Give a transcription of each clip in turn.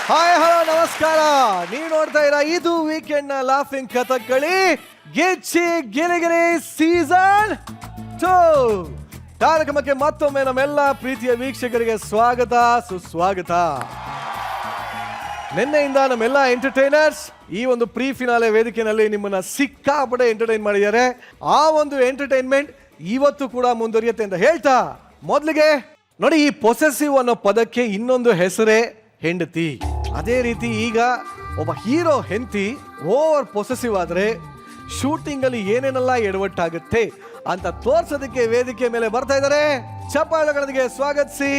Hi hello ನಮಸ್ಕಾರ. ನೀವು ನೋಡ್ತಾ ಇರ ಇದು ವೀಕೆಂಡ್ ನ ಲಾಫಿಂಗ್ ಕಥಕ್ಕಳಿ ಗಿಚ್ಚಿ ಗಿಲಿಗಿಲಿ ಸೀಸನ್ 2 ಕಾರ್ಯಕ್ರಮಕ್ಕೆ ಮತ್ತೊಮ್ಮೆ ನಮ್ಮೆಲ್ಲ ಪ್ರೀತಿಯ ವೀಕ್ಷಕರಿಗೆ ಸ್ವಾಗತ ಸುಸ್ವಾಗತ. ನಿನ್ನೆಯಿಂದ ನಮ್ಮೆಲ್ಲ ಎಂಟರ್ಟೈನರ್ಸ್ ಈ ಒಂದು ಪ್ರೀ ಫಿನಾಲೆ ವೇದಿಕೆಯಲ್ಲಿ ನಿಮ್ಮನ್ನ ಸಿಕ್ಕಾಪಟ್ಟೆ ಎಂಟರ್ಟೈನ್ ಮಾಡಿದ್ದಾರೆ. ಆ ಒಂದು ಎಂಟರ್ಟೈನ್ಮೆಂಟ್ ಇವತ್ತು ಕೂಡ ಮುಂದುವರಿಯುತ್ತೆ ಅಂತ ಹೇಳ್ತಾ ಮೊದಲಿಗೆ ನೋಡಿ, ಈ ಪೊಸೆಸಿವ್ ಅನ್ನೋ ಪದಕ್ಕೆ ಇನ್ನೊಂದು ಹೆಸರೇ ಹೆಂಡತಿ. ಅದೇ ರೀತಿ ಈಗ ಒಬ್ಬ ಹೀರೋ ಹೆಂಡತಿ ಓವರ್ ಪೊಸೆಸಿವ್ ಆದ್ರೆ ಶೂಟಿಂಗ್ ಅಲ್ಲಿ ಏನೇನೆಲ್ಲ ಎಡವಟ್ಟಾಗುತ್ತೆ ಅಂತ ತೋರ್ಸೋದಕ್ಕೆ ವೇದಿಕೆ ಮೇಲೆ ಬರ್ತಾ ಇದ್ದಾರೆ. ಚಪ್ಪಾಳೆಗಳೊಂದಿಗೆ ಸ್ವಾಗತಿಸಿ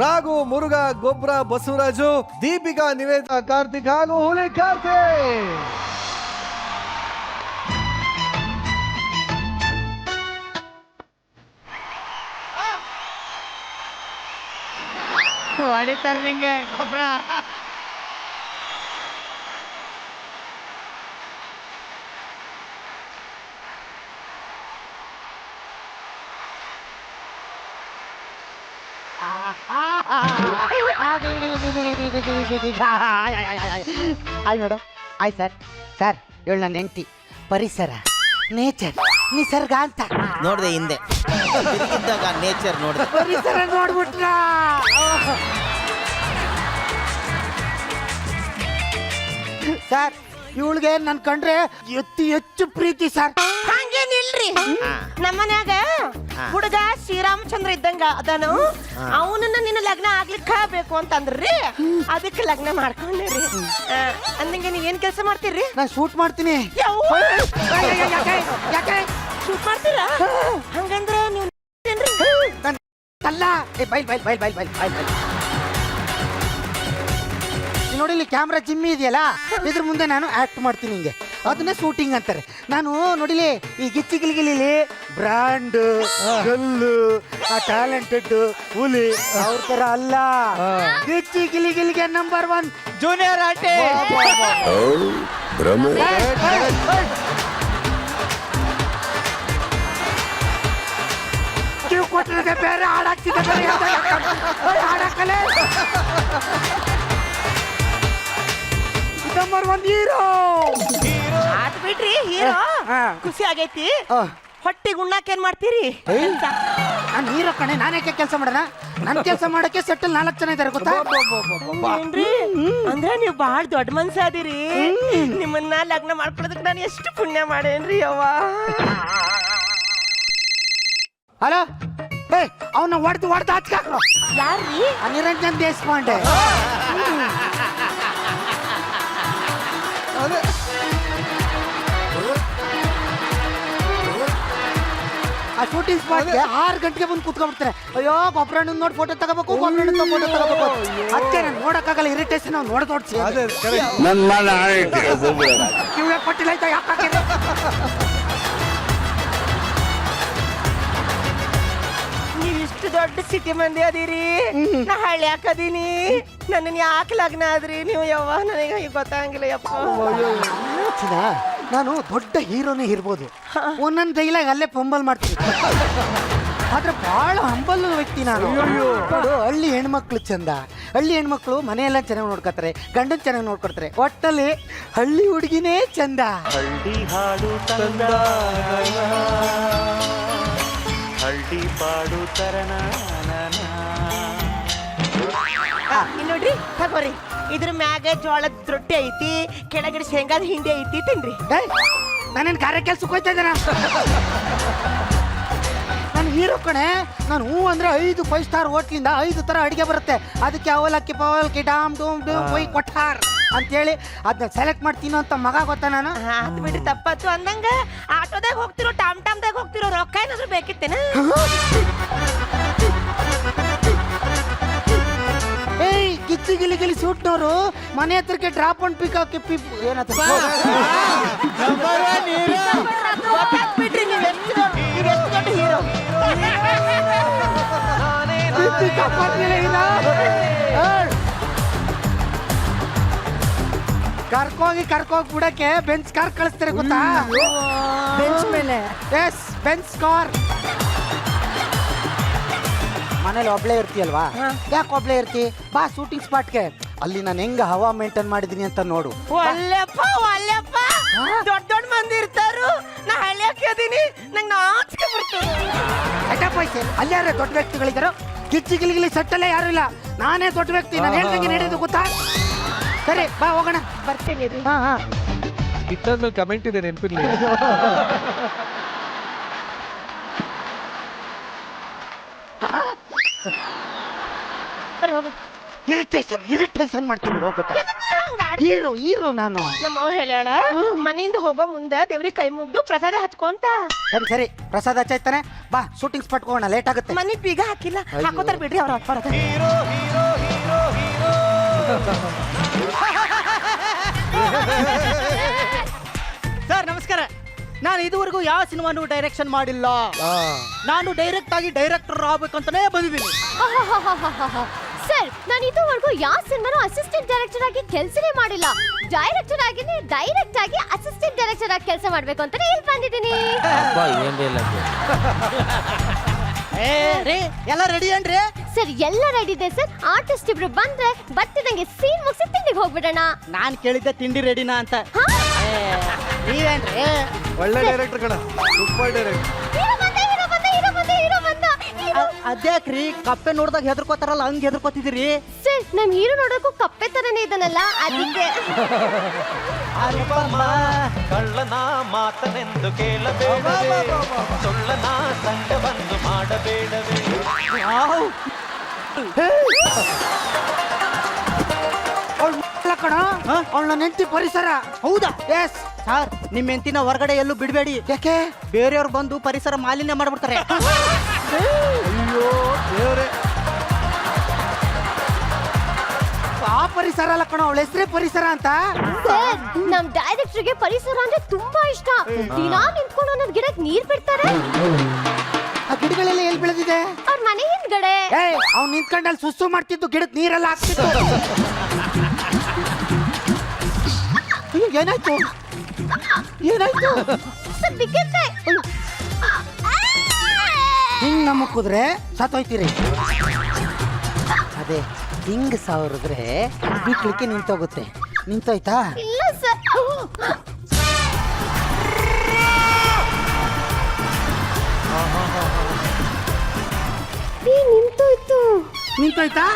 ರಾಘು, ಮುರುಘಾ, ಗೊಬ್ರ, ಬಸವರಾಜು, ದೀಪಿಕಾ, ನಿವೇದಿತಾ, ಕಾರ್ತಿಕ್ ಹಾಗೂ ಹುಲಿ ಕಾರ್ತಿಕ್. ಹೊಡಿತಾರೆ ನಿಂಗೆ ಗೊಬ್ಬರ. ಆಯ್ ಮೇಡಮ್, ಆಯ್ ಸರ್. ಸರ್ ಇವಳು ನನ್ನ ಹೆಂಡತಿ. ಪರಿಸರ, ನೇಚರ್, ನಿಸರ್ಗ ಅಂತ ನೋಡ್ದೆ ಹಿಂದೆ ತಿರುಗಿದ್ದಾಗ ನೇಚರ್ ನೋಡಿದೆ. ಪರಿಸರ ನೋಡ್ಬಿಟ್ರ. ಸರ್ ಇವಳಿಗೆ ನನ್ ಕಂಡ್ರೆ ಅತಿ ಹೆಚ್ಚು ಪ್ರೀತಿ ಸರ್. ಹಂಗೇನಿಲ್ರಿ, ನಮ್ಮನ್ಯಾಗ ಹುಡುಗ ಶ್ರೀರಾಮಚಂದ್ರ ಇದ್ದಂಗ ಅದನು. ಅವನನ್ನ ನಿನ್ನ ಲಗ್ನ ಆಗ್ಲಿಕ್ಕ ಬೇಕು ಅಂತಂದ್ರಿ, ಅದಕ್ಕೆ ಲಗ್ನ ಮಾಡ್ಕೊಂಡ್ರಿ. ಅಂದಂಗೆ ನೀವ್ ಏನ್ ಕೆಲಸ ಮಾಡ್ತೀರಿ? ನಾನು ಶೂಟ್ ಮಾಡ್ತೀನಿ. ಯಾಕೆ ಶೂಟ್ ಮಾಡ್ತೀರಾ? ಹಂಗಂದ್ರೆ ನೀವು ಅಲ್ಲ, ಬೈಲ್ ಬೈಲ್ ಬೈಲ್ ಬೈಲ್ ಬೈಲ್ ಬೈಲ್ ಬೈಲ್ ನೋಡಿ, ಇಲ್ಲಿ ಕ್ಯಾಮ್ರಾ ಜಿಮ್ಮಿ ಇದೆಯಲ್ಲ, ಇದ್ರ ಮುಂದೆ ನಾನು ಆಕ್ಟ್ ಮಾಡ್ತೀನಿ. ಹಿಂಗೆ ಅದನ್ನೇ ಶೂಟಿಂಗ್ ಅಂತಾರೆ. ನಾನು ನೋಡಿಲಿ ಈ ಗಿಚ್ಚಿ ಗಿಲಿಗಿಲಿ ಬ್ರ್ಯಾಂಡ್ ಗಲ್ಲು ಟ್ಯಾಲೆಂಟೆಡ್ ಹುಲಿ ಅವ್ರ ತರ ಅಲ್ಲ. ಗಿಚ್ಚಿ ಗಿಲಿಗಿಲಿಗೆ ನಂಬರ್ 1 ಜೂನಿಯರ್ ಆರ್ಟಿ. ನೀವು ಕೊಟ್ಟಿರೋದೇ ಬೇರೆ, ಹಾಡಾಗ್ತಿದೆ ಬೇರೆ. ಹಾಡಾಕಲೇ ನಂಬರ್ 1 ಹೀರೋ. ಆತ್ ಬಿಡ್ರಿ, ಹೀರೋ ಖುಷಿ ಆಗೈತಿ. ಹೊಟ್ಟಿಗೆ ಉಣ್ಣಾಕ ಏನ್ ಮಾಡ್ತೀರಿ? ನಾನು ಹೀರೋ ಕಣೆ, ನಾನೇಕೆ ಕೆಲಸ ಮಾಡೋಣ? ನನ್ ಕೆಲಸ ಮಾಡಕ್ಕೆ ಸೆಟ್ಟಲ್ 4 ಜನ ಇದಾರೆ ಗೊತ್ತಾ? ಏನ್ರಿ ಅಂದ್ರೆ ನೀವು ಬಹಳ ದೊಡ್ಡ ಮನ್ಸ ಅದೀರಿ. ನಿಮ್ಮನ್ನ ಲಗ್ನ ಮಾಡ್ಕೊಳ್ಳೋದಕ್ಕೆ ನಾನು ಎಷ್ಟು ಪುಣ್ಯ ಮಾಡೇನ್ರಿ ಅವ್ವ. ಹಲೋ, ಅವನ್ನ ಹೊಡೆದು ಹಚ್ಕಾಕ್ರು. ಯಾರ್ರಿ? ನಿರಂಜನ್ ದೇಶಪಾಂಡೆ. ಆ ಶೂಟಿಂಗ್ ಸ್ಪಾಟ್ಗೆ 6 ಗಂಟೆಗೆ ಬಂದು ಕೂತ್ಕೊಂಡ್ಬಿಡ್ತಾರೆ. ಅಯ್ಯೋ ಗೊಬ್ಬರಣ್ಣ ನೋಡಿ ಫೋಟೋ ತಗೋಬೇಕು, ಗೊಬ್ಬರಣ್ಣ ಫೋಟೋ ತಗೋಬೇಕು. ಅದಕ್ಕೆ ನಾನು ನೋಡಕ್ಕಾಗಲ್ಲ, ಇರಿಟೇಷನ್. ನಾವು ನೋಡ್ತೋಡ್ಸಿ ಕಿವಿಗೆ ಕೊಟ್ಟಿಲ್ಲ ಆಯ್ತಾ? ಯಾಕೆ ನೀವ್ ಇಷ್ಟು ದೊಡ್ಡ ಸಿಟಿ ಮಂದಿ ಅದೀರಿ, ನಾ ಹಳ್ಳಿ ಹಾಕದೀನಿ. ನನ್ನ ಯಾಕೆ ಲಗ್ನ ಆದ್ರಿ ನೀವು? ಯವ್ವ ನನಗೆ ಗೊತ್ತಾಗಿಲ್ಲ ಯಪ್ಪ. ನಾನು ದೊಡ್ಡ ಹೀರೋನೇ ಇರ್ಬೋದು, ಒಂದೊಂದು ಡೈಲಾಗ್ ಅಲ್ಲೇ ಪಂಬಲ್ ಮಾಡ್ತೀನಿ. ಆದ್ರೆ ಬಹಳ ಹಂಬಲ್ ವ್ಯಕ್ತಿ ನಾನು. ನೋಡು, ಹಳ್ಳಿ ಹೆಣ್ಮಕ್ಳು ಚಂದ. ಹಳ್ಳಿ ಹೆಣ್ಮಕ್ಳು ಮನೆಯೆಲ್ಲ ಚೆನ್ನಾಗಿ ನೋಡ್ಕೊತಾರೆ, ಗಂಡನ್ ಚೆನ್ನಾಗಿ ನೋಡ್ಕೊಡ್ತಾರೆ. ಒಟ್ಟಲ್ಲಿ ಹಳ್ಳಿ ಹುಡುಗಿನೇ ಚಂದ. ಹಳ್ಳಿ ಹಾಡು ತಂದ, ಹಳ್ಳಿ ಪಾಡು ತರಣ. ನೋಡ್ರಿ, ತಗೋರಿ. ಇದ್ರ ಮ್ಯಾಗ ಜೋಳದ ರೊಟ್ಟಿ ಐತಿ, ಕೆಳಗಡೆ ಶೇಂಗಾದ ಹಿಂಡಿ ಐತಿ, ತಿನ್ರಿ. ನಾನೇನು ಕಾರ್ಯ ಕೆಲ್ಸಕ್ಕೆ ಹೋಯ್ತಾ ಇದ್ದಾನ? ನಾನು ಹೀರೋ ಕಣೆ. ನಾನು ಹೂ ಅಂದ್ರೆ 5 5 ಸ್ಟಾರ್ ಹೋಟ್ಲಿಂದ 5 ತರ ಅಡಿಗೆ ಬರುತ್ತೆ. ಅದಕ್ಕೆ ಅವಲಕ್ಕಿ ಪವಲಕ್ಕಿ ಡಾಮ್ ಡೂಮ್ ಡೂಮ್ ಕೊಯ್ ಕೊಟ್ಟಾರ್ ಅಂತೇಳಿ ಅದನ್ನ ಸೆಲೆಕ್ಟ್ ಮಾಡ್ತೀನೋ ಅಂತ ಮಗ ಗೊತ್ತಾ ನಾನು? ಆತ್ ಬಿಡ್ರಿ, ತಪ್ಪತ್ತು. ಅಂದಂಗ ಆಟೋದಾಗ ಹೋಗ್ತಿರೋ, ಟಾಮ್ದಾಗ ಹೋಗ್ತಿರೋ, ರೊಕ್ಕ ಏನಾದ್ರು ಬೇಕಿತ್ತೇನ? ಏಯ್ ಗಿಚ್ಚಿ ಗಿಲಿ ಸೂಟ್ನವರು ಮನೆ ಹತ್ರಕ್ಕೆ ಡ್ರಾಪ್ ಅಂಡ್ ಪಿಕ್ ಏನತ್ತ ಬಿಡ್ರಿ, ನೀವ್ ಎಷ್ಟು ದೊಡ್ಡ ಹೀರೋ. ಕರ್ಕೋಗಿ ಬಿಡಕ್ಕೆ ಬೆಂಚ್ ಕಾರ್ ಕಳಿಸ್ತಾರೆ ಗೊತ್ತಾ? ಬೆಂಚ್ ಮೇಲೆ ಎಸ್ ಬೆಂಚ್ ಕಾರ್. ಮನೇಲಿ ಒಬ್ಳೆ ಇರ್ತೀಯಲ್ವಾ? ಯಾಕೆ ಒಬ್ಳೆ ಇರ್ತಿ? ಬಾ ಶೂಟಿಂಗ್ ಸ್ಪಾಟ್ಗೆ. ಅಲ್ಲಿ ನಾನು ಹೆಂಗ ಹವಾ ಮೇಂಟೈನ್ ಮಾಡಿದೀನಿ ಅಂತ ನೋಡು. ಒಲ್ಲೆಪ್ಪ ಒಲ್ಲೆಪ್ಪ ದೊಡ್ಡ ದೊಡ್ಡ ಮಂದಿ ಇರ್ತಾರು. ನಾ ಹಳ್ಳಿಯಾಕ ಅದೀನಿ, ನಂಗೆ ನಾಚಿಕೆ ಬರ್ತದೆ. ಪೈಸೆ ಅಲ್ಲಿ ಯಾರೇ ದೊಡ್ಡ ವ್ಯಕ್ತಿಗಳಿದ್ದಾರೋ? ಗಿಚ್ಚಿ ಗಿಲಿಗಿಲಿ ಸಟ್ಟಲ್ಲೇ ಯಾರು ಇಲ್ಲ, ನಾನೇ ದೊಡ್ಡ ವ್ಯಕ್ತಿ. ನಾನು ಹೇಳ್ದಂಗೆ ನಡೆಯೋದು ಗೊತ್ತಾ? ಸರಿ ಬಾ ಹೋಗೋಣ. ಬರ್ತೇನೆ ರೀ. ಹಾ ಹಾ ಇಟ್ಟಾದ್ಮೇಲೆ ಕಮೆಂಟ್ ಇದೆ ನೆನಪಿರ್ಲಿ. ಇರಿಟೇಷನ್ ಮಾಡ್ತೀನಿ ಹೋಗ್ಬೇಕು. ಹೀರೋ ನಾನು. ನಮ್ಮ ಹೇಳ್ಯಾಳ ಮನೆಯಿಂದ ಹೋಗೋ ಮುಂದೆ ದೇವ್ರಿಗೆ ಕೈ ಮುಗ್ದು ಪ್ರಸಾದ ಹಚ್ಕೊಂತ. ಸರಿ ಸರಿ ಪ್ರಸಾದ ಹಚ್ಚಾಯ್ತಾನೆ, ಬಾ ಶೂಟಿಂಗ್ ಸ್ಪಾಟ್ ಹೋಗೋಣ, ಲೇಟ್ ಆಗುತ್ತೆ. ಮನೆ ಬೀಗ ಹಾಕಿಲ್ಲ, ಹಾಕೋತಾರ ಬಿಡ್ರಿ ಅವ್ರ ಬರೋದ. ಸರ್ ನಮಸ್ಕಾರ. ನಾನು ಇದುವರೆಗೂ ಯಾವ ಸಿನಿಮಾನು ಡೈರೆಕ್ಷನ್ ಮಾಡಿಲ್ಲ. ನಾನು ಡೈರೆಕ್ಟ್ ಆಗಿ ಡೈರೆಕ್ಟರ್ ಆಗ್ಬೇಕಂತಾನೆ ಬಂದಿದ್ದೀನಿ. ಸರ್ ನಾನು ಇದುವರೆಗೂ ಯಾವ ಸಿನಿಮಾನು ಅಸಿಸ್ಟೆಂಟ್ ಡೈರೆಕ್ಟರ್ ಆಗಿ ಕೆಲಸನೇ ಮಾಡಿಲ್ಲ. ಡೈರೆಕ್ಟರ್ ಆಗಿನೇ ಡೈರೆಕ್ಟ್ ಆಗಿ ಅಸಿಸ್ಟೆಂಟ್ ಡೈರೆಕ್ಟರ್ ಆಗಿ ಕೆಲಸ ಮಾಡ್ಬೇಕು ಅಂತಾನೆ ಇಲ್ಲಿ ಬಂದಿದ್ದೀನಿ. ರೀ ಎಲ್ಲ ರೆಡಿ ಏನ್ರಿ? ಸರ್ ಎಲ್ಲ ರೆಡಿ ಇದೆ ಸರ್. ಆರ್ಟಿಸ್ಟ್ ಇಬ್ರು ಬಂದ್ರೆ ಬರ್ತಿದಂಗೆ ಸೀನ್ ಮುಗಿಸಿ ತಿಂಡಿಗೆ ಹೋಗ್ಬಿಡೋಣ. ನಾನ್ ಕೇಳಿದ್ದೆ ತಿಂಡಿ ರೆಡಿನಾ ಅಂತ. ನೀವೇನ್ರಿ? ಒಳ್ಳೆ ಡೈರೆಕ್ಟರ್ ಕಣ, ಸೂಪರ್ ಡೈರೆಕ್ಟರ್. ಅದ್ಯಾಕ್ರಿ ಕಪ್ಪೆ ನೋಡ್ದಾಗ ಹೆದರ್ಕೋತಾರಲ್ಲ ಹಂಗ್ ಹೆದರ್ಕೋತಿದ್ದೀರಿ? ಸರ್ ನಮ್ ಹೀರೋ ನೋಡೋಕು ಕಪ್ಪೆ ತರನೇ ಇದನ್ನಲ್ಲ, ಅದಕ್ಕೆ. ಕಳ್ಳನ ಮಾತನೆಂದು ಕೇಳಬೇಡವೇ, ಸುಳ್ಳನ ಸಂಘವನ್ನು ಮಾಡಬೇಡವೇ. ಕಣ ಅವಳ ನೆಂಟಿ ಪರಿಸರ. ಹೌದಾ? ಎಸ್ ಸರ್ ನಿಮ್ಮ ಹೆಂಡತಿನ ಹೊರಗಡೆ ಎಲ್ಲೂ ಬಿಡಬೇಡಿ. ಯಾಕೆ? ಬೇರೆಯವ್ರು ಬಂದು ಪರಿಸರ ಮಾಲಿನ್ಯ ಮಾಡ್ಬಿಡ್ತಾರೆ. ಅಯ್ಯೋ ದೇವ್ರೆ. ಆ ಪರಿಸರ ಅಲ್ಲ ಕಣ, ಅವಳ ಹೆಸರೇ ಪರಿಸರ ಅಂತ. ಸರ್ ನಮ್ ಡೈರೆಕ್ಟರ್ಗೆ ಪರಿಸರ ಅಂದ್ರೆ ತುಂಬಾ ಇಷ್ಟ. ದಿನಾ ನಿಂತ್ಕೊಂಡು ಒಂದೊಂದ್ ಗಿಡಕ್ಕೆ ನೀರ್ ಬಿಡ್ತಾರೆ. ಆ ಗಿಡಗಳೆಲ್ಲ ಎಲ್ಲಿ ಬೆಳೆದಿದೆ? ಅವ್ರ ಮನೆ ಹಿಂದ್ಗಡೆ. ಅವ್ನು ನಿಂತ್ಕೊಂಡು ಅಲ್ಲಿ ಸುಸ್ಸು ಮಾಡ್ತಿದ್ದು, ಗಿಡಕ್ಕೆ ನೀರೆಲ್ಲ ಹಾಕ್ತಿತ್ತು. ಏನಾಯ್ತು ಏನಾಯ್ತು? ಸರ್ ಬಿಕ್ಕತ್ತೆ. ಹಿಂಗ್ ನಮ್ಮಕ್ಕಿದ್ರೆ ಸತ್ತೋಯ್ತೀರಿ. ಅದೇ ಹಿಂಗ್ ಸಾವಿರಿದ್ರೆ ಬಿಕ್ಲಿಕ್ಕೆ ನಿಂತೋಗುತ್ತೆ. ನಿಂತೋಯ್ತಾ? ಇಲ್ಲ ಸರ್. ನಿಂತೋಯ್ತು. ನಿಂತೋಯ್ತಾ?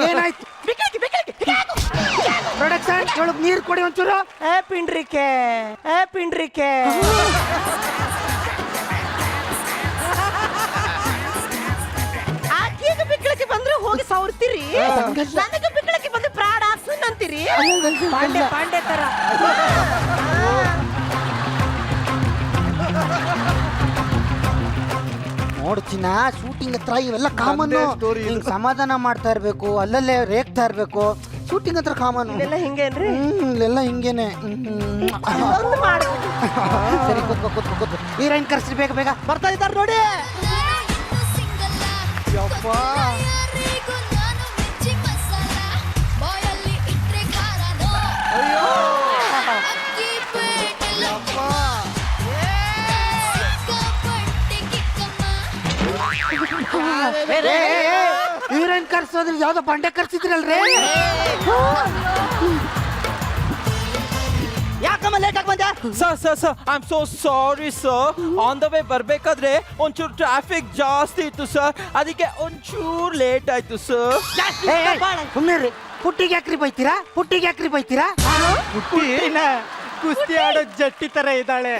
ಏನಾಯ್ತು? ಪ್ರೊಡಕ್ಷನ್ ಇವಳಿಗೆ ನೀರು ಕೊಡಿ ಒಂಚೂರು. ಪಿಂಡ್ರಿಕೆ ಪಿಂಡ್ರಿಕೆ. ಆಕೆಗೆ ಬಿಕ್ಕಳಕ್ಕೆ ಬಂದ್ರೆ ಹೋಗಿ ಸವರ್ತೀರಿ, ನನಗೆ ಬಿಕ್ಕಳಕ್ಕೆ ಬಂದ್ರೆ ಪ್ರಾಣ ಹಾಕ್ಸನ್ ಅಂತೀರಿ. ಪಾಂಡೆ ಪಾಂಡೆ ತರ. ನೋಡ್ತೀನ ಶೂಟಿಂಗ್ ಹತ್ರ ಇವೆಲ್ಲ ಕಾಮನ್. ನಂದೇ story ಇದು. ಸಮಾಧಾನ ಮಾಡ್ತಾ ಇರ್ಬೇಕು, ಅಲ್ಲಲ್ಲೇ ರೇಗ್ತಾ ಇರ್ಬೇಕು. ಶೂಟಿಂಗ್ ಹತ್ರ ಕಾಮನ್. ಇದೆಲ್ಲ ಹಿಂಗೇನ್ರಿ? ಇಲ್ಲೆಲ್ಲ ಹಿಂಗೇನೆ. ಒಂದು ಮಾಡು. ಸರಿ ಕೂತ್ಕೋ. ಹೀರೋಯಿನ್ ಕರ್ಸಿ ಬೇಗ ಬೇಗ. ಬರ್ತಾ ಇದ್ದಾರೆ ನೋಡಿ. ಹೀರೋಯಿನ್ ಕರ್ಸೋದ್ರೆ ಯಾವ್ದೋ ಬಂಡೆ ಕರ್ಸಿದ್ರಲ್ರಿ? ಯಾಕಮ್ಮ ಲೇಟ್ ಆಗಿ ಬಂದೆ? Sir I am so sorry sir. On the way ಬರ್ಬೇಕಾದ್ರೆ ಒಂಚೂರು ಟ್ರಾಫಿಕ್ ಜಾಸ್ತಿ ಇತ್ತು ಸರ್, ಅದಕ್ಕೆ ಒಂಚೂರು ಲೇಟ್ ಆಯ್ತು ಸರ್. ಸುಮ್ಮನೆ ರೀ. ಪುಟ್ಟಿಗೆ ಯಾಕ್ರಿ ಬೈತೀರಾ? ಕುಸ್ತಿ ಆಡೋ ಜಟ್ಟಿ ತರ ಇದ್ದಾಳೆ.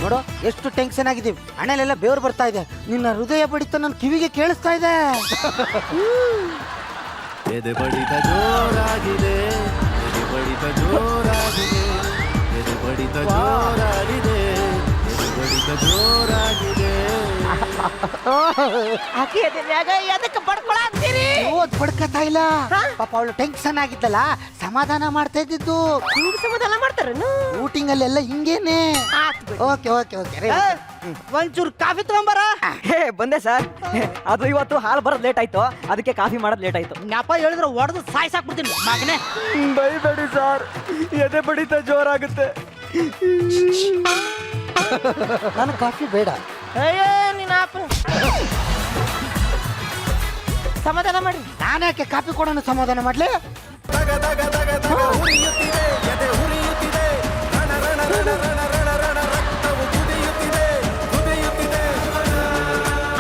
ನೋಡು ಎಷ್ಟು ಟೆನ್ಷನ್ ಆಗಿದ್ದೀವಿ. ಹಣೆಲೆಲ್ಲ ಬೇವ್ರು ಬರ್ತಾ ಇದೆ. ನಿನ್ನ ಹೃದಯ ಬಡಿತ ನನ್ನ ಕಿವಿಗೆ ಕೇಳಿಸ್ತಾ ಇದೆ. ಎದೆ ಬಡಿತ ಜೋರಾಗಿದೆ, ಎದೆ ಬಡಿತ ಜೋರಾಗಿದೆ, ಎದೆ ಬಡಿತ ಜೋರಾಗಿದೆ, ಎದೆ ಬಡಿತ ಜೋರಾಗಿದೆ. ಆಕೆ ಎದೆನ್ಯಾಗ ಎದಕ್ಕೆ ಬಡ್ಕೊಳತ್ತೀರಿ? ಓದ್ ಬಡ್ಕತಾ ಇಲ್ಲ. ಪಾಪ ಅವಳು ಟೆನ್ಷನ್ ಆಗಿದ್ದಲ್ಲ, ಸಮಾಧಾನ ಮಾಡ್ತಾ ಇದ್ದಿದ್ದು. ಹಿಂಗ್ ಸಮಾಧಾನ ಮಾಡ್ತಾರೇನು? ಶೂಟಿಂಗ್ ಅಲ್ಲೆಲ್ಲ ಹಿಂಗೇನೆ. ಆತ್ ಬಿಡಿ. ಓಕೆ ಒಂಚೂರು ಕಾಫಿ ತಗೊಂಬರ. ಬಂದೆ ಸರ್. ಅದು ಇವತ್ತು ಹಾಲು ಬರೋದು ಲೇಟ್ ಆಯ್ತು, ಅದಕ್ಕೆ ಕಾಫಿ ಮಾಡೋದು ಲೇಟ್ ಆಯ್ತು. ನೆಪ ಹೇಳಿದ್ರೆ ಹೊಡೆದು ಸಾಯ್ಸಾಕ್ಬಿಡ್ತೀನಿ ಮಗನೇ. ಬೈಬೇಡಿ ಸರ್, ಎದೆ ಬಡಿತ ಜೋರಾಗುತ್ತೆ. ನಾನು ಕಾಫಿ ಬೇಡ. ಅಯ್ಯೋ ನಿನ್ನ ಅಪ್ಪ. ಸಮಾಧಾನ ಮಾಡ್ರಿ. ನಾನ್ಯಾಕೆ ಕಾಫಿ ಕೊಡೋಣ ಸಮಾಧಾನ ಮಾಡ್ಲಿ?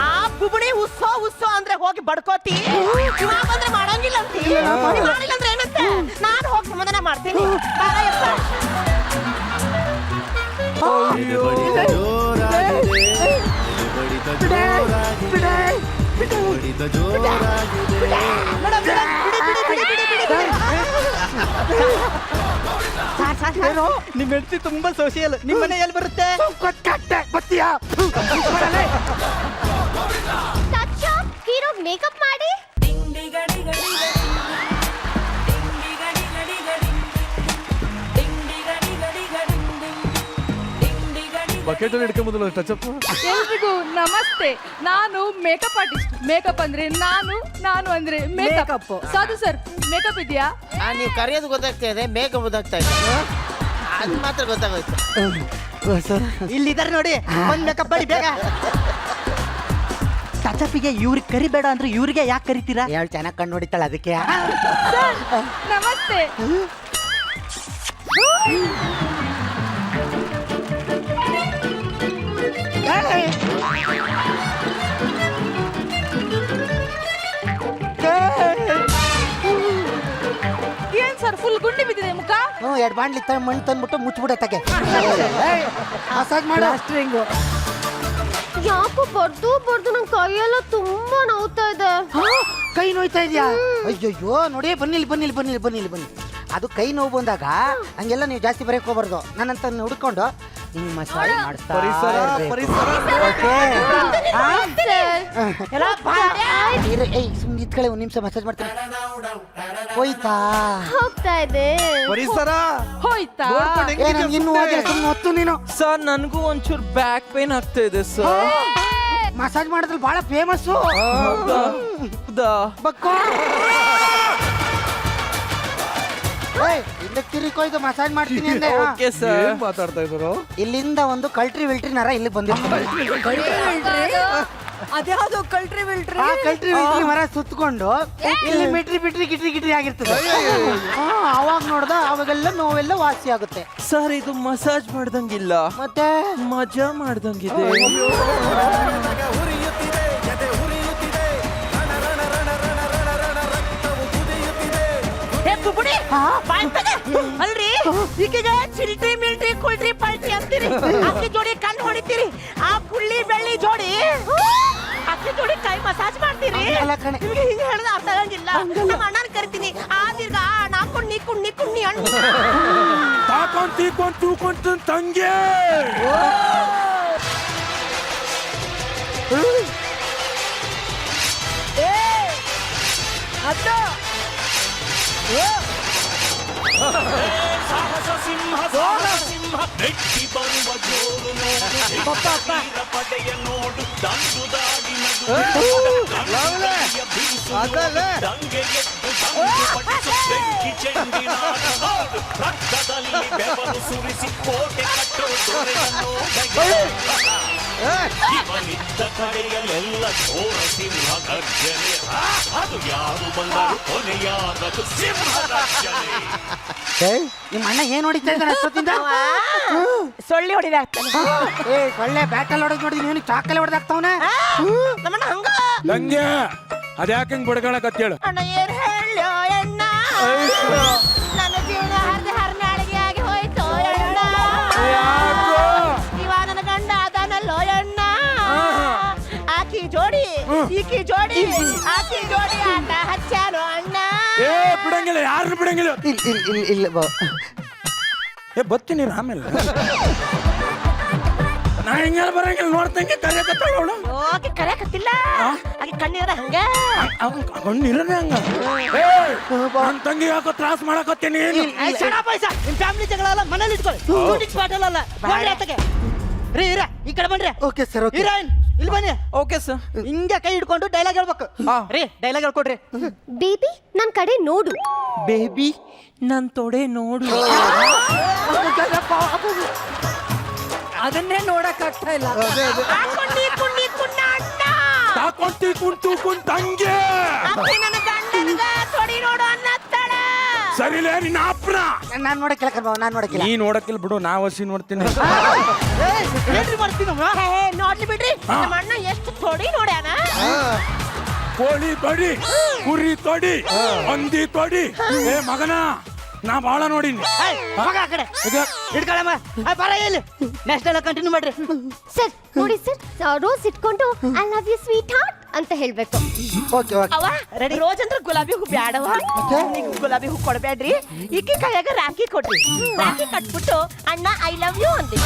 ಆ ಬುಬುಡಿ ಉತ್ಸವ ಅಂದ್ರೆ ಹೋಗಿ ಬಡ್ಕೋತಿ, ಬಂದ್ರೆ ಮಾಡಂಗಿಲ್ಲ ಅಂತಿ. ಮಾಡಿಲ್ಲ ಅಂದ್ರೆ ಏನಂತೆ? ನಾನು ಹೋಗಿ ಸಮಾಧಾನ ಮಾಡ್ತೀನಿ. ಬಾರ ಯಪ್ಪ. ಎದೆ ಬಡಿತ ಜೋರಾಗಿದೆ, ಎದೆ ಬಡಿತ ಜೋರಾಗಿದೆ, ಎದೆ ಬಡಿತ ಜೋರಾಗಿದೆ. ನಿಮ್ಮ ಹೆಂಡತಿ ತುಂಬಾ ಸೋಷಿಯಲ್. ನಿಮ್ಮ ಮನೆ ಎಲ್ಲಿ ಬರುತ್ತೆ? ಬತ್ತೀಯಾ? ಹೀರೋಗ್ ಮೇಕಪ್ ಮಾಡಿ. ಬಕೆಟ್ ಅಲ್ಲಿ ಹಿಡ್ಕೊಂಬುದಿಲ್ಲ ಟಚಪ್. ಎಲ್ರಿಗೂ ನಮಸ್ತೆ. ನಾನು ಮೇಕಪ್ ಆರ್ಟಿಸ್ಟ್. ಮೇಕಪ್ ಅಂದ್ರೆ ನಾನು ಅಂದ್ರೆ ಮೇಕಪ್. ಸಾಧು ಸರ್ ಮೇಕಪ್ ಇದೆಯಾ? ನೀವು ಕರೆಯೋದು ಗೊತ್ತಾಗ್ತಾ ಇದೆ, ಮೇಕಪ್ ಗೊತ್ತಾಗ್ತಾ ಇದೆ, ಅದು ಮಾತ್ರ ಗೊತ್ತಾಗೋಯ್ತು. ಇಲ್ಲಿದ್ದಾರೆ ನೋಡಿ, ಒಂದ್ ಮೇಕಪ್ ಮಾಡಿ ಬೇಗ. ಟಚಪ್ಪಿಗೆ ಇವ್ರಿಗೆ ಕರಿಬೇಡ ಅಂದ್ರೆ ಇವ್ರಿಗೆ ಯಾಕೆ ಕರಿತೀರಾ? ಯಾಳು ಚೆನ್ನಾಗಿ ಕಣ್ಣು ಹೊಡಿತಾಳೆ ಅದಕ್ಕೆ. ಸರ್ ನಮಸ್ತೆ. ಏನ್ ಸರ್ ಫುಲ್ ಗುಂಡಿ ಬಿದ್ದಿದೆ ಮುಖ? ಎರಡು ಬಾಂಡ್ಲಿ ಮಣ್ಣು ತಂದ್ಬಿಟ್ಟು ಮುಚ್ಚಿಬಿಡತ್ತಾಗೆ. ಮಸಾಜ್ ಮಾಡು. ಯಾಕೋ ಬರ್ದು ನನ್ ಕೈಯೆಲ್ಲ ತುಂಬಾ ನೋವ್ತಾ ಇದೆ. ಕೈ ನೋಯ್ತಾ ಇದೆಯಾ? ಅಯ್ಯಯ್ಯೋ ನೋಡಿ, ಬನ್ನಿ. ಅದು ಕೈ ನೋವು ಬಂದಾಗ ಹಂಗೆಲ್ಲ ನೀವು ಜಾಸ್ತಿ ಬರೆಯಕ್ ಹೋಗ್ಬಾರ್ದು. ನನ್ನಂತ ಹುಡ್ಕೊಂಡು ಹಿಂಗ್ ಮಸಾಜ್ ಮಾಡಿಸ್ತಾ ಸುಮ್ಮನೆ ಇದ್ಕಳೆ ಒಂದ್ ನಿಮಿಷ ಮಸಾಜ್ ಮಾಡ್ತೀನಿ. ಹೋಯ್ತಾ? ಹೋಗ್ತಾ ಇದೆ. ಪರಿಸರ ಹೋಯ್ತಾ? ಇನ್ನು ಹೋಗಿಲ್ಲ, ಸುಮ್ಮನೆ ಹೊತ್ತು ನೀನು. ಸರ್ ನನಗೂ ಒಂಚೂರು ಬ್ಯಾಕ್ ಪೇನ್ ಆಗ್ತಾ ಇದೆ ಸರ್. ಮಸಾಜ್ ಮಾಡೋದ್ರಲ್ಲಿ ಬಹಳ ಫೇಮಸ್. ಇಲ್ಲ ತಿರುಕೊಯ್ದು ಮಸಾಜ್ ಮಾಡ್ತೀನಿ ಅಂದೆ. Okay sir. ಏನ್ ಮಾತಾಡ್ತಾ ಇದ್ರು? ಇಲ್ಲಿಂದ ಒಂದು ಕಲ್ಟ್ರಿ ನರ ಇಲ್ಲಿ ಬಂದಿರ್ತಾರೆ. ಅದ್ಯಾವ್ದು ಕಲ್ಟ್ರಿ ವಿಲ್ಟ್ರಿ? ಆ ಕಲ್ಟ್ರಿ ಮರ ಸುತ್ತಕೊಂಡು ಇಲ್ಲಿ ಗಿಟ್ರಿ ಆಗಿರ್ತದೆ. ಅವಾಗ ನೋಡ್ದ ಅವಾಗೆಲ್ಲ ನೋವೆಲ್ಲ ವಾಸಿ ಆಗುತ್ತೆ. ಸರ್ ಇದು ಮಸಾಜ್ ಮಾಡ್ದಂಗಿಲ್ಲ, ಮತ್ತೆ ಮಜಾ ಮಾಡ್ದಂಗಿದೆ. ಅಲ್ರಿ ಈಗೀಗ ಚಿಲ್ಟ್ರಿ ಮಿಲ್ಟ್ರಿ ಕುಲ್ಟ್ರಿ ಪಲ್ಟ್ರಿ ಅಂತೀರಿ, ಅಕ್ಕಿ ಜೋಡಿ ಕಣ್ಣು ಹೊಡಿತೀರಿ, ಆ ಪುಳ್ಳಿ ಬೆಳ್ಳಿ ಜೋಡಿ ಅಕ್ಕಿ ಜೋಡಿ ಕೈ ಮಸಾಜ್ ಮಾಡ್ತೀರಿ. ನಿಮ್ಗೆ ಹಿಂಗೆ ಹೇಳಿದ್ರೆ ಅರ್ಥ ಆಗಂಗಿಲ್ಲ. ನಮ್ಮ ಅಣ್ಣನ ಕರಿತೀನಿ, ಆ ದೀರ್ಘ ನಾಕೊಂಡ್ ಕುಣ್ಣಿ ಅಣ್ಣ ತೂಕೊಂಡ್ ತಂಗೆ. ಅದ ಸಾಹಸ ಸಿಂಹ ನೆಟ್ಟಿ ಬರುವ ಜೋರು ನೋಡು, ಪಡೆಯ ನೋಡು, ದಂಡುದಾಗಿ ದಂಗೆ ಎದ್ದು ಪಡಿಸು ಬೆಂಕಿ ಚೆಂಡಿನಾಟ ನೋಡು, ರಕ್ತದಲ್ಲಿ ಬೆವರು ಸುರಿಸಿ ಕೋಟೆ ಕಟ್ಟೋ ದೊರೆಯನ್ನು ಇವನಿದ್ದ ಕಡೆಯಲ್ಲೆಲ್ಲ ಘೋರ ಸಿಂಹ ಗರ್ಜನೆ, ಅದು ಯಾರು ಬಂದರು ಕೊನೆಯಾದದು ಸಿಂಹ ಗರ್ಜನೆ. ನಿಮ್ಮ ಅಣ್ಣ ಏನ್ ಹೊಡಿತಾ ಇದ್ದಾನೆ ಅಷ್ಟೊತ್ತಿಂದ? ಸೊಳ್ಳೆ ಹೊಡಿದ ಒಳ್ಳೆ ಬ್ಯಾಟಲ್ ಹೊಡೆದ್ ನೋಡಿ, ನೀನು ಚಾಕಲೆ ಹೊಡೆದಾಗ್ತಾವನೆ. ನಮ್ಮಣ್ಣ ಹಂಗ ತಂಗೆ ಅದ್ಯಾಕೆ ಬಡ್ಕೊಳಕತ್ತೇಳು? ಅಣ್ಣ ಏನ್ ಹೇಳೋ ಅಣ್ಣ, ನನ್ನ ಜೀವನ ಹರ್ನಾಳಿಗೆ ಆಗಿ ಹೋಯ್ತು ಅಣ್ಣ. ಇವ ನನ್ನ ಗಂಡ ಅದಾನಲ್ಲೋ ಅಣ್ಣ. ಆಕಿ ಜೋಡಿ ಈಕಿ ಜೋಡಿ ಆಕಿ ಜೋಡಿ ಆಟ ಹಚ್ಚಾನು ಅಣ್ಣ. ಬಿಡಂಗಿಲ್ಲ, ಯಾರನ್ನು ಬಿಡಂಗಿಲ್ಲ. ಇಲ್ಲ ಬತ್ತೀನಿ ಆಮೇಲೆ ನಾ ಹಿಂಗೆಲ್ಲ ಬರಂಗಿಲ್ಲ. ನೋಡ್ತಂಗೆ ಕರೆಯಕತ್ತಾಳ. ಓಕೆ ಕರೆಯಕತ್ತಿಲ್ಲ, ಆಕಿ ಕಣ್ಣೀರ ಹಂಗ ಕಣ್ಣಿರನೇ ಹಂಗ. ನನ್ ತಂಗಿ ಯಾಕೋ ತ್ರಾಸ ಮಾಡಕತ್ತೀನಿ. ನಿಮ್ ಫ್ಯಾಮಿಲಿ ಜಗಳ ಅಲ್ಲ, ಮನೇಲಿ ಇಟ್ಕೊಳ್ಳಿ. ಶೂಟಿಂಗ್ ಸ್ಪಾಟ್ ಅಲ್ಲ. ರೀ ಈ ಕಡೆ ಬನ್ರಿ. Okay sir. ಹೀರೋಯಿನ್ ಇಲ್ಲಿ ಬನ್ನಿ. Okay sir. ಹಿಂಗೆ ಕೈ ಹಿಡ್ಕೊಂಡು ಡೈಲಾಗ್ ಹೇಳ್ಬೇಕು. ರೀ ಡೈಲಾಗ್ ಹೇಳ್ಕೊಡ್ರಿ. ಬೇಬಿ ನನ್ ಕಡೆ ನೋಡು. ಬೇಬಿ ನನ್ ತೊಡೆ ನೋಡು. ಅದನ್ನೇ ನೋಡಕ್ ಆಗ್ತಾ ಇಲ್ಲ. ಕುಂಡಿ ಕುಂಡಿ ಕುಂಡ ಅಣ್ಣ ತಾಕೊಂತಿ ಕುಂತು ಕುಂತಂಗೆ ಅಕ್ಕಿ ನನ್ನ ಗಂಡನ್ಗ ತೊಡಿ ನೋಡು ಅನ್ನತ್ತಾಳೆ. ಸರಿಲೇ ನಿನ್ನ ಅಪ್ಪನ ನಾನ್ ನೋಡಕ್ಕಿಲ್ಲ ಕರ್ಮ, ನಾನ್ ನೋಡಕ್ಕಿಲ್ಲ. ನೀ ನೋಡಕ್ಕಿಲ್ಲ ಬಿಡು, ನಾ ವಸಿ ನೋಡ್ತೀನಿ. ಏನ್ರಿ ಮಾಡ್ತೀನಿ ಹೇ, ನೋಡ್ಲಿ ಬಿಡ್ರಿ ನಮ್ಮ ಅಣ್ಣ ಎಷ್ಟು ತೊಡಿ ನೋಡ್ಯಾನ. ಕೋಳಿ ತೊಡಿ, ಕುರಿ ತೊಡಿ, ಹಂದಿ ತೊಡಿ. ಏ ಮಗನ, ನಾ ಬಾಳ ನೋಡಿನಿ. ಮಗ ಆ ಕಡೆ ಹಿಡ್ಕೊಳಮ್ಮ. ಬರ ಇಲ್ಲಿ ನೆಕ್ಸ್ಟ್ ಎಲ್ಲ ಕಂಟಿನ್ಯೂ ಮಾಡ್ರಿ. ಸರ್ ನೋಡಿ ಸರ್, ರೋಸ್ ಇಟ್ಕೊಂಡು I love you sweetheart ಅಂತ ಹೇಳ್ಬೇಕು. Okay okay. ಅವ ರೋಜ್ ಅಂದ್ರೆ ಗುಲಾಬಿ ಹೂ ಬ್ಯಾಡವ, ನೀವು ಗುಲಾಬಿ ಹೂ ಕೊಡ್ಬೇಡ್ರಿ. ಈಕಿ ಕೈಯಾಗ ರಾಖಿ ಕೊಡ್ರಿ, ರಾಖಿ ಕಟ್ಬಿಟ್ಟು ಅಣ್ಣ ಐ ಲವ್ ಯು ಅಂದಿ.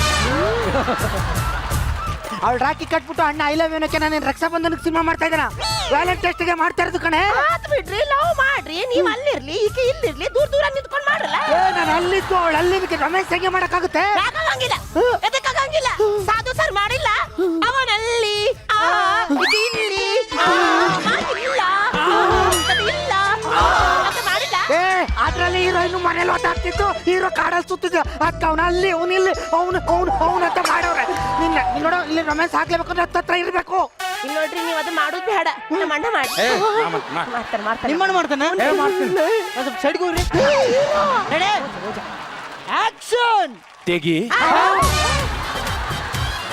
ಅವ್ಳು ರಾಖಿ ಕಟ್ಬಿಟ್ಟು ಅಣ್ಣ ಐ ಲವ್ ಏನಕ್ಕೆ ನಾನು ರಕ್ಷಾ ಬಂಧನಕ್ಕೆ ಸಿನಿಮಾ ಮಾಡ್ತಾ ಇದ್ದಾನ, ವ್ಯಾಲೆಂಟೈನ್ಸ್ ಡೇ ಮಾಡ್ತಾ ಇರೋದು ಕಣೆ. ಆತ್ ಬಿಡ್ರಿ, ಲವ್ ಮಾಡ್ರಿ. ನೀವ್ ಅಲ್ಲಿರ್ಲಿ, ಈಕಿ ಇಲ್ಲಿರ್ಲಿ, ದೂರ ದೂರ ನಿಂತ್ಕೊಂಡ್ ಮಾಡ್ರಲ್ಲ. ನಾನು ಅಲ್ಲಿದ್ದು ಅವಳು ಅಲ್ಲಿದ್ದಕ್ಕೆ ರಮೇಶ್ ಹೆಂಗೆ ಮಾಡಕ್ಕಾಗುತ್ತೆ? ಯಾಕಾಗಂಗಿಲ್ಲ, ಎದಕ್ಕಾಗಂಗಿಲ್ಲ? ಸಾಧು ಸರ್ ಮಾಡಿಲ್ಲ, ಅವನಲ್ಲಿ ಈಕಿ ಇಲ್ಲಿ ಮಾಡಿಲ್ಲ, ಇಲ್ಲ ಅಂತ ಮಾಡಿಲ್ಲ. ಏ ಅದ್ರಲ್ಲಿ ಹೀರೋ ಇನ್ನು ಮನೇಲಿ ಓದಾಡ್ತಿತ್ತು, ಹೀರೋ ಕಾಡಲ್ಲಿ ಸುತ್ತಿದ್ದ ಅಕ್ಕ ಅವನ ಅಲ್ಲಿ ಅವನು ಇಲ್ಲಿ ಅವನು ಅಂತ ಮಾಡವ್ರೆ. ನಿನ್ನ ನೋಡೋ ಇಲ್ಲಿ ರಮೇಶ್ ಹಾಕ್ಲೇಬೇಕು ಅಂದ್ರೆ ಹತ್ರ ಇರ್ಬೇಕು. ಇಲ್ಲಿ ನೋಡ್ರಿ, ನೀವ್ ಅದು ಮಾಡೋದ್ ಬೇಡ, ನಮ್ಮ ಅಣ್ಣ ಮಾಡ್ತಾರೆ. ನಿಮ್ಮಣ್ಣ ಮಾಡ್ತಾನೆ. ಸ್ವಲ್ಪ ಸೈಡ್ಗೆ ಹೋಗ್ರಿ. Ready action. ತೆಗಿ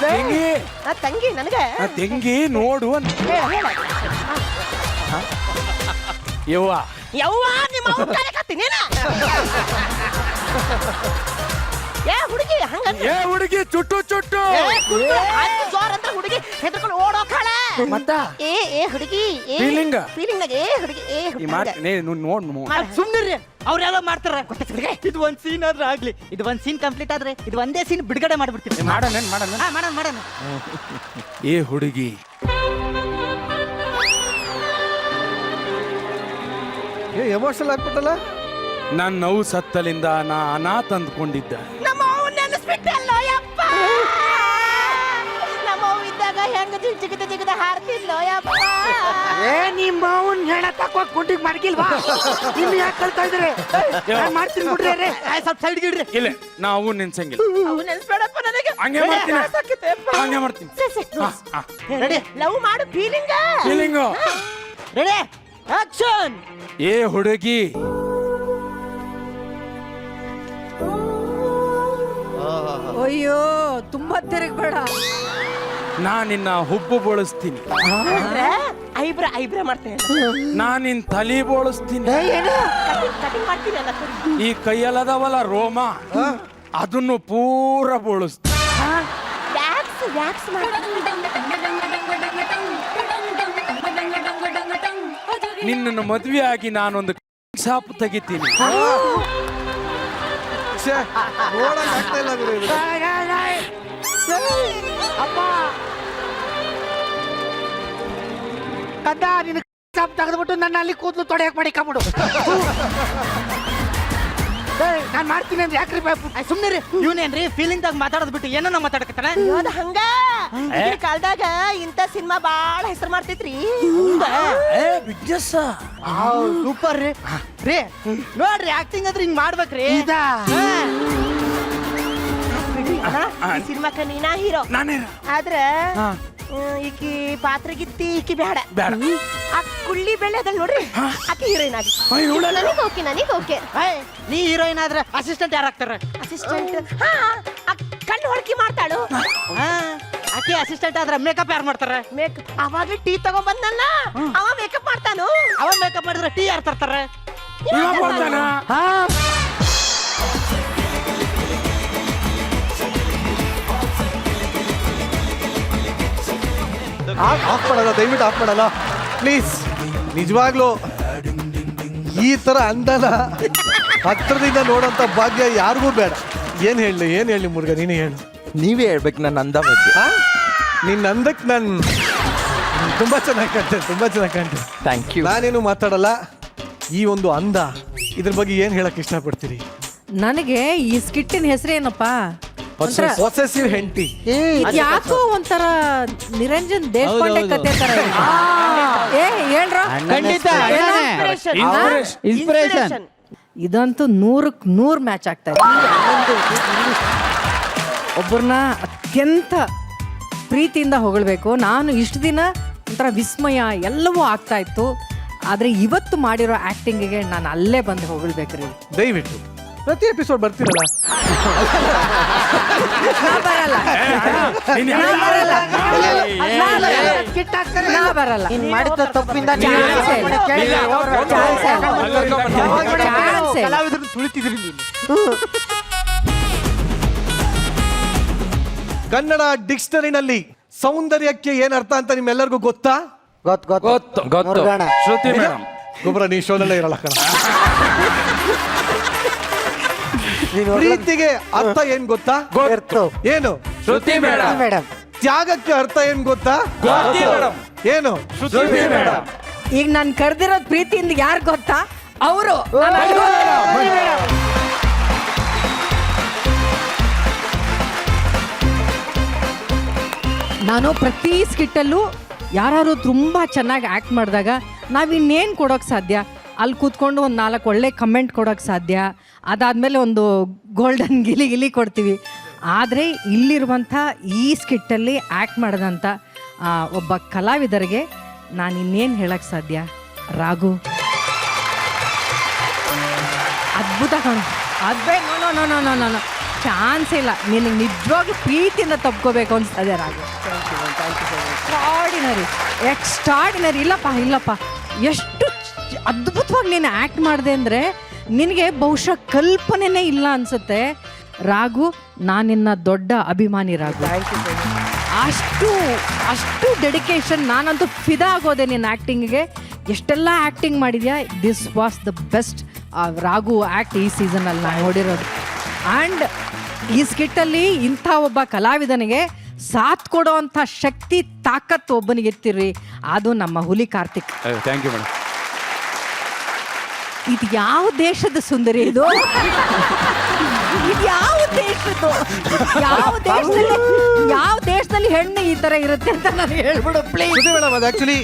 ತೆಂಗಿ, ತಂಗಿ ನನಗೆ ತೆಂಗಿ ನೋಡು ಅಂತ. ಯವ್ವ ಯವ್ವ ನಿಮ್ಮ ಅವ್ವ ಕರೆಕತ್ತೀನಿ ಏ ಹುಡುಗಿ ಹಂಗ ಏ ಹುಡುಗಿ ಚುಟ್ಟು ಚುಟ್ಟು. ಜೋರ್ ಅಂತ ಹುಡುಗಿ ಹೆದರ್ಕೊಂಡು ಓಡೋಕಾಳ. ಮತ್ತ ಏ ಹುಡುಗಿ Feeling? ಫೀಲಿಂಗ್ ನಾಗ ಏ ಹುಡುಗಿ ಈ ಮಾತು ನೋಡ್ ಸುಮ್ನಿರ್ರಿ, ಅವ್ರೆಲ್ಲ ಮಾಡ್ತಾರ. ಇದು ಒಂದ್ ಸೀನ್ ಆದ್ರೆ ಆಗ್ಲಿ, ಇದು ಒಂದ್ ಸೀನ್ ಕಂಪ್ಲೀಟ್ ಆದ್ರೆ ಇದು ಒಂದೇ ಸೀನ್ ಬಿಡುಗಡೆ ಮಾಡ್ಬಿಡ್ತೀವಿ. ಮಾಡೋಣ ಮಾಡೋಣ. ಏ ಹುಡುಗಿ, ಎಮೋಷನಲ್ ಆಗ್ಬಿಟ್ಟಲ್ಲ. ನನ್ನ ನೋವು ಸತ್ತಲಿಂದ ನಾ ಅನಾಥ ಅಂದ್ಕೊಂಡಿದ್ದ. ನಮ್ಮ ಅವ್ವ ನೆನೆಸ್ಬಿಟ್ಟಲ್ಲ ಯಪ್ಪ. ನಮ್ಮ ಅವ್ವ ಇದ್ದಾಗ ಹೆಂಗ ಜಿಗದ ಹಾರ್ತಿದ್ಲೋ ಯಪ್ಪ. ಏ ನಿಮ್ಮ ಅವನ್ ಹೆಣ ತಕೋ ಗುಂಡಿಗೆ ಮಡಗಿಲ್ವಾ? ಇನ್ನು ಯಾಕೆ ಕಳ್ತಾ ಇದ್ರೆ ನಾನು ಮಾಡ್ತೀನಿ ಬಿಡ್ರಿ. ರೇ ಸ್ವಲ್ಪ ಸೈಡ್ಗೆ ಇಡ್ರಿ. ಇಲ್ಲ, ನಾವು ನೆನ್ಸಂಗಿಲ್ಲ. ಅವು ನೆನೆಸ್ಬೇಡಪ್ಪ ನನಗೆ. ಹಂಗೆ ಮಾಡ್ತೀನಿ. ರೆಡಿ ಲವ್ ಮಾಡು ಫೀಲಿಂಗ್. ಫೀಲಿಂಗು. Ready action. ಏ ಹುಡುಗಿ, ಅಯ್ಯೋ ತುಂಬಾ ತಿರುಗಬೇಡ. ನಾ ನಿನ್ನ ಹುಬ್ಬು ಬೋಳಿಸ್ತೀನಿ. ಐಬ್ರ ಮಾಡ್ತೇನೆ, ನಾ ನಿನ್ ತಲಿ ಬೋಳಿಸ್ತೀನಿ. ಕಟಿಂಗ್ ಮಾಡ್ತೀನಿ ಅಲ್ಲ. ಈ ಕೈಯಲ್ಲದವಲ್ಲ ರೋಮ, ಅದನ್ನು ಪೂರ ಬೋಳಿಸ್ತೀನಿ. ವ್ಯಾಕ್ಸ್ ನಿನ್ನನ್ನು ಮದುವೆ ಆಗಿ ನಾನೊಂದು ಸಾಪು ತೆಗಿತೀನಿ. ನೋಡಕ್ ಆಗ್ತಾ ಇಲ್ಲ ಗುರು ಇದು. ಅಪ್ಪ ಕದ್ದ ನಿನ್ನ ಸಾಪ್ ತೆಗೆದ್ಬಿಟ್ಟು ನನ್ನ ಅಲ್ಲಿ ಕೂದಲು ತೊಡೆಯಕ್ ಮಾಡಿಕೊಂಬಿಡು. ನಾನು ಮಾಡ್ತೀನಿ ಅಂದ್ರೆ ಯಾಕ್ರಿ ಸುಮ್ನಿರಿ. ಇವನೇನ್ರಿ ಫೀಲಿಂಗ್ ದಾಗ ಮಾತಾಡೋದ್ ಬಿಟ್ಟು ಏನೋ ಮಾತಾಡಕತ್ತಾನ. ಅದು ಹಂಗ ಈಗಿನ ಕಾಲದಾಗ ಇಂಥ ಸಿನಿಮಾ ಬಾಳ ಹೆಸರು ಮಾಡ್ತೈತ್ರಿ. ಬಿಸ್ನೆಸ್ ಸೂಪರ್ ರೀ. ರೀ ನೋಡ್ರಿ, ಆಕ್ಟಿಂಗ್ ಅಂದ್ರೆ ಹಿಂಗ್ ಮಾಡ್ಬೇಕ್ರಿ. ಈ ಸಿನಿಮಾಕ ನೀನಾ ಹೀರೋ ನಾನೇ ಆದ್ರ ಈಕಿ ಪಾತ್ರಗಿತ್ತಿ ಈಕಿ ಬೇಡ. ಆ ಕುಳ್ಳಿ ಬೆಳೆ ಅದ ನೋಡ್ರಿ, ಆಕಿ ಹೀರೋಯಿನ್ ಆಗಿ. ನನಗೆ ಓಕೆ. ನೀ ಹೀರೋಯಿನ್ ಆದ್ರೆ ಅಸಿಸ್ಟೆಂಟ್ ಯಾರು ಆಗ್ತಾರ? ಅಸಿಸ್ಟೆಂಟ್ ಕಣ್ಣು ಹೊಳಕಿ ಮಾಡ್ತಾಳು. ಆಕೆ ಅಸಿಸ್ಟೆಂಟ್ ಆದ್ರೆ ಮೇಕಪ್ ಯಾರು ಮಾಡ್ತಾರ? ಅವಾಗ ಟೀ ತಗೊಂಡ್ಬಂದಲ್ಲ, ಅವ ಮೇಕಪ್ ಮಾಡ್ತಾನು. ಅವ ಮೇಕಪ್ ಮಾಡಿದ್ರೆ ಟೀ ಯಾರು ತರ್ತಾರ? ಆಫ್ ಮಾಡಲ್ಲ, ದಯವಿಟ್ಟು ಆಫ್ ಮಾಡಲ್ಲ ಪ್ಲೀಸ್. ನಿಜವಾಗ್ಲೂ ಈ ತರ ಅಂದನ ಹತ್ರದಿಂದ ನೋಡೋಂಥ ಭಾಗ್ಯ ಯಾರಿಗೂ ಬೇಡ. ಏನ್ ಹೇಳಿ ಮುರುಗ, ನೀನು ಹೇಳು. ನೀವೇ ಹೇಳ್ಬೇಕು ನನ್ನ ಅಂದ ಬಗ್ಗೆ. ನಿನ್ನ ಅಂದಕ್ಕೆ ನಾನು ತುಂಬಾ ಚೆನ್ನಾಗಿ ಕಾಣ್ತೇನೆ. Thank you. ನಾನೇನು ಮಾತಾಡಲ್ಲ. ಈ ಒಂದು ಅಂದ, ಇದ್ರ ಬಗ್ಗೆ ಏನ್ ಹೇಳಕ್ ಇಷ್ಟಪಡ್ತೀರಿ? ನನಗೆ ಈ ಸ್ಕಿಟ್ಟಿನ ಹೆಸರೇನಪ್ಪ? ಪೊಸೆಸಿವ್ ಹೆಂಡತಿ. ಯಾಕೋ ಒಂಥರ ನಿರಂಜನ್ ದೇಶಪಾಂಡೆ ಕತೆ ತರ ಇದೆ. ಹೇಳ್ರ ಖಂಡಿತ ಇನ್ಸ್ಪಿರೇಷನ್. ಇದಂತೂ 100ಕ್ಕೆ 100 ಮ್ಯಾಚ್ ಆಗ್ತಾ ಇದೆ. ಒಬ್ಬರನ್ನ ಅತ್ಯಂತ ಪ್ರೀತಿಯಿಂದ ಹೊಗಳ್ಬೇಕು. ನಾನು ಇಷ್ಟು ದಿನ ಒಂಥರ ವಿಸ್ಮಯ ಎಲ್ಲವೂ ಆಗ್ತಾ ಇತ್ತು, ಆದರೆ ಇವತ್ತು ಮಾಡಿರೋ ಆ್ಯಕ್ಟಿಂಗಿಗೆ ನಾನು ಅಲ್ಲೇ ಬಂದು ಹೊಗಳ್ಬೇಕ್ರಿ. ದಯವಿಟ್ಟು ಪ್ರತಿ ಎಪಿಸೋಡ್ ಬರ್ತೀರಲ್ಲ. ನಾ ಬರಲ್ಲ. ನಾ ಬರಲ್ಲ. ನೀನ್ ಮಾಡಿದ ತಪ್ಪಿಂದ ಚಾನ್ಸೇ ಇಲ್ಲ. ಚಾನ್ಸೇ ಇಲ್ಲ. ಚಾನ್ಸೇ ಇಲ್ಲ. ಕಲಾವಿದ್ರು ತುಳಿತಿದ್ರಿ ನೀನು. ಕನ್ನಡ ಡಿಕ್ಷನರಿನಲ್ಲಿ ಸೌಂದರ್ಯಕ್ಕೆ ಏನ್ ಅರ್ಥ ಅಂತ ನಿಮ್ಮೆಲ್ಲರಿಗೂ ಗೊತ್ತಾ? ಗೊತ್ತು ಮುರುಗಣ. ಶ್ರುತಿ ಮೇಡಮ್. ಗೊಬ್ಬರ ನೀ ಶೋನಲ್ಲೇ ಇರಲ್ಲ ಕಣ. ಪ್ರೀತಿಗೆ ಅರ್ಥ ಏನ್ ಗೊತ್ತಾ? ಗೊತ್ತು. ಏನು? ಶ್ರುತಿ ಮೇಡಮ್. ಮೇಡಮ್ ತ್ಯಾಗಕ್ಕೆ ಅರ್ಥ ಏನ್ ಗೊತ್ತಾ? ಏನು? ಶ್ರುತಿ ಮೇಡಮ್. ಈಗ ನಾನು ಕರೆದಿರೋದು ಪ್ರೀತಿಯಿಂದ ಯಾರು ಗೊತ್ತಾ? ಅವರು. ನಾನು ಪ್ರತಿ ಸ್ಕಿಟ್ಟಲ್ಲೂ ಯಾರು ತುಂಬ ಚೆನ್ನಾಗಿ ಆ್ಯಕ್ಟ್ ಮಾಡಿದಾಗ ನಾವಿನ್ನೇನು ಕೊಡೋಕ್ಕೆ ಸಾಧ್ಯ? ಅಲ್ಲಿ ಕೂತ್ಕೊಂಡು ಒಂದು 4 ಒಳ್ಳೆ ಕಮೆಂಟ್ ಕೊಡೋಕ್ಕೆ ಸಾಧ್ಯ, ಅದಾದಮೇಲೆ ಒಂದು ಗೋಲ್ಡನ್ ಗಿಲಿ ಕೊಡ್ತೀವಿ. ಆದರೆ ಇಲ್ಲಿರುವಂಥ ಈ ಸ್ಕಿಟ್ಟಲ್ಲಿ ಆ್ಯಕ್ಟ್ ಮಾಡಿದಂಥ ಒಬ್ಬ ಕಲಾವಿದರಿಗೆ ನಾನು ಇನ್ನೇನು ಹೇಳೋಕ್ಕೆ ಸಾಧ್ಯ? ರಾಘು ಅದ್ಭುತ ಕಣು. ಅದ್ಭುತ. ನೋ ಚಾನ್ಸ್ ಇಲ್ಲ. ನಿನಗೆ ನಿಜವಾಗ್ಲೂ ಪ್ರೀತಿಯಿಂದ ತಪ್ಕೋಬೇಕು ಅನ್ಸ್ತದೆ ರಾಘು. ಎಕ್ಸ್ಟ್ರಾಡಿನರಿ. ಇಲ್ಲಪ್ಪ ಎಷ್ಟು ಅದ್ಭುತವಾಗಿ ನೀನು ಆ್ಯಕ್ಟ್ ಮಾಡಿದೆ ಅಂದರೆ ನಿನಗೆ ಬಹುಶಃ ಕಲ್ಪನೆನೇ ಇಲ್ಲ ಅನಿಸುತ್ತೆ. ರಾಘು, ನಾನಿನ್ನ ದೊಡ್ಡ ಅಭಿಮಾನಿ ರಾಘು. ಅಷ್ಟು ಡೆಡಿಕೇಶನ್. ನಾನಂತೂ ಫಿದಾ ಆಗೋದೆ ನಿನ್ನ ಆ್ಯಕ್ಟಿಂಗಿಗೆ. ಎಷ್ಟೆಲ್ಲ ಆ್ಯಕ್ಟಿಂಗ್ ಮಾಡಿದ್ಯಾ. This was the best Raghu act ಈ ಸೀಸನಲ್ಲಿ ನಾನು ನೋಡಿರೋದು. ಆ್ಯಂಡ್ ಈ ಸ್ಕಿಟ್ಟಲ್ಲಿ ಇಂಥ ಒಬ್ಬ ಕಲಾವಿದನಿಗೆ ಸಾಥ್ ಕೊಡೋ ಅಂಥ ಶಕ್ತಿ ತಾಕತ್ತು ಒಬ್ಬನಿಗೆ ಇರ್ತಿರ್ರಿ, ಅದು ನಮ್ಮ ಹುಲಿ ಕಾರ್ತಿಕ್. Thank you madam. ಇದು ಯಾವ ದೇಶದ ಸುಂದರಿ ಇದು? ಇದು ಯಾವ ದೇಶದ್ದು? ಯಾವ ದೇಶದಲ್ಲಿ ಹೆಣ್ಣು ಈ ತರ ಇರುತ್ತೆ ಅಂತ ನನಗೆ ಹೇಳ್ಬಿಡು ಪ್ಲೀಸ್. ಮೇಡಮ್, ಅದು ಆಕ್ಚುಲಿ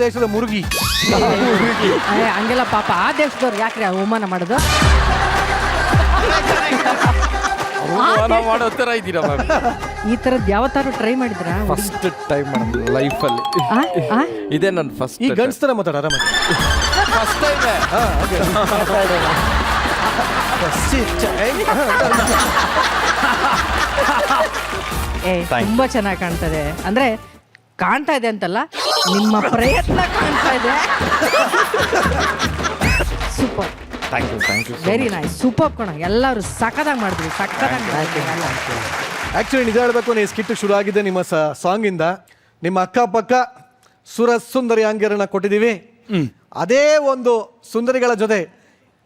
ದೇಶದ ಮುರುಗಿ. ಹಂಗೆಲ್ಲ ಪಾಪ ಆ ದೇಶದವ್ರು ಯಾಕ್ರಿ ಅವಮಾನ ಮಾಡೋದು? ಮಾಡೋ ತರ ಇದ್ದೀರಾ ಮ್ಯಾಮ್? ಈ ತರದ್ ಯಾವತ್ತಾರು ಟ್ರೈ ಮಾಡಿದ್ರ? ಫಸ್ಟ್ ಟೈಮ್ ಮೇಡಮ್ ಲೈಫಲ್ಲಿ ಇದೇ ನನ್ನ ಫಸ್ಟ್. ಈ ಗಂಡಸ್ತರ ಮಾತಾಡ ಆರಾಮ. First time. ತುಂಬಾ ಚೆನ್ನಾಗಿ ಕಾಣ್ತದೆ. ಅಂದ್ರೆ ಕಾಣ್ತಾ ಇದೆ ಅಂತಲ್ಲ, ನಿಮ್ಮ ಪ್ರಯತ್ನ ಕಾಣ್ತಾ ಇದೆ. Super. Thank you. Very nice. Super ಕಣ. ಎಲ್ಲರೂ ಸಖತ್ತಾಗಿ ಮಾಡಿದ್ವಿ. ಆಕ್ಚುಲಿ ನಿಜ ಹೇಳ್ಬೇಕು, ನೀವು ಸ್ಕಿಟ್ ಶುರು ಆಗಿದೆ ನಿಮ್ಮ ಸಾಂಗಿಂದ. ನಿಮ್ಮ ಅಕ್ಕಪಕ್ಕ ಸುಂದರಿ ಅಂಗಿಯರನ್ನ ಕೊಟ್ಟಿದ್ದೀವಿ. ಅದೇ ಒಂದು ಸುಂದರಿಗಳ ಜೊತೆ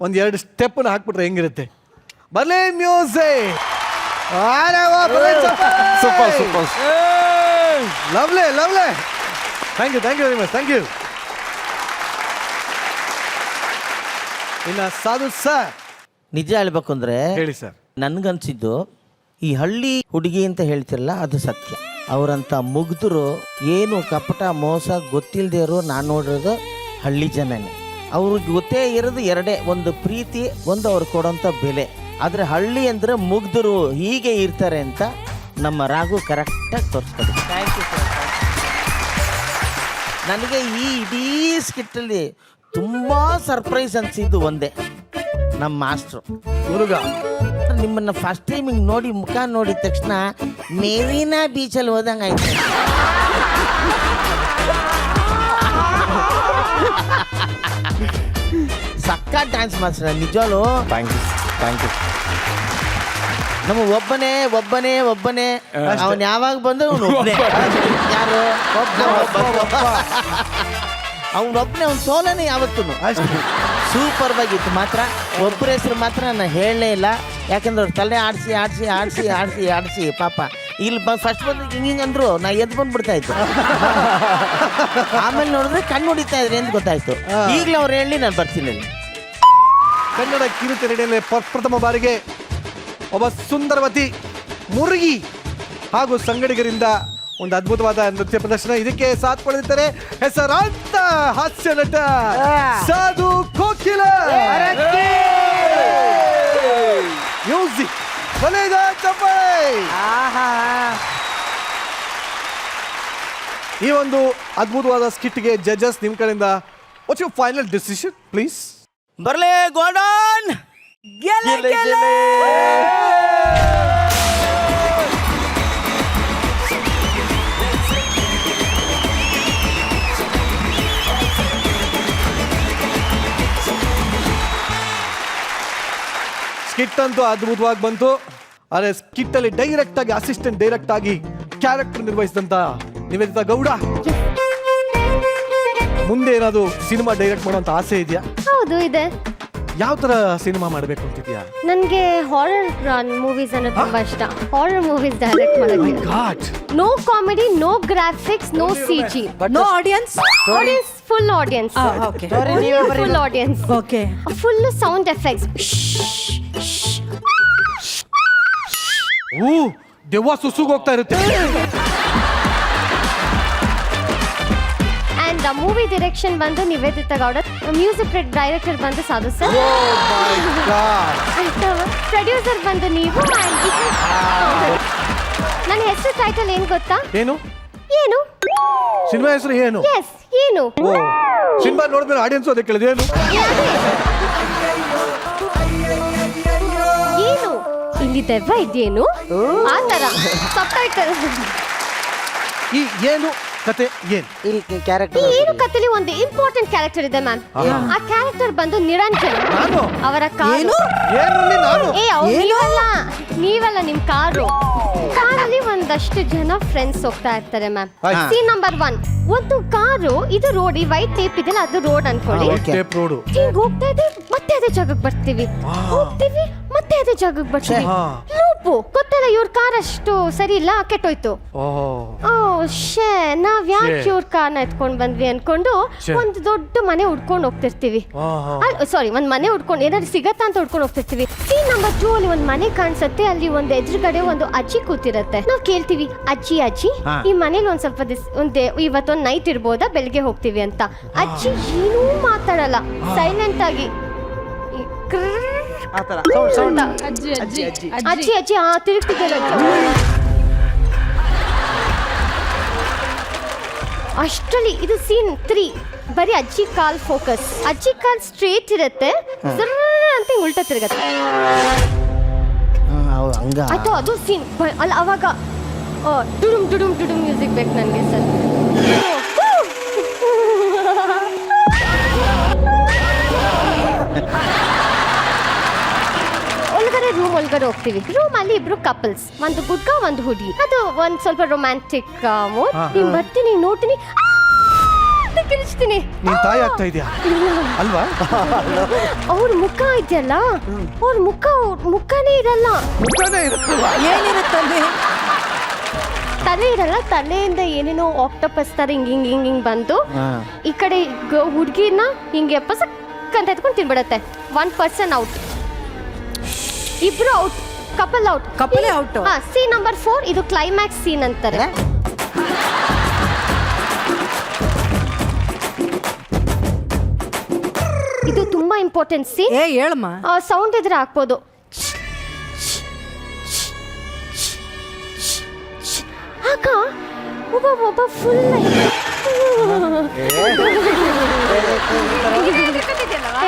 ಒಂದು 2 ಸ್ಟೆಪ್ನ ಹಾಕ್ಬಿಟ್ರೆ ಹೆಂಗಿರುತ್ತೆ? ಬರ್ಲಿ music. Super. Lovely. Thank you very much. Thank you. ಇನ್ನ ಸಾಧು ಸರ್, ನಿಜ ಹೇಳ್ಬೇಕು ಅಂದ್ರೆ ಹೇಳಿ ಸರ್. ನನ್ಗನ್ಸಿದ್ದು ಈ ಹಳ್ಳಿ ಹುಡುಗಿ ಅಂತ ಹೇಳ್ತಿರಲ್ಲ, ಅದು ಸತ್ಯ. ಅವರಂತ ಮುಗ್ಧರು, ಏನು ಕಪಟ ಮೋಸ ಗೊತ್ತಿಲ್ಲದೆ ಇರೋ ನಾನು ನೋಡಿರೋದು ಹಳ್ಳಿ ಜನನೇ. ಅವ್ರಿಗೆ ಗೊತ್ತೇ ಇರೋದು ಎರಡೇ, ಒಂದು ಪ್ರೀತಿ, ಒಂದು ಅವ್ರು ಕೊಡೋಂಥ ಬೆಲೆ. ಆದರೆ ಹಳ್ಳಿ ಅಂದರೆ ಮುಗ್ಧರು ಹೀಗೆ ಇರ್ತಾರೆ ಅಂತ ನಮ್ಮ ರಾಘು ಕರೆಕ್ಟಾಗಿ ತೋರಿಸ್ತಾರೆ. Thank you sir. ನನಗೆ ಈ ಇಡೀ ಸ್ಕಿಟ್ಟಲ್ಲಿ ತುಂಬ ಸರ್ಪ್ರೈಸ್ ಅನಿಸಿದ್ದು ಒಂದೇ, ನಮ್ಮ ಮಾಸ್ಟ್ರು ಮುರುಘ. ನಿಮ್ಮನ್ನು ಫಸ್ಟ್ ಟೈಮ್ ಹಿಂಗೆ ನೋಡಿ ಮುಖ ನೋಡಿದ ತಕ್ಷಣ ಮೇರಿನಾ ಬೀಚಲ್ಲಿ ಹೋದಂಗೆ ಆಯ್ತು. ಸಕ್ಕ ಡ್ಯಾನ್ಸ್ ಮಾಸ್ಟರ್ ನಿಜವಾಗ್ಲೂ. Thank you. ನಮ್ಮ ಒಬ್ಬನೇ ಅವನು ಯಾವಾಗ ಬಂದು ಯಾರು ಅವನೊಬ್ಬನೇ, ಅವ್ನು ಸೋಲನೇ ಯಾವತ್ತೂ ಸೂಪರ್ ಆಗಿತ್ತು. ಮಾತ್ರ ಒಬ್ಬರ ಹೆಸರು ಮಾತ್ರ ನಾನು ಹೇಳಲೇ ಇಲ್ಲ, ಯಾಕಂದ್ರೆ ಅವ್ರು ತಲೆ ಆಡಿಸಿ ಪಾಪ ಇಲ್ಲಿ ಫಸ್ಟ್ ಬಂದು ಹಿಂಗೆ ಅಂದ್ರು, ನಾ ಎದ್ದು ಬಂದ್ಬಿಡ್ತಾ ಇತ್ತು. ಆಮೇಲೆ ನೋಡಿದ್ರೆ ಕಣ್ಣು ಹೊಡಿತಾ ಇದ್ರಿ ಅಂತ ಗೊತ್ತಾಯ್ತು. ಈಗಲೇ ಅವ್ರು ಹೇಳಿ ನಾನು ಬರ್ತೀನಿ. ಕನ್ನಡ ಕಿರುತೆರೆಯಲ್ಲಿ ಪ್ರಥಮ ಬಾರಿಗೆ ಒಬ್ಬ ಸುಂದರವತಿ ಮುರುಗಿ ಹಾಗೂ ಸಂಗಡಿಗರಿಂದ ಒಂದು ಅದ್ಭುತವಾದ ನೃತ್ಯ ಪ್ರದರ್ಶನ. ಇದಕ್ಕೆ ಸಾಥ್ ಪಡೆದಿದ್ದಾರೆ ಹೆಸರಾಂತ ಹಾಸ್ಯ ನಟ ಸಾಧು ಕೋಕಿಲ. ಮ್ಯೂಸಿಕ್ ಬಲಿದ ಚಪ್ಪಾಳೆ. ಈ ಒಂದು ಅದ್ಭುತವಾದ ಸ್ಕಿಟ್ಗೆ ಜಡ್ಜಸ್ ನಿಮ್ ಕಡೆಯಿಂದ what's your final decision please? ಬರ್ಲೇ ಗೋಲ್ಡನ್ ಸ್ಕಿಟ್ ಅಂತೂ ಅದ್ಭುತವಾಗಿ ಬಂತು. ಆದರೆ ಸ್ಕಿಟ್ ಅಲ್ಲಿ ಡೈರೆಕ್ಟ್ ಆಗಿ ಅಸಿಸ್ಟೆಂಟ್ ಡೈರೆಕ್ಟ್ ಆಗಿ ಕ್ಯಾರೆಕ್ಟರ್ ನಿರ್ವಹಿಸಿದಂತ ನಿವೇದಿತಾ ಗೌಡ, ಮುಂದೆ ಏನಾದ್ರು ಸಿನಿಮಾ ಡೈರೆಕ್ಟ್ ಮಾಡುವಂತ ಆಸೆ ಇದೆಯಾ? ಹೌದು ಇದೆ. ಯಾವ ತರ ಸಿನಿಮಾ ಮಾಡಬೇಕು ಅಂತಿದ್ಯಾ? ನನ್ಗೆ ಹಾರರ್ ಮೂವೀಸ್ ಅಂದ್ರೆ ತುಂಬಾ ಇಷ್ಟ. ಹಾರರ್ ಮೂವೀಸ್ ಡೈರೆಕ್ಟ್ ಮಾಡೋಕೆ. God, no comedy, no graphics, no CG. No audience. Audience full audience. Okay full audience. Okay. Full sound effects. ದೆವ್ವ ಸುಸುಗ್ ಹೋಗ್ತಾ ಇರುತ್ತೆ. ಅಂಡ್ ಮೂವಿ ಡೈರೆಕ್ಷನ್ ಬಂದು ನಿವೇದಿತಾ ಗೌಡ, ಮ್ಯೂಸಿಕ್ ಡೈರೆಕ್ಟರ್ ಬಂದು ಸಾಧು ಸರ್, ಪ್ರೊಡ್ಯೂಸರ್ ಬಂದು ನೀವು. ನನ್ನ ಹೆಸರು ಟೈಟಲ್ ಏನ್ ಗೊತ್ತಾ? ಏನು ಏನು ಸಿನಿಮಾ ಹೆಸರು? ಏನು? ಎಸ್, ಏನು. ಸಿನಿಮಾ ನೋಡಿದ್ರೆ ಆಡಿಯನ್ಸ್ ಅದಕ್ಕೆ ಕೇಳಿದ್ರೆ ಏನು? ಏನು ಇಲ್ಲಿ ದೆವ್ವ ಇದೆಯೇನು ಆ ತರ ಸಬ್ಟೈಟಲ್. ಈ ಏನು ಕತೆ ಏನು? ಇಲ್ಲಿ ಕ್ಯಾರೆಕ್ಟರ್ ಏನು ಕಥೆಲಿ ಒಂದು ಇಂಪಾರ್ಟೆಂಟ್ ಕ್ಯಾರೆಕ್ಟರ್ ಇದೆ ಮ್ಯಾಮ್. ಆ ಕ್ಯಾರೆಕ್ಟರ್ ಬಂದು ನಿರಂಜನ್. ನಾನು? ಅವರ ಕಾರು. ಏನು ಅಲ್ಲಿ ನಾನು? ನೀವಲ್ಲ ನಿಮ್ ಕಾರಲ್ಲಿ ಒಂದಷ್ಟು ಜನ ಫ್ರೆಂಡ್ಸ್ ಹೋಗ್ತಾ ಇರ್ತಾರೆ ಮ್ಯಾಮ್. ಸೀನ್ ನಂಬರ್ 1, ಒಂದು ಕಾರು, ಇದು ರೋಡ್, ಈ ವೈಟ್ ಟೇಪ್ ಇದೆಯಲ್ಲ ಅದು ರೋಡ್ ಅನ್ಕೊಳ್ಳಿ. Tape road. ಹಿಂಗ್ ಹೋಗ್ತಾ ಇದೆ, ಮತ್ತೆ ಅದೇ ಜಾಗಕ್ಕೆ ಬರ್ತೀವಿ, ಹೋಗ್ತೀವಿ, ಮತ್ತೆ ಅದೇ ಜಾಗಕ್ಕೆ ಬರ್ತೀವಿ. ಲೂಪು ಗೊತ್ತಲ್ಲ, ಇವ್ರ ಕಾರ್ ಅಷ್ಟು ಸರಿ ಇಲ್ಲ, ಕೆಟ್ಟೋಯ್ತು. ಓ ಶೇ, ನಾವ್ ಯಾಕೆ ಇವ್ರ ಕಾರ್ನ ಎತ್ಕೊಂಡ್ ಬಂದ್ವಿ ಅನ್ಕೊಂಡು ಒಂದು ದೊಡ್ಡ ಮನೆ ಹುಡ್ಕೊಂಡು ಹೋಗ್ತಿರ್ತೀವಿ. ಸಾರಿ, ಒಂದ್ ಮನೆ ಹುಡ್ಕೊಂಡು ಏನಾದ್ರು ಸಿಗತ್ತಾ ಅಂತ ಹುಡ್ಕೊಂಡು ಹೋಗ್ತಿರ್ತೀವಿ. ಸೀನ್ ನಂಬರ್ 2 ಅಲ್ಲಿ ಒಂದ್ ಮನೆ ಕಾಣಿಸುತ್ತೆ, ಅಲ್ಲಿ ಒಂದು ಎದುರುಗಡೆ ಒಂದು ಅಜ್ಜಿ ಕೂತಿರತ್ತೆ. ನಾವ್ ಕೇಳ್ತೀವಿ, ಅಜ್ಜಿ ಈ ಮನೇಲಿ ಒಂದ್ ಸ್ವಲ್ಪ ಇವತ್ತೊಂದ್ ನೈಟ್ ಇರ್ಬೋದಾ, ಬೆಳಿಗ್ಗೆ ಹೋಗ್ತೀವಿ ಅಂತ. ಅಜ್ಜಿ ಏನೂ ಮಾತಾಡಲ್ಲ, ಸೈಲೆಂಟ್ ಆಗಿ ಅಜ್ಜಿ ತಿರುಗ್ತಿದ್ದಾರೆ. ಅಷ್ಟರಲ್ಲಿ ಇದು ಸೀನ್ 3, ಬರೀ ಅಜ್ಜಿ ಕಾಲ್ ಫೋಕಸ್. ಅಜ್ಜಿ ಕಾಲ್ ಸ್ಟ್ರೇಟ್ ಇರುತ್ತೆ, ಅಂತ ಉಲ್ಟಾ ತಿರುಗತ್ತೆ. ಆಯ್ತು, ಅದು ಸೀನ್ ಅಲ್ಲ. ಅವಾಗ ಡುಡುಮ್ ಡುಡುಮ್ ಡುಡುಮ್ ಮ್ಯೂಸಿಕ್ ಬೇಕು ನನಗೆ ಸರ್. ಒಳಗಡೆ ಹೋಗ್ತೀವಿ. ರೂಮ್ ಅಲ್ಲಿ ಇಬ್ರು ಕಪಲ್ಸ್, ಒಂದು ಗುಡ್ಗ ಒಂದು ಹುಡುಗಿ. ಅದು ಒಂದ್ ಸ್ವಲ್ಪ ರೊಮ್ಯಾಂಟಿಕ್ ಮೂಡ್. ನೀವ್ ಬರ್ತೀನಿ, ನೋಡ್ತೀನಿ, ಕಿರಿಸ್ತೀನಿ. ನೀನ್ ತಾಯಿ ಆಗ್ತಾ ಇದೆಯಾ ಅಲ್ವಾ? ಅವ್ರ ಮುಖ ಇದೆಯಲ್ಲ, ಅವ್ರ ಮುಖನೇ ಇರಲ್ಲ. ಏನಿರುತ್ತಲ್ಲಿ? ತಲೆ ಇರಲ್ಲ, ತಲೆಯಿಂದ ಏನೇನೋ ಆಕ್ಟೋಪಸ್ ತರ ಹಿಂಗ್ ಬಂದು ಈ ಕಡೆ ಹುಡುಗಿನ ಹಿಂಗೆ ಅಂತ ಎತ್ಕೊಂಡು ತಿನ್ಬಿಡತ್ತೆ. 1 ಪರ್ಸನ್ ಔಟ್, ಇಬ್ರು out, couple out. Couple out. Scene number 4, ಇದು ಕ್ಲೈಮ್ಯಾಕ್ಸ್ ಸೀನ್ ಅಂತಾರೆ. ಇದು ತುಂಬಾ ಇಂಪಾರ್ಟೆಂಟ್ ಸೀನ್. ಹೇಳಮ್ಮ. ಸೌಂಡ್ ಇದ್ರೆ ಹಾಕ್ಬೋದು. ಆಗ ಒಬ್ಬ ಫುಲ್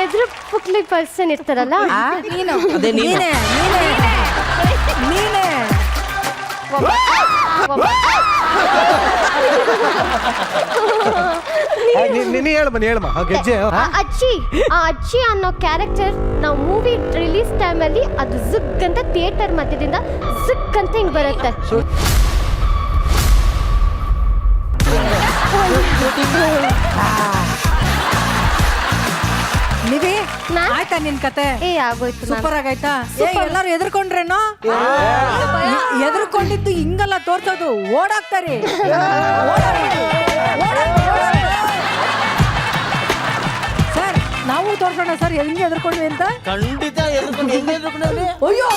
ಎದುರು ಪುಕ್ಲಿ ಪರ್ಸನ್ ಇರ್ತಾರಲ್ಲ, ಅಜ್ಜಿ ಅನ್ನೋ ಕ್ಯಾರೆಕ್ಟರ್ ನಾವು ಮೂವಿ ರಿಲೀಸ್ ಟೈಮಲ್ಲಿ ಅದು ಝುಗ್ ಅಂತ ಥಿಯೇಟರ್ ಮಧ್ಯದಿಂದ ಝುಗ್ ಅಂತ ಹಿಂಗ್ ಬರುತ್ತೆ. ನೀವೇ ಆಯ್ತಾ ನಿನ್ ಕತೆ? ಆಗೋಯ್ತು, ಸೂಪರ್ ಆಗೈತಾ? ಎಲ್ಲಾರು ಎದ್ರಕೊಂಡ್ರೇನೋ? ಎದ್ರಕೊಂಡಿದ್ದು ಹಿಂಗಲ್ಲ ತೋರ್ಸೋದು, ಓಡಾಕ್ತಾರೆ. ಸರ್, ನಾವು ತೋರ್ಸೋಣ ಸರ್ ಹೆಂಗೆ ಎದ್ರಕೊಂಡ್ವಿ ಅಂತ. ಖಂಡಿತ ಅಯ್ಯೋ,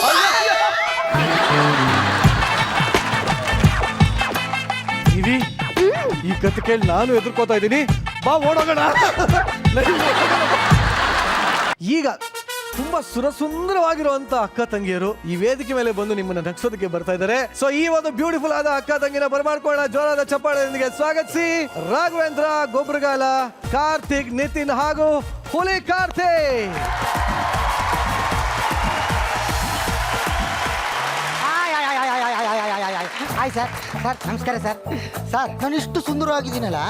ಈ ಕತೆ ಕೇಳಿ ನಾನು ಎದುರ್ಕೋತಾ ಇದ್ದೀನಿ. ಬಾ ಓಡೋಗೋಣ. ಈಗ ತುಂಬಾ ಸುರಸುಂದರವಾಗಿರುವಂತ ಅಕ್ಕ ತಂಗಿಯರು ಈ ವೇದಿಕೆ ಮೇಲೆ ಬಂದು ನಿಮ್ಮನ್ನ ನಗ್ಸೋದಕ್ಕೆ ಬರ್ತಾ ಇದ್ದಾರೆ. ಸೊ ಈ ಒಂದು ಬ್ಯೂಟಿಫುಲ್ ಆದ ಅಕ್ಕ ತಂಗಿನ ಬರಮಾಡ್ಕೊಳ್ಳೋಣ ಜೋರಾದ ಚಪ್ಪಾಳೆಯೊಂದಿಗೆ ಸ್ವಾಗತಿಸಿ. ರಾಘವೇಂದ್ರ ಗೊಬ್ಬರಗಾಲ, ಕಾರ್ತಿಕ್, ನಿತಿನ್ ಹಾಗೂ Huli Karthik. Hi sir. Sir ನಮಸ್ಕಾರ ಸರ್. ಸರ್ ನಾನು ಇಷ್ಟು ಸುಂದರವಾಗಿದ್ದೀನಲ್ಲ,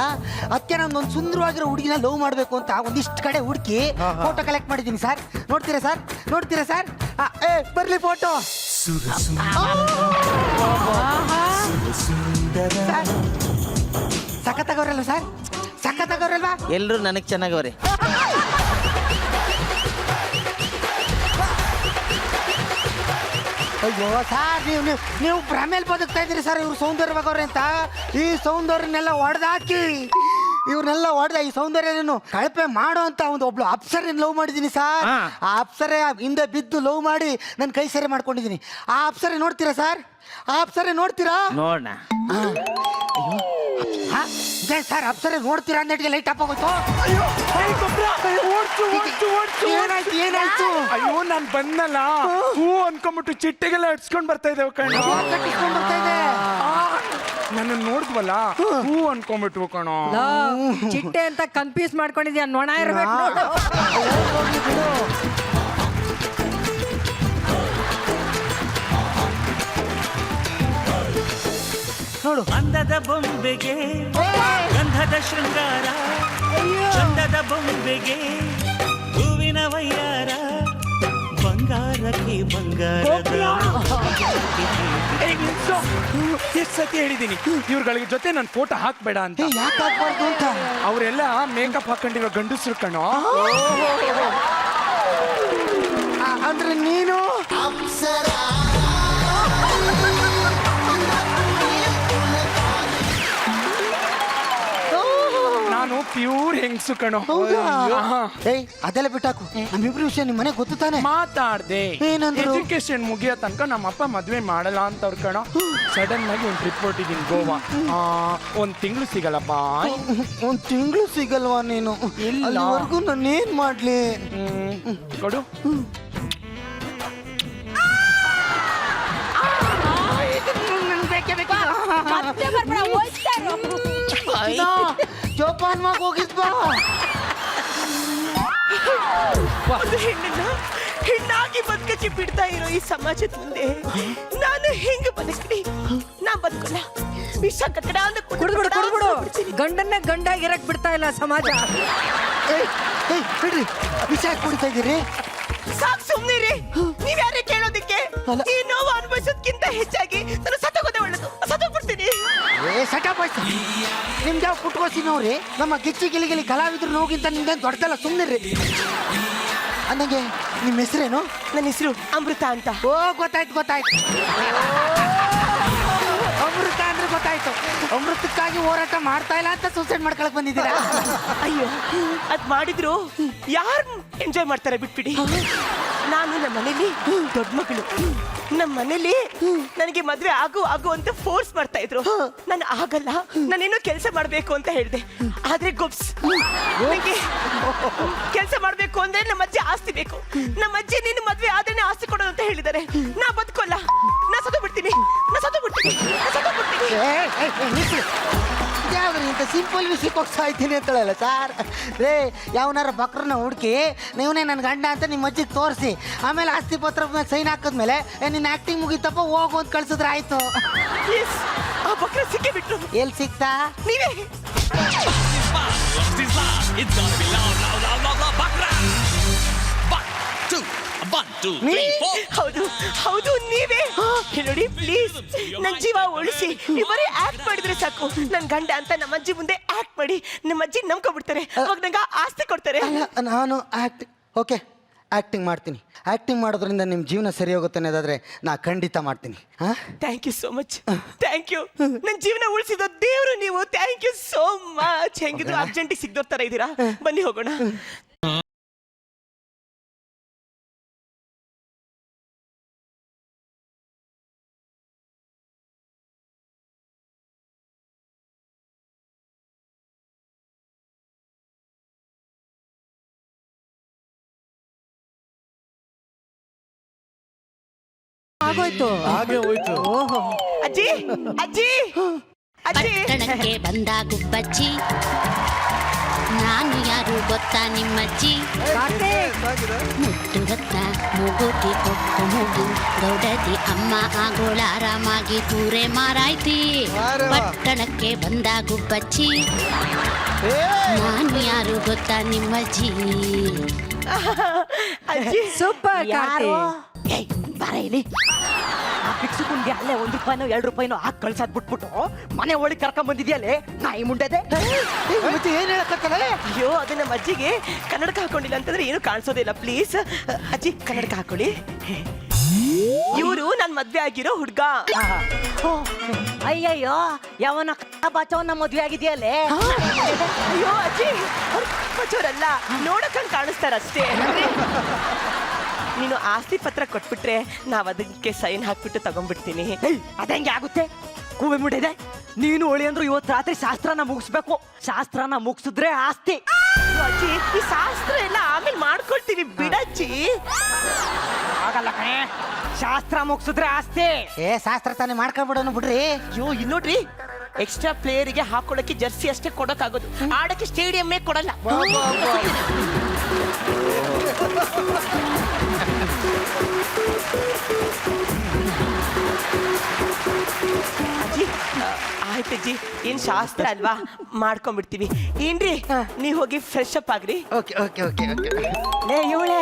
ಅದಕ್ಕೆ ನಾನು ಸುಂದರವಾಗಿರೋ ಹುಡುಗಿನ ಲವ್ ಮಾಡಬೇಕು ಅಂತ ಒಂದಿಷ್ಟು ಕಡೆ ಹುಡುಕಿ ಫೋಟೋ ಕಲೆಕ್ಟ್ ಮಾಡಿದ್ದೀನಿ ಸರ್. ನೋಡ್ತೀರಾ ಸರ್? ನೋಡ್ತೀರಾ ಸರ್? ಬರ್ಲಿ ಫೋಟೋ. ಸಖತ್ತಾಗವ್ರಲ್ವ ಸರ್? ಸಖತ್ತಾಗವ್ರಲ್ವಾ? ಎಲ್ಲರೂ ನನಗೆ ಚೆನ್ನಾಗವ್ರೆ. ಅಯ್ಯೋ ಸರ್, ನೀವು ಭ್ರಮೇಲಿ ಬದುಕ್ತಾ ಇದ್ದೀರಿ ಸರ್. ಇವ್ರು ಸೌಂದರ್ಯವಾಗವ್ರೆ ಅಂತ ಈ ಸೌಂದರ್ಯನೆಲ್ಲ ಹೊಡೆದಾಕಿ ಇವ್ರನ್ನೆಲ್ಲ ಹೊಡೆದ ಈ ಸೌಂದರ್ಯನನ್ನು ಕಳಪೆ ಮಾಡೋ ಅಂತ ಒಬ್ಳು ಅಪ್ಸರೆಯನ್ನು ಲವ್ ಮಾಡಿದ್ದೀನಿ ಸರ್. ಆ ಅಪ್ಸರೆ ಹಿಂದೆ ಬಿದ್ದು ಲವ್ ಮಾಡಿ ನನ್ನ ಕೈ ಸರಿ ಮಾಡ್ಕೊಂಡಿದ್ದೀನಿ. ಆ ಅಪ್ಸರೆ ನೋಡ್ತೀರಾ ಸರ್? ಆ ಅಪ್ಸರೆ ನೋಡ್ತೀರಾ? ನೋಡೋಣ. ಇದೇ ಸರ್ ಅಪ್ಸರೆ ನೋಡ್ತೀರಾ ಅಂದೇಟಿಗೆ ಲೈಟ್ ಆಫ್ ಆಗೋಯ್ತು. ಏನಾಯ್ತು? ಏನಾಯ್ತು? ಅಯ್ಯೋ ನಾನು ಬಂದಲ್ಲ, ಹೂ ಅನ್ಕೊಂಬಿಟ್ಟು ಚಿಟ್ಟೆಗೆಲ್ಲ ಇಡ್ಸ್ಕೊಂಡ್ ಬರ್ತಾ ಇದ್ದೇವೆ ಕಣ. ಕಟ್ಟಿಸ್ಕೊಂಡ್ ಬರ್ತಾ ಇದೆ. ನನ್ನ ನೋಡಿದ್ವಲ್ಲ, ಹೂ ಅನ್ಕೊಂಬಿಟ್ವು ಕಣೋ. ಚಿಟ್ಟೆ ಅಂತ ಕನ್ಫ್ಯೂಸ್ ಮಾಡ್ಕೊಂಡಿದ್ಯಾ? ನೊಣ ಇರ್ಬೇಕು ನೋಡು. ನೋಡು ಅಂದದ ಬೊಂಬೆಗೆ ಗಂಧದ ಶೃಂಗಾರ, ಚಂದದ ಬೊಂಬೆಗೆ ಹೂವಿನ ವಯ್ಯಾರ, ಬಂಗಾರಕ್ಕೆ ಬಂಗಾರದ ಎಷ್ಟ್ ಸತಿ ಹೇಳಿದೀನಿ ಇವ್ರಗಳಿಗೆ ಜೊತೆ ನನ್ನ ಫೋಟೋ ಹಾಕ್ಬೇಡ ಅಂತ. ಯಾಕೆ ಹಾಕ್ಬಾರ್ದು ಅಂತ? ಅವರೆಲ್ಲ ಮೇಕಪ್ ಹಾಕೊಂಡಿರೋ ಗಂಡಸ್ರು ಕಣೋ. ಅಂದ್ರೆ ನೀನು ನಾನು ಪ್ಯೂರ್ ಹೆಂಗ್ಸು ಕಣೋ. ಏಯ್ ಅದೆಲ್ಲ ಬಿಟ್ಟಾಕು. ನಮ್ಮಿಬ್ರು ವಿಷಯ ನಿಮ್ ಮನೆಗೆ ಗೊತ್ತು ತಾನೆ? ಮಾತಾಡ್ದೆ. ಏನಂದ್ರು? ಎಜುಕೇಶನ್ ಮುಗಿಯೋ ತನಕ ನಮ್ಮಪ್ಪ ಮದ್ವೆ ಮಾಡಲ್ಲ ಅಂತ ಅವ್ರ ಕಣೋ. ಸಡನ್ ಆಗಿ ಒಂದು ಟ್ರಿಪ್ ಹೊಟ್ಟಿದ್ದೀನಿ ಗೋವಾ. ಒಂದ್ ತಿಂಗಳು ಸಿಗಲ್ಲ ಬಾಯ್. ಒಂದ್ ತಿಂಗಳು ಸಿಗಲ್ವಾ ನೀನು? ಅಲ್ಲಿವರೆಗೂ ನಾನು ಏನ್ ಮಾಡ್ಲಿ? ಕೊಡು. ಜೋಪಾನ್ ಮಾಗ ಹೋಗಿದ್ಬಾ. ಒಂದು ಹೆಣ್ಣನ್ನ ಹೆಣ್ಣಾಗಿ ಬದುಕಕ್ಕೆ ಬಿಡ್ತಾ ಇರೋ ಈ ಸಮಾಜದ ಮುಂದೆ ನಾನು ಹೆಂಗ ಬದುಕ್ತೀನಿ? ನಾ ಬದುಕಲ್ಲ. ವಿಷ ಕಟ್ಟಡ ಅಂತ ಕುಡ್ಬಿಡು. ಗಂಡನ್ನ ಗಂಡಾಗಿರಕ್ ಬಿಡ್ತಾ ಇಲ್ಲ ಸಮಾಜ. ಬಿಡ್ರಿ, ವಿಷ ಕುಡಿತಾ ಇದ್ದೀರಿ. ಸಾಕ್ ಸುಮ್ನಿರಿ. ನೀವ್ಯಾರೇ ಕೇಳೋದಕ್ಕೆ? ಈ ನೋವು ಅನುಭವಿಸೋದ್ಕಿಂತ ಹೆಚ್ಚಾಗಿ ನಾನು ಸತ್ತೋಗೋದೇ ಒಳ್ಳೇದು. ಸತ್ತೋಗ್ಬಿಡ್ತೀನಿ. ನಿಮ್ಗೆ ಯಾವ ಪುಟ್ಕೋಸಿನವ್ರಿ? ನಮ್ಮ ಗಿಚ್ಚಿ ಗಿಲಿಗಿಲಿ ಕಲಾವಿದ್ರು ನೋಗಿಂತ ನಿಮ್ದೇನು ದೊಡ್ಡದಲ್ಲ, ಸುಮ್ಮನಿರ್ರಿ. ನನಗೆ ನಿಮ್ಮ ಹೆಸರೇನು? ನನ್ನ ಹೆಸರು ಅಮೃತ ಅಂತ. ಓ ಗೊತ್ತಾಯ್ತು. ಅಮೃತ ಅಂದ್ರೆ ಗೊತ್ತಾಯ್ತು. ಅಮೃತಕ್ಕಾಗಿ ಹೋರಾಟ ಮಾಡ್ತಾ ಇಲ್ಲ ಅಂತ ಸೂಸೈಡ್ ಮಾಡ್ಕೊಳಕ್ ಬಂದಿದ್ದೀರಾ? ಅಯ್ಯೋ, ಅದ್ ಮಾಡಿದ್ರು ಯಾರು ಎಂಜಾಯ್ ಮಾಡ್ತಾರೆ? ಬಿಟ್ಬಿಡಿ. ನಾನು ನಮ್ಮ ಮನೇಲಿ ದೊಡ್ಡ ಮಗಳು. ನಮ್ಮ ಮನೇಲಿ ನನಗೆ ಮದ್ವೆ ಆಗು ಅಂತ ಫೋರ್ಸ್ ಮಾಡ್ತಾ ಇದ್ರು. ನಾನು ಆಗಲ್ಲ, ನಾನೇನೋ ಕೆಲಸ ಮಾಡ್ಬೇಕು ಅಂತ ಹೇಳಿದೆ. ಆದ್ರೆ ಗೊಬ್ಸ್ ನನಗೆ ಕೆಲಸ ಮಾಡ್ಬೇಕು ಅಂದ್ರೆ ನಮ್ಮ ಅಜ್ಜಿ ಆಸ್ತಿ ಬೇಕು. ನಮ್ಮ ಅಜ್ಜಿ ನೀನು ಮದ್ವೆ ಆದ್ರೆ ಆಸ್ತಿ ಕೊಡೋದು ಅಂತ ಹೇಳಿದ್ದಾರೆ. ನಾ ಬದುಕೋಲ್ಲ. ನಾ ಸತ್ತು ಬಿಡ್ತೀನಿ. ಯಾವ್ದ್ರಿ ಇಂಥ ಸಿಂಪಲ್ ವಿಷಯಕ್ಕೆ ಹೋಗ್ತಾ ಇದ್ದೀನಿ ಅಂತಳಲ್ಲ ಸರ್. ರೇ ಯಾವನಾರ ಬಕ್ರನ್ನ ಹುಡುಕಿ ನೀವನೇ ನನ್ನ ಗಂಡ ಅಂತ ನಿಮ್ಮ ಅಜ್ಜಿಗೆ ತೋರಿಸಿ, ಆಮೇಲೆ ಆಸ್ತಿ ಪತ್ರ ಮೇಲೆ ಸೈನ್ ಹಾಕಿದ್ಮೇಲೆ ನಿನ್ನ ಆಕ್ಟಿಂಗ್ ಮುಗಿತಪ್ಪ ಹೋಗು ಅಂತ ಕಳ್ಸಿದ್ರೆ ಆಯ್ತು. ಆ ಬಕ್ರ ಸಿಕ್ಕಿ ಬಿಟ್ರು. ಎಲ್ಲಿ ಸಿಕ್ತಾ? ನೀವೇ. ಹೌದು ನೀವೇ. ನೋಡಿ ಪ್ಲೀಸ್, ನನ್ ಜೀವ ಉಳಿಸಿ. ನೀವು ಬರೀ ಆಕ್ಟ್ ಮಾಡಿದ್ರೆ ಸಾಕು. ನನ್ ಗಂಡ ಅಂತ ನಮ್ಮ ಅಜ್ಜಿ ಮುಂದೆ ಆಕ್ಟ್ ಮಾಡಿ ನಮ್ಮ ಅಜ್ಜಿ ನಂಬ್ಕೊಬಿಡ್ತಾರೆ. ಅವಾಗ ನಂಗೆ ಆಸ್ತಿ ಕೊಡ್ತಾರೆ. ನಾನು ಓಕೆ ಆಕ್ಟಿಂಗ್ ಮಾಡ್ತೀನಿ. ಆಕ್ಟಿಂಗ್ ಮಾಡೋದ್ರಿಂದ ನಿಮ್ಮ ಜೀವನ ಸರಿ ಹೋಗುತ್ತೆ ಅನ್ನೋದಾದ್ರೆ ನಾ ಖಂಡಿತ ಮಾಡ್ತೀನಿ. Thank you so much. Thank you. ನನ್ನ ಜೀವನ ಉಳಿಸಿದ ದೇವರು ನೀವು. Thank you so much. ಹೆಂಗಿದ್ರು ಅರ್ಜೆಂಟಿಗೆ ಸಿಗ್ದೋರ್ ತರ ಇದ್ದೀರಾ. ಬನ್ನಿ ಹೋಗೋಣ. ಆಗೋಯ್ತು ಹಾಗೆ ಹೋಯ್ತು. ಓಹೋ ಅಜ್ಜಿ ಅಜ್ಜಿ ಅಜ್ಜಿ ಪಟ್ಟಣಕ್ಕೆ ಬಂದ ಗುಬ್ಬಚ್ಚಿ ನಾನು ಯಾರು ಗೊತ್ತಾ ನಿಮ್ಮಜ್ಜಿ ಮುತ್ತು ರತ್ನ ಮೂಗುತಿ ಕೊಟ್ಟು ಮೂಗು ದೊಡ್ಡದಿ ಅಮ್ಮ ಆಗೋಳ ಆರಾಮಾಗಿ ಪೂರೆ ಮಾರಾಯ್ತಿ ಪಟ್ಟಣಕ್ಕೆ ಬಂದ ಗುಬ್ಬಚ್ಚಿ ನಾನು ಯಾರು ಗೊತ್ತಾ ನಿಮ್ಮಜ್ಜಿ ಅಜ್ಜಿ ಸೂಪರ್ ಕಾರ್ತಿ ಬರ ಇಲ್ಲಿ ಆ ಭಿಕ್ಷುಕುಂಗೆ ಅಲ್ಲೇ 1 ರೂಪಾಯಿನೋ 2 ರೂಪಾಯಿನೋ ಹಾಕಿ ಕಳ್ಸದ್ ಬಿಟ್ಬಿಟ್ಟು ಮನೆ ಒಳಗೆ ಕರ್ಕೊಂಡ್ ಬಂದಿದ್ಯಲ್ಲೇ ನಾಯಿ ಮುಂಡೆದೆ ಮತ್ತೆ ಏನ್ ಹೇಳಕತ್ತಲ್ಲ ಅಯ್ಯೋ ಅದು ನಮ್ಮ ಅಜ್ಜಿಗೆ ಕನ್ನಡಕ ಹಾಕೊಂಡಿಲ್ಲ ಅಂತಂದ್ರೆ ಏನು ಕಾಣಿಸೋದಿಲ್ಲ. ಪ್ಲೀಸ್ ಅಜ್ಜಿ ಕನ್ನಡಕ ಹಾಕೊಳ್ಳಿ. ಇವರು ನನ್ ಮದ್ವೆ ಆಗಿರೋ ಹುಡ್ಗ. ಅಯ್ಯಯ್ಯೋ ಯಾವನ ಬಾಚವನ್ನ ಮದ್ವೆ ಆಗಿದ್ಯಲ್ಲೇ ಅಯ್ಯೋ ಅಜ್ಜಿ ಅವ್ರು ಬಚ್ಚೋರಲ್ಲ, ನೋಡಕ್ಕಂಗ್ ಕಾಣಿಸ್ತಾರಷ್ಟೇ. ನೀನು ಆಸ್ತಿ ಪತ್ರ ಕೊಟ್ಬಿಟ್ರೆ ನಾವ್ ಅದಕ್ಕೆ ಸೈನ್ ಹಾಕ್ಬಿಟ್ಟು ತಗೊಂಡ್ಬಿಡ್ತೀನಿ. ಅದಂಗೆ ಆಗುತ್ತೆ ಕೂವೆ ಮುಡಿದೆ ನೀನು ಒಳಿ ಅಂದ್ರು ಇವತ್ತು ರಾತ್ರಿ ಶಾಸ್ತ್ರನ ಮುಗಿಸ್ಬೇಕು. ಶಾಸ್ತ್ರನ ಮುಗಿಸಿದ್ರೆ ಆಸ್ತಿ. ಅಯ್ಯೋ ಅಜ್ಜಿ ಈ ಶಾಸ್ತ್ರ ಎಲ್ಲ ಆಮೇಲೆ ಮಾಡ್ಕೊಳ್ತೀವಿ ಬಿಡಜ್ಜಿ. ಆಗಲ್ಲ ಕಣೆ, ಶಾಸ್ತ್ರ ಮುಗಿಸಿದ್ರೆ ಆಸ್ತಿ. ಶಾಸ್ತ್ರ ತಾನೇ ಮಾಡ್ಕೊಂಡ್ಬಿಡೋನು ಬಿಡ್ರಿ. ಅಯ್ಯೋ ಇಲ್ಲಿ ನೋಡ್ರಿ, ಎಕ್ಸ್ಟ್ರಾ ಪ್ಲೇಯರಿಗೆ ಹಾಕೊಳ್ಳಕ್ಕೆ ಜರ್ಸಿ ಅಷ್ಟೇ ಕೊಡಕ್ಕಾಗೋದು, ಆಡಕ್ಕೆ ಸ್ಟೇಡಿಯಮ್ಮೇ ಕೊಡಲ್ಲ. ಅಜ್ಜಿ ಆಯ್ತಜ್ಜಿ, ಏನ್ ಶಾಸ್ತ್ರ ಅಲ್ವಾ ಮಾಡ್ಕೊಂಡ್ಬಿಡ್ತೀವಿ. ಏನ್ರಿ ನೀವ್ ಹೋಗಿ ಫ್ರೆಶ್ ಅಪ್ ಆಗ್ರಿ. ಓಕೆ ಓಕೆ ಓಕೆ ಓಕೆ ಲೇ ಇವಳೆ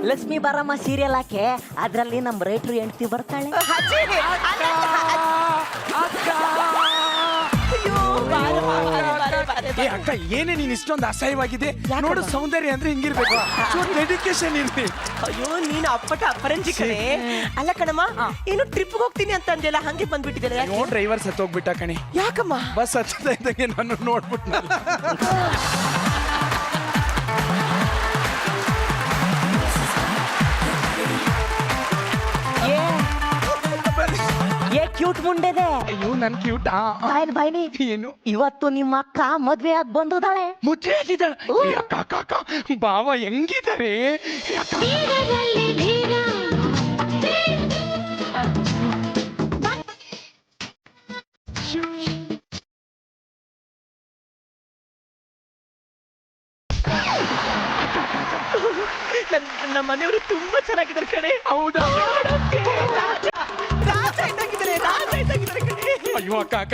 ಲಕ್ಷ್ಮೀ ಬಾರಮ್ಮ ಸೀರಿಯಲ್ ಹಾಕೆ ಅದ್ರಲ್ಲಿ ನಮ್ಮ ರೈಟ್ರು ಹೆಂಡತಿ ಬರ್ತಾಳೆ. ಅಜ್ಜಿ, ಅಯ್ಯೋ, ಬಾರಮ್ಮ, ಬಾರೆ. ಏ ಅಕ್ಕ, ಏನೇ ನೀನ್ ಇಷ್ಟೊಂದು ಅಸಹ್ಯವಾಗಿದೆ ನೋಡು. ಸೌಂದರ್ಯ ಅಂದ್ರೆ ಹಿಂಗಿರ್ಬೇಕು, ಡೆಡಿಕೇಶನ್ ಇರ್ತಿ. ಅಯ್ಯೋ ನೀನು ಅಪ್ಪಟ ಅಪರಂಜಿ ಕಣೆ. ಅಲ್ಲ ಕಣಮ್ಮ, ಏನು ಟ್ರಿಪ್ ಹೋಗ್ತೀನಿ ಅಂತ ಅಂದೆಲ್ಲ ಹಂಗೆ ಬಂದ್ಬಿಟ್ಟಿದ್ದಾರೆ. ನೋ ಡ್ರೈವರ್ ಸತ್ತೋಗ್ಬಿಟ್ಟ ಕಣೆ. ಯಾಕಮ್ಮ? ಬಸ್ ಹತ್ತದ ಇದ್ದಂಗೆ ನಾನು ನೋಡ್ಬಿಟ್ಟ. ಏ ಕ್ಯೂಟ್ ಮುಂಡೆದೆ. ಅಯ್ಯೋ ನನ್ ಕ್ಯೂಟ್. ಬಾಯ್ನಿ ಏನು ಇವತ್ತು ನಿಮ್ಮ ಅಕ್ಕ ಮದ್ವೆ ಆಗಿ ಬಂದಿದ್ದಾಳೆ. ಮುದ್ದೆ ಹಾಕಿದ್ದಾಳೆ. ಅಕ್ಕ ಅಕ್ಕ ಅಕ್ಕ, ಬಾವ ಹೆಂಗಿದ್ದಾರೆ? ನಮ್ಮ ಮನೆಯವರು ತುಂಬಾ ಚೆನ್ನಾಗಿದ್ದಾರೆ ಕಣೆ. ಹೌದಾ? ರಾಜ ಇದ್ದಾಗಿದ್ದಾರೆ, ರಾಜ ಇದ್ದಾಗಿದ್ದಾರೆ ಕಣೆ. ಅಯ್ಯೋ ಅಕ್ಕ ಅಕ್ಕ,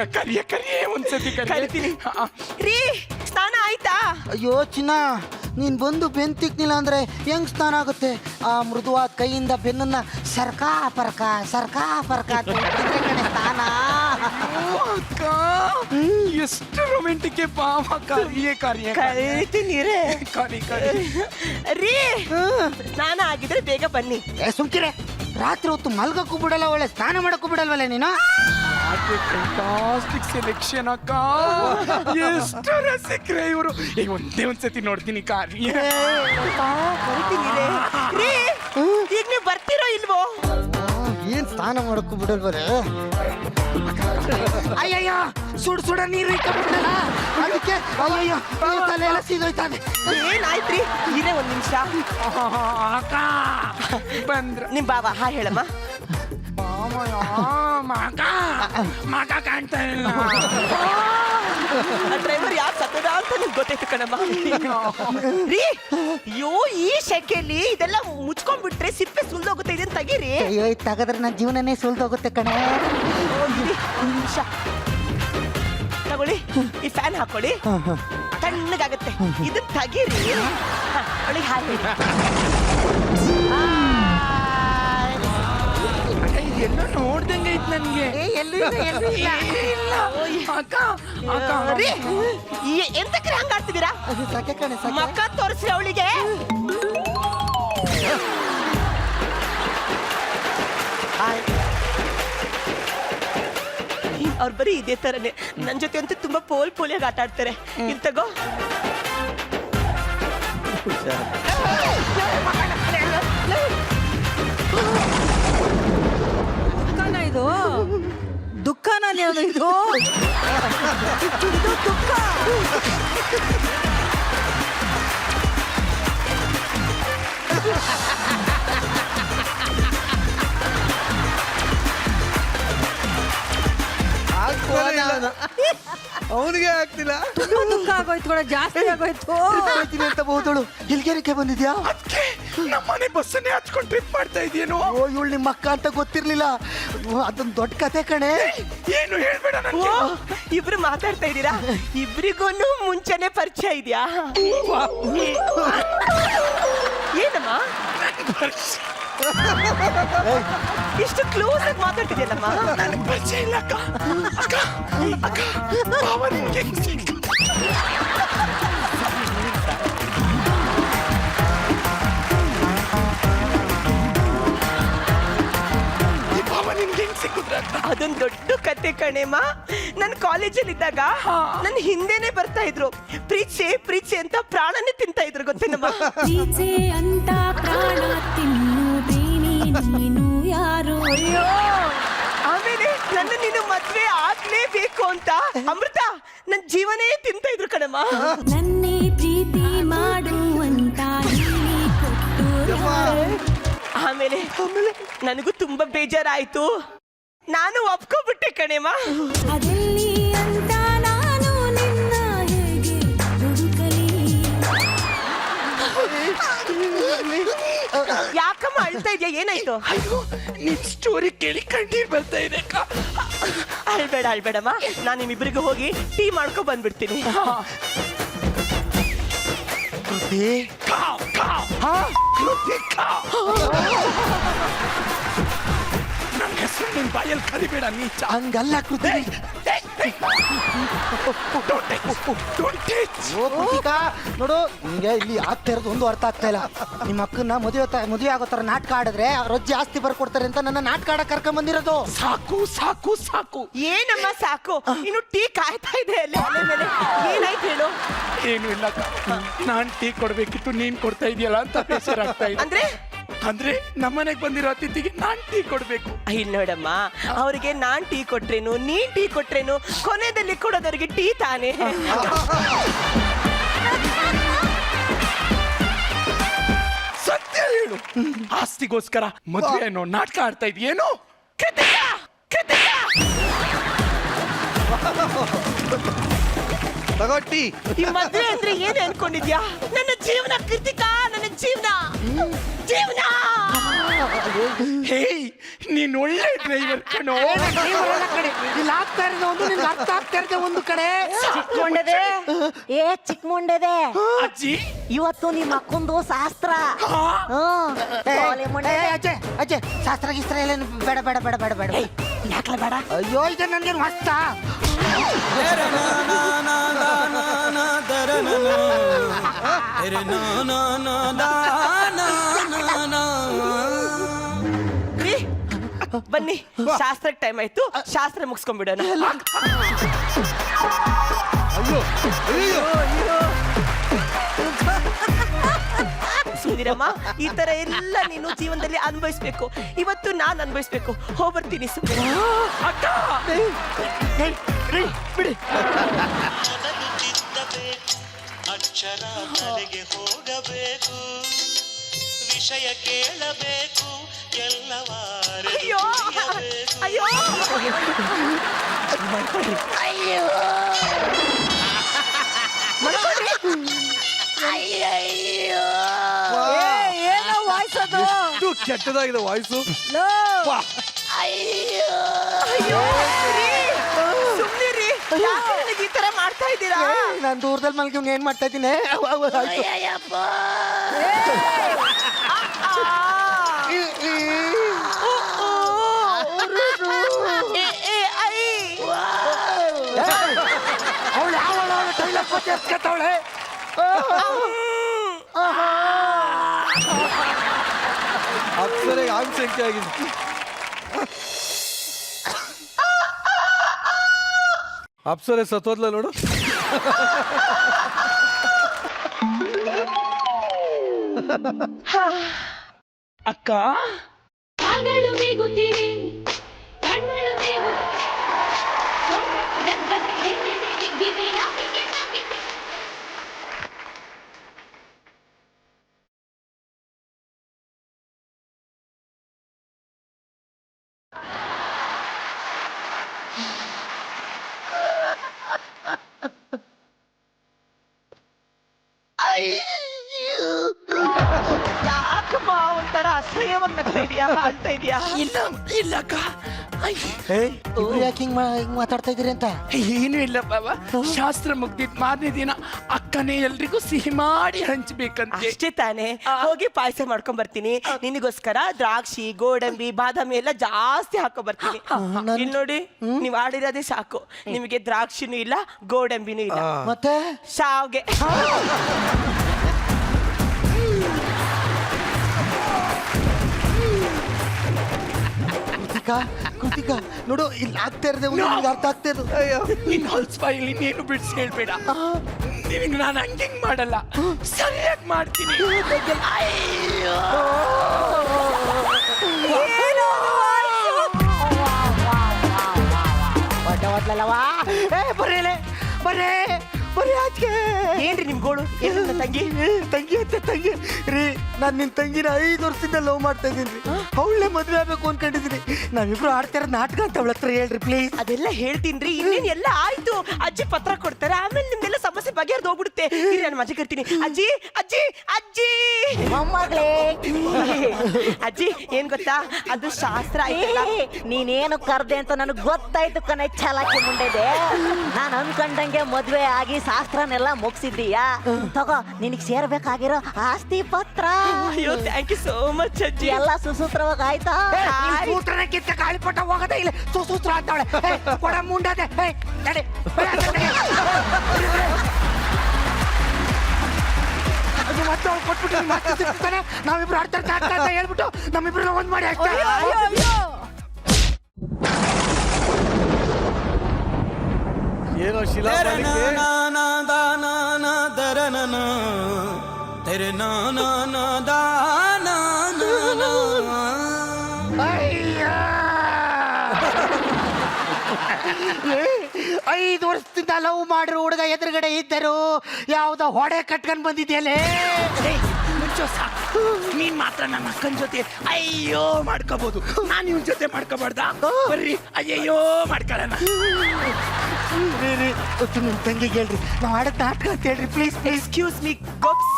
ಕರಿಯೇ ಒಂದ್ಸತಿ ಕರಿತೀನಿ. ರೀ ಸ್ನಾನ ಆಯ್ತಾ? ಅಯ್ಯೋ ಚಿನ್ನ, ನೀನ್ ಬಂದು ಬೆನ್ ತಿಕ್ನಿಲ್ಲ ಅಂದ್ರೆ ಹೆಂಗ್ ಸ್ನಾನ ಆಗುತ್ತೆ? ಆ ಮೃದುವಾದ ಕೈಯಿಂದ ಬೆನ್ನನ್ನ ಸರ್ಕಾ ಪರ್ಕ ಅಂತ ಇಟ್ಟಿದ್ರೆ ಕಣೆ ಸ್ನಾನ. ಅಕ್ಕ, ಎಷ್ಟು ರೊಮ್ಯಾಂಟಿಕ್ ಬಾವ. ಕರಿಯೇ ಕರಿತೀನಿ ರೇ. ಕರಿ ರೀ ಸ್ನಾನ ಆಗಿದ್ರೆ ಬೇಗ ಬನ್ನಿ. ಸುಮ್ಕಿರೆ, ರಾತ್ರಿ ಹೊತ್ತು ಮಲ್ಗಕ್ಕೂ ಬಿಡಲ್ಲ, ಒಳ್ಳೆ ಸ್ನಾನ ಮಾಡಕ್ಕೂ ಬಿಡಲ್ವಲ್ಲ ನೀನು? ಫ್ಯಾಂಟಾಸ್ಟಿಕ್ ಸೆಲೆಕ್ಷನ್ ಅಕ್ಕ. ಎಷ್ಟು ರಸಿಕ್ರೆ ಇವರು. ಈಗ ಒಂದ್ಸತಿ ನೋಡ್ತೀನಿ ಕಾರ್ಯ. ಕರಿತೀನಿ ರೇ. ಈಗ ನೀವು ಬರ್ತೀರೋ ಇಲ್ವೋ? ಏನ್ ಸ್ನಾನ ಮಾಡಕ್ಕೂ ಬಿಡಲ್ವಲ್ಲ? ಅಯ್ಯಯ್ಯ, ಸುಡ ನೀರು ಇಟ್ಕೊಂಡ್ಬಿಟ್ಟಲ್ಲ, ಅದಕ್ಕೆ ಅಯ್ಯಯ್ಯೋ ತಲೆ ಎಲ್ಲ ಸೀದೋಯ್ತಾನೆ. ಏನಾಯ್ತ್ರಿ? ಇರೇ ಒಂದ್ ನಿಮಿಷ. ಅಕ್ಕ ಬಂದ್ರ ನಿಮ್ ಬಾಬಾ ಹಾ ಹೇಳಮ್ಮ. ಮಗ ಕಾಣ್ತಾ ಇಲ್ಲ. ಡ್ರೈವರ್ ಯಾರು ಸತ್ತದ ಅಂತ ನಿಮ್ಗೆ ಗೊತ್ತಾಯ್ತು ಕಣಮ್ಮ. ರೀ ಅಯ್ಯೋ, ಈ ಶೆಕೆಲಿ ಇದೆಲ್ಲ ಮುಚ್ಕೊಂಡ್ಬಿಟ್ರೆ ಸಿಪ್ಪೆ ಸುಲ್ದೋಗುತ್ತೆ, ಇದನ್ನ ತೆಗೀರಿ. ಅಯ್ಯೋ, ತಗದ್ರೆ ನನ್ನ ಜೀವನನೇ ಸುಲ್ದೋಗುತ್ತೆ ಕಣೆ. ನಿಮಿಷ ತಗೊಳ್ಳಿ, ಈ ಫ್ಯಾನ್ ಹಾಕೊಳ್ಳಿ, ತಣ್ಣಗಾಗತ್ತೆ. ಇದನ್ನ ತೆಗೀರಿ. ಒಳಗೆ ಹಾಕಿ. ಎಲ್ಲ ನೋಡ್ದಂಗೆ ಐತ್ ನನ್ಗೆ. ಎಲ್ಲೂ ಇಲ್ಲ. ಅಕ್ಕ ಅಕ್ಕ ರೀ ಎಂತಕ್ರಿ ಹಂಗ ಆಡ್ತಿದ್ದೀರಾ? ಸಾಕೆ ಕಣೆ, ಸಾಕೆ. ಮಕ್ಕ ತೋರಿಸ್ರಿ ಅವಳಿಗೆ. ಅವ್ರು ಬರೀ ಇದೇ ತರನೇ ನನ್ ಜೊತೆ ಅಂತೂ ತುಂಬಾ ಪೋಲಿಯಾಗಿ ಆಟ ಆಡ್ತಾರೆ. ಇಲ್ಲಿ ತಗೋ. ಇದು ದುಃಖನಲ್ಲಿ ಅದು ಇದು ದುಃಖ. ಅವನಿಗೆ ಆಗ್ತಿಲ್ಲ. ದುಃಖ ಆಗೋಯ್ತು ಕೂಡ, ಜಾಸ್ತಿ ಆಗೋಯ್ತು. ಹೋಗ್ತೀನಿ ಅಂತ ಬಹುದೋಳು ಇಲ್ಗೇನಕ್ಕೆ ಬಂದಿದ್ಯಾ? ನಮ್ಮನೆ ಬಸ್ಸನ್ನೇ ಹಚ್ಕೊಂಡು ಟ್ರಿಪ್ ಮಾಡ್ತಾ ಇದೆಯೇನೋ. ಓ ಇವಳು ನಿಮ್ಮ ಅಕ್ಕ ಅಂತ ಗೊತ್ತಿರ್ಲಿಲ್ಲ. ಅದೊಂದು ದೊಡ್ಡ ಕತೆ ಕಣೆ. ಏನು ಹೇಳ್ಬೇಡ ಓ, ನನಗೆ. ಇಬ್ರು ಮಾತಾಡ್ತಾ ಇದ್ದೀರಾ? ಇಬ್ರಿಗೂ ಮುಂಚೆನೆ ಪರಿಚಯ ಇದೆಯಾ? ಏನಮ್ಮ ಇಷ್ಟು ಕ್ಲೋಸ್ ಆಗಿ ಮಾತಾಡ್ತಿದ್ಯಲ್ಲಮ್ಮ? ನನಗೆ ಪರಿಚಯ ಇಲ್ಲ ಅಕ್ಕ. ಅಕ್ಕ, ಅಕ್ಕ, ಭಾವ ನಿನ್ಗೆ ಹೆಂಗ್ ಸಿಕ್ತು? ಈ ಭಾವ ನಿನ್ಗೆ ಹೆಂಗ್ ಸಿಕ್ಕಿದ್ರ ಅಂತ? ಅದೊಂದು ದೊಡ್ಡ ಕತೆ ಕಣೆಮ್ಮ. ನನ್ನ ಕಾಲೇಜಲ್ಲಿ ಇದ್ದಾಗ ನನ್ನ ಹಿಂದೆನೆ ಬರ್ತಾ ಇದ್ರು. ಪ್ರೀಚೆ ಪ್ರೀಚೆ ಅಂತ ಪ್ರಾಣನೇ ತಿಂತಾ ಇದ್ರು, ಗೊತ್ತೇನಮ್ಮ? ಪ್ರೀತಿ ಅಂತ ಪ್ರಾಣ ತಿನ್ನುವುದೇನಿ ನೀನು ಯಾರು? ಅಯ್ಯೋ, ಆಮೇಲೆ ನನ್ನ ನೀನು ಮದ್ವೆ ಆಗ್ಲೇಬೇಕು ಅಂತ ಅಮೃತ ನನ್ನ ಜೀವನೇ ತಿಂತಾ ಇದ್ರು ಕಣಮ್ಮ. ನನ್ನೇ ಪ್ರೀತಿ ಮಾಡುವಂತ ಹೇಳಿ ಕೊಟ್ಟು ಆಮೇಲೆ ನನಗೂ ತುಂಬಾ ಬೇಜಾರಾಯ್ತು. ನಾನು ಒಪ್ಕೊಬಿಟ್ಟೆ ಕಣೆಮ್ಮ. ಅದೆಲ್ಲಿ ಅಂತ ನಾನು ನಿನ್ನ ಹೇಗೆ ಹುಡುಕಲಿ? ಯಾಕಮ್ಮ ಅಳ್ತಾ ಇದೆಯಾ? ಏನಾಯ್ತು? ಅಯ್ಯೋ, ನಿನ್ ಸ್ಟೋರಿ ಕೇಳಿ ಕಣ್ಣೀರ್ ಬರ್ತಾ ಇದೆ ಅಕ್ಕ. ಅಳ್ಬೇಡ ಅಳ್ಬೇಡಮ್ಮ, ನಾನು ನಿಮ್ಮಿಬ್ಬರಿಗೂ ಹೋಗಿ ಟೀ ಮಾಡ್ಕೊ ಬಂದ್ಬಿಡ್ತೀನಿ. ನನ್ನ ಹೆಸರು ನಿನ್ ಬಾಯಲ್ಲಿ ಕರಿಬೇಡ ನೀಚ. ಹಂಗಲ್ಲ ಕೃತಿ. ನೋಡು, ನಿಂಗೆ ಇಲ್ಲಿ ಆಗ್ತಾ ಇರೋದು ಒಂದು ಅರ್ಥ ಆಗ್ತಾ ಇಲ್ಲ. ನಿಮ್ಮ ಅಕ್ಕನ ಮದುವೆ ಆಗೋ ತರ ನಾಟಕ ಆಡಿದ್ರೆ ರೊಜ್ಜಿ ಆಸ್ತಿ ಬರ್ಕೊಡ್ತಾರೆ ಅಂತ ನನ್ನ ನಾಟಕ ಆಡಕ್ ಕರ್ಕೊಂಡ್ ಬಂದಿರೋದು. ಸಾಕು ಸಾಕು ಸಾಕು. ಏನಮ್ಮ ಸಾಕು? ಇನ್ನು ಟೀ ಕಾಯ್ತಾ ಇದೆ ಅಲ್ಲಿ ಒಲೆ ಮೇಲೆ. ಏನಾಯ್ತು ಹೇಳು? ಏನು ಇಲ್ಲ ಅಕ್ಕ. ನಾನ್ ಟೀ ಕೊಡ್ಬೇಕಿತ್ತು, ನೀನ್ ಕೊಡ್ತಾ ಇದೆಯಲ್ಲ ಅಂತ ಬೇಸರಾಗ್ತಾ ಇದೆ. ಅಂದ್ರೆ ನಮ್ಮನೆಗೆ ಬಂದಿರೋ ಅತಿಥಿಗೆ ನಾನ್ ಟೀ ಕೊಡ್ಬೇಕು. ಇಲ್ಲಿ ನೋಡಮ್ಮ, ಅವರಿಗೆ ನಾನ್ ಟೀ ಕೊಟ್ರೇನು ನೀನ್ ಟೀ ಕೊಟ್ರೇನು ಕೊನೆಯಲ್ಲಿ ಕೊಡೋದವ್ರಿಗೆ ಟೀ ತಾನೇ. ಸತ್ಯ ಹೇಳು, ಆಸ್ತಿಗೋಸ್ಕರ ಮದುವೆ ಅನ್ನೋ ನಾಟಕ ಆಡ್ತಾ ಇದೆಯೇನು? ತಗೊಟ್ಟಿ ಈ ಮದ್ವೆ ಅಂದ್ರೆ ಏನ್ ಅನ್ಕೊಂಡಿದ್ಯಾ? ನನ್ನ ಜೀವನ ಕೃತಿಕಾ, ನನ್ನ ಜೀವನ ಜೀವನ. ಹೇ, ನೀನ್ ಒಳ್ಳೆ ಡ್ರೈವರ್ ಕಣೋ. ಇಲ್ಲಿ ಆಗ್ತಾ ಇರೋದು ಒಂದು, ನಿನ್ಗೆ ಅರ್ಥ ಆಗ್ತಾ ಇರೋದು ಒಂದು ಕಡೆ. ಚಿಕ್ಕೊಂಡದೆ ಚಿಕ್ಮುಂಡದೆ ಅಜ್ಜಿ, ಇವತ್ತು ನಿಮ್ಮ ಅಕ್ಕೊಂದು ಶಾಸ್ತ್ರ. ಅಜ್ಜೆ ಅಜ್ಜೆ, ಶಾಸ್ತ್ರ ಗಿಸ್ತ್ರ ಎಲ್ಲ ಬೇಡ ಬೇಡ ಬೇಡ ಬೇಡ ಬೇಡ. ಯಾಕಲ ಬೇಡ? ಅಯ್ಯೋ, ಇದು ನನ್ಗೇನು ಹೊಸ್ತ. ಬನ್ನಿ, ಶಾಸ್ತ್ರಕ್ಕೆ ಟೈಮ್ ಆಯ್ತು, ಶಾಸ್ತ್ರ ಮುಗಿಸ್ಕೊಂಡ್ಬಿಡೋಣ. ಸುಂದಿರಮ್ಮ, ಈ ತರ ಎಲ್ಲ ನೀನು ಜೀವನದಲ್ಲಿ ಅನುಭವಿಸ್ಬೇಕು. ಇವತ್ತು ನಾನು ಅನುಭವಿಸ್ಬೇಕು. ಹೋಗ್ಬರ್ತೀನಿ ಸುಂದರ. ಬಿಡಿ. ಅಕ್ಷರ ತಲೆಗೆ ಹೋಗಬೇಕು, ವಿಷಯ ಕೇಳಬೇಕು, ಎಲ್ಲವಾರು ಅಯ್ಯೋ ಅಯ್ಯೋ ಏನೋ ವಾಯ್ಸ್ ಅದು? ಎಷ್ಟು ಕೆಟ್ಟದಾಗಿದೆ ವಾಯ್ಸು. ಅಯ್ಯೋ, ಸುಮ್ನಿರಿ. ಯಾಕೆ ನನಗೆ ಈ ತರ ಮಾಡ್ತಾ ಇದ್ದೀರಾ? ನಾನು ದೂರದಲ್ಲಿ ಮಲ್ಗಿ ಏನ್ ಮಾಡ್ತಾ ಇದ್ದೀನಿ? ಅಪ್ಸರೆ ಆಂಕ್ಷೆ ಆಗಿದೆ. ಅಪ್ಸರೆ ಸತ್ತೋದ್ಲ ನೋಡು. ಅಕ್ಕ, ಇದೀಯಾ ಇಲ್ಲ ಇಲ್ಲಕ್ಕ ಇಬ್ರು ಯಾಕೆ ಹಿಂಗ್ ಮಾತಾಡ್ತಾ ಇದೀರಿ ಅಂತ? ಏನು ಇಲ್ಲ ಬಾಬಾ, ಶಾಸ್ತ್ರ ಮುಗ್ದಿದ್ ಮಾರನೇ ದಿನ ಅಕ್ಕನೇ ಎಲ್ರಿಗೂ ಸಿಹಿ ಮಾಡಿ ಹಂಚ್ಬೇಕಂತೆ. ಅಷ್ಟೇ ತಾನೇ, ಹೋಗಿ ಪಾಯಸ ಮಾಡ್ಕೊಂಡ್ ಬರ್ತೀನಿ. ನಿನಗೋಸ್ಕರ ದ್ರಾಕ್ಷಿ, ಗೋಡಂಬಿ, ಬಾದಾಮಿ ಎಲ್ಲ ಜಾಸ್ತಿ ಹಾಕೊಂಡ್ ಬರ್ತೀನಿ. ಇಲ್ಲಿ ನೋಡಿ, ನೀವ್ ಆಡಿರೋದೇ ಸಾಕು. ನಿಮಗೆ ದ್ರಾಕ್ಷಿನೂ ಇಲ್ಲ, ಗೋಡಂಬಿನೂ ಇಲ್ಲ, ಮತ್ತೆ ಶಾವ್ಗೆ. ಕೃತಿಕಾ ನೋಡು, ಇಲ್ಲಿ ಆಗ್ತಾ ಇರೋದೇ ನಿಮ್ಗೆ ಅರ್ಥ ಆಗ್ತಾ ಇರೋದು. ನಿನ್ ಹೊಲ್ಸ್ಬಾಯಿಲಿ ನೀನು ಬಿಡ್ಸಿ ಹೇಳ್ಬೇಡ. ನಿನಗೆ ನಾನು ಹಂಗಿಂಗ್ ಮಾಡಲ್ಲ, ಸರಿಯಾಗಿ ಮಾಡ್ತೀನಿ. ಬರ್ರಿ ಆಚೆ. ಏನ್ರಿ ನಿಮ್ ಗೋಳು? ಏನ ತಂಗಿ ತಂಗಿ ರೀ, ನಾನು ನಿನ್ ತಂಗಿನ 5 ವರ್ಷದಿಂದ ಲವ್ ಮಾಡ್ತಾ ಇದ್ದೀನಿ. ಅವಳೇ ಮದ್ವೆ ಆಗ್ಬೇಕು ಅನ್ಕೊಂಡಿದ್ದೀನಿ. ನಾವಿಬ್ರು ಆಡ್ತಾ ಇರೋದು ನಾಟಕ ಅಂತ ಅವಳ ಹತ್ರ ಹೇಳ್ರಿ ಪ್ಲೀಸ್. ಅದೆಲ್ಲ ಹೇಳ್ತೀನ್ರಿ, ಇನ್ನೇನ್ ಎಲ್ಲ ಆಯ್ತು. ಅಜ್ಜಿ ಪತ್ರ ಕೊಡ್ತಾರೆ, ಆಮೇಲೆ ನಿಮ್ದೆಲ್ಲ ಸಮಸ್ಯೆ ಬಗೆಹರ್ದು ಹೋಗ್ಬಿಡುತ್ತೆ. ಇರಿ, ನಾನು ಮಜಾ ಕರ್ತೀನಿ. ಅಜ್ಜಿ ಅಜ್ಜಿ ಅಜ್ಜಿ ಅಜ್ಜಿ, ಏನ್ ಗೊತ್ತಾ, ಅದು ಶಾಸ್ತ್ರ ಆಯ್ತಲ್ಲ. ನೀನೇನು ಕರ್ದೆ ಅಂತ ನನಗೆ ಗೊತ್ತಾಯ್ತು ಕಣೆ, ಚಾಲಾಕಿ ಮುಂಡೆದೆ. ನಾನು ಅನ್ಕೊಂಡಂಗೆ ಮದ್ವೆ ಆಗಿ ಶಾಸ್ತ್ರನೆಲ್ಲ ಮುಗಿಸಿದ್ದೀಯಾ? ತಗೋ, ನಿನಗೆ ಸೇರ್ಬೇಕಾಗಿರೋ ಆಸ್ತಿ ಪತ್ರ. ಅಯ್ಯೋ, ಥ್ಯಾಂಕ್ ಯು ಸೋ ಮಚ್ ಅಜ್ಜಿ. ಎಲ್ಲ ಸುಸೂತ್ರವಾಗಿ ಆಯ್ತಾ? ಸೂತ್ರನ ಕಿತ್ತ ಗಾಳಿಪಟ ಹೋಗದೆ ಇಲ್ಲ, ಸುಸೂತ್ರ ಅಂತಾವಳೆ. ಕೊಡ ಮುಂಡದೆ ನಡೆ. ಮತ್ತೆ ಅವ್ಳು ಕೊಟ್ಬಿಟ್ಟು ಮತ್ತೆ ಸಿಗ್ತಾನೆ. ನಾವಿಬ್ರು ಆಡ್ತಾ ಅಂತ ಹೇಳ್ಬಿಟ್ಟು ನಮ್ಮಿಬ್ರನ್ನ ಒಂದ್ ಮಾಡಿ ಅಷ್ಟೇ. ಏನೋ ಶಿಲಾ ಐದು ವರ್ಷದಿಂದ ಲವ್ ಮಾಡಿರೋ ಹುಡುಗ ಎದುರುಗಡೆ ಇದ್ದರು, ಯಾವ್ದೋ ಹೊಡೆ ಕಟ್ಕೊಂಡ್ ಬಂದಿದ್ಯಲ್ಲೇ. ನೀನ್ ಮಾತ್ರ ನನ್ನ ಅಕ್ಕನ ಜೊತೆ ಅಯ್ಯೋ ಮಾಡ್ಕೋಬಹುದು, ನಾನು ಇವನ್ ಜೊತೆ ಮಾಡ್ಕೋಬಾರ್ದ? ಬರ್ರಿ ಅಯ್ಯಯ್ಯೋ ಮಾಡ್ಕೊಳ್ಳೋಣ. ನಿಮ್ ತಂಗಿಗೆ ಹೇಳ್ರಿ, ನಾವ್ ಆಡದ್ ನಾಟಕ ಅಂತ ಹೇಳ್ರಿ ಪ್ಲೀಸ್. ಎಕ್ಸ್ಕ್ಯೂಸ್ ಮೀ ಗೋಪ್ಸ್,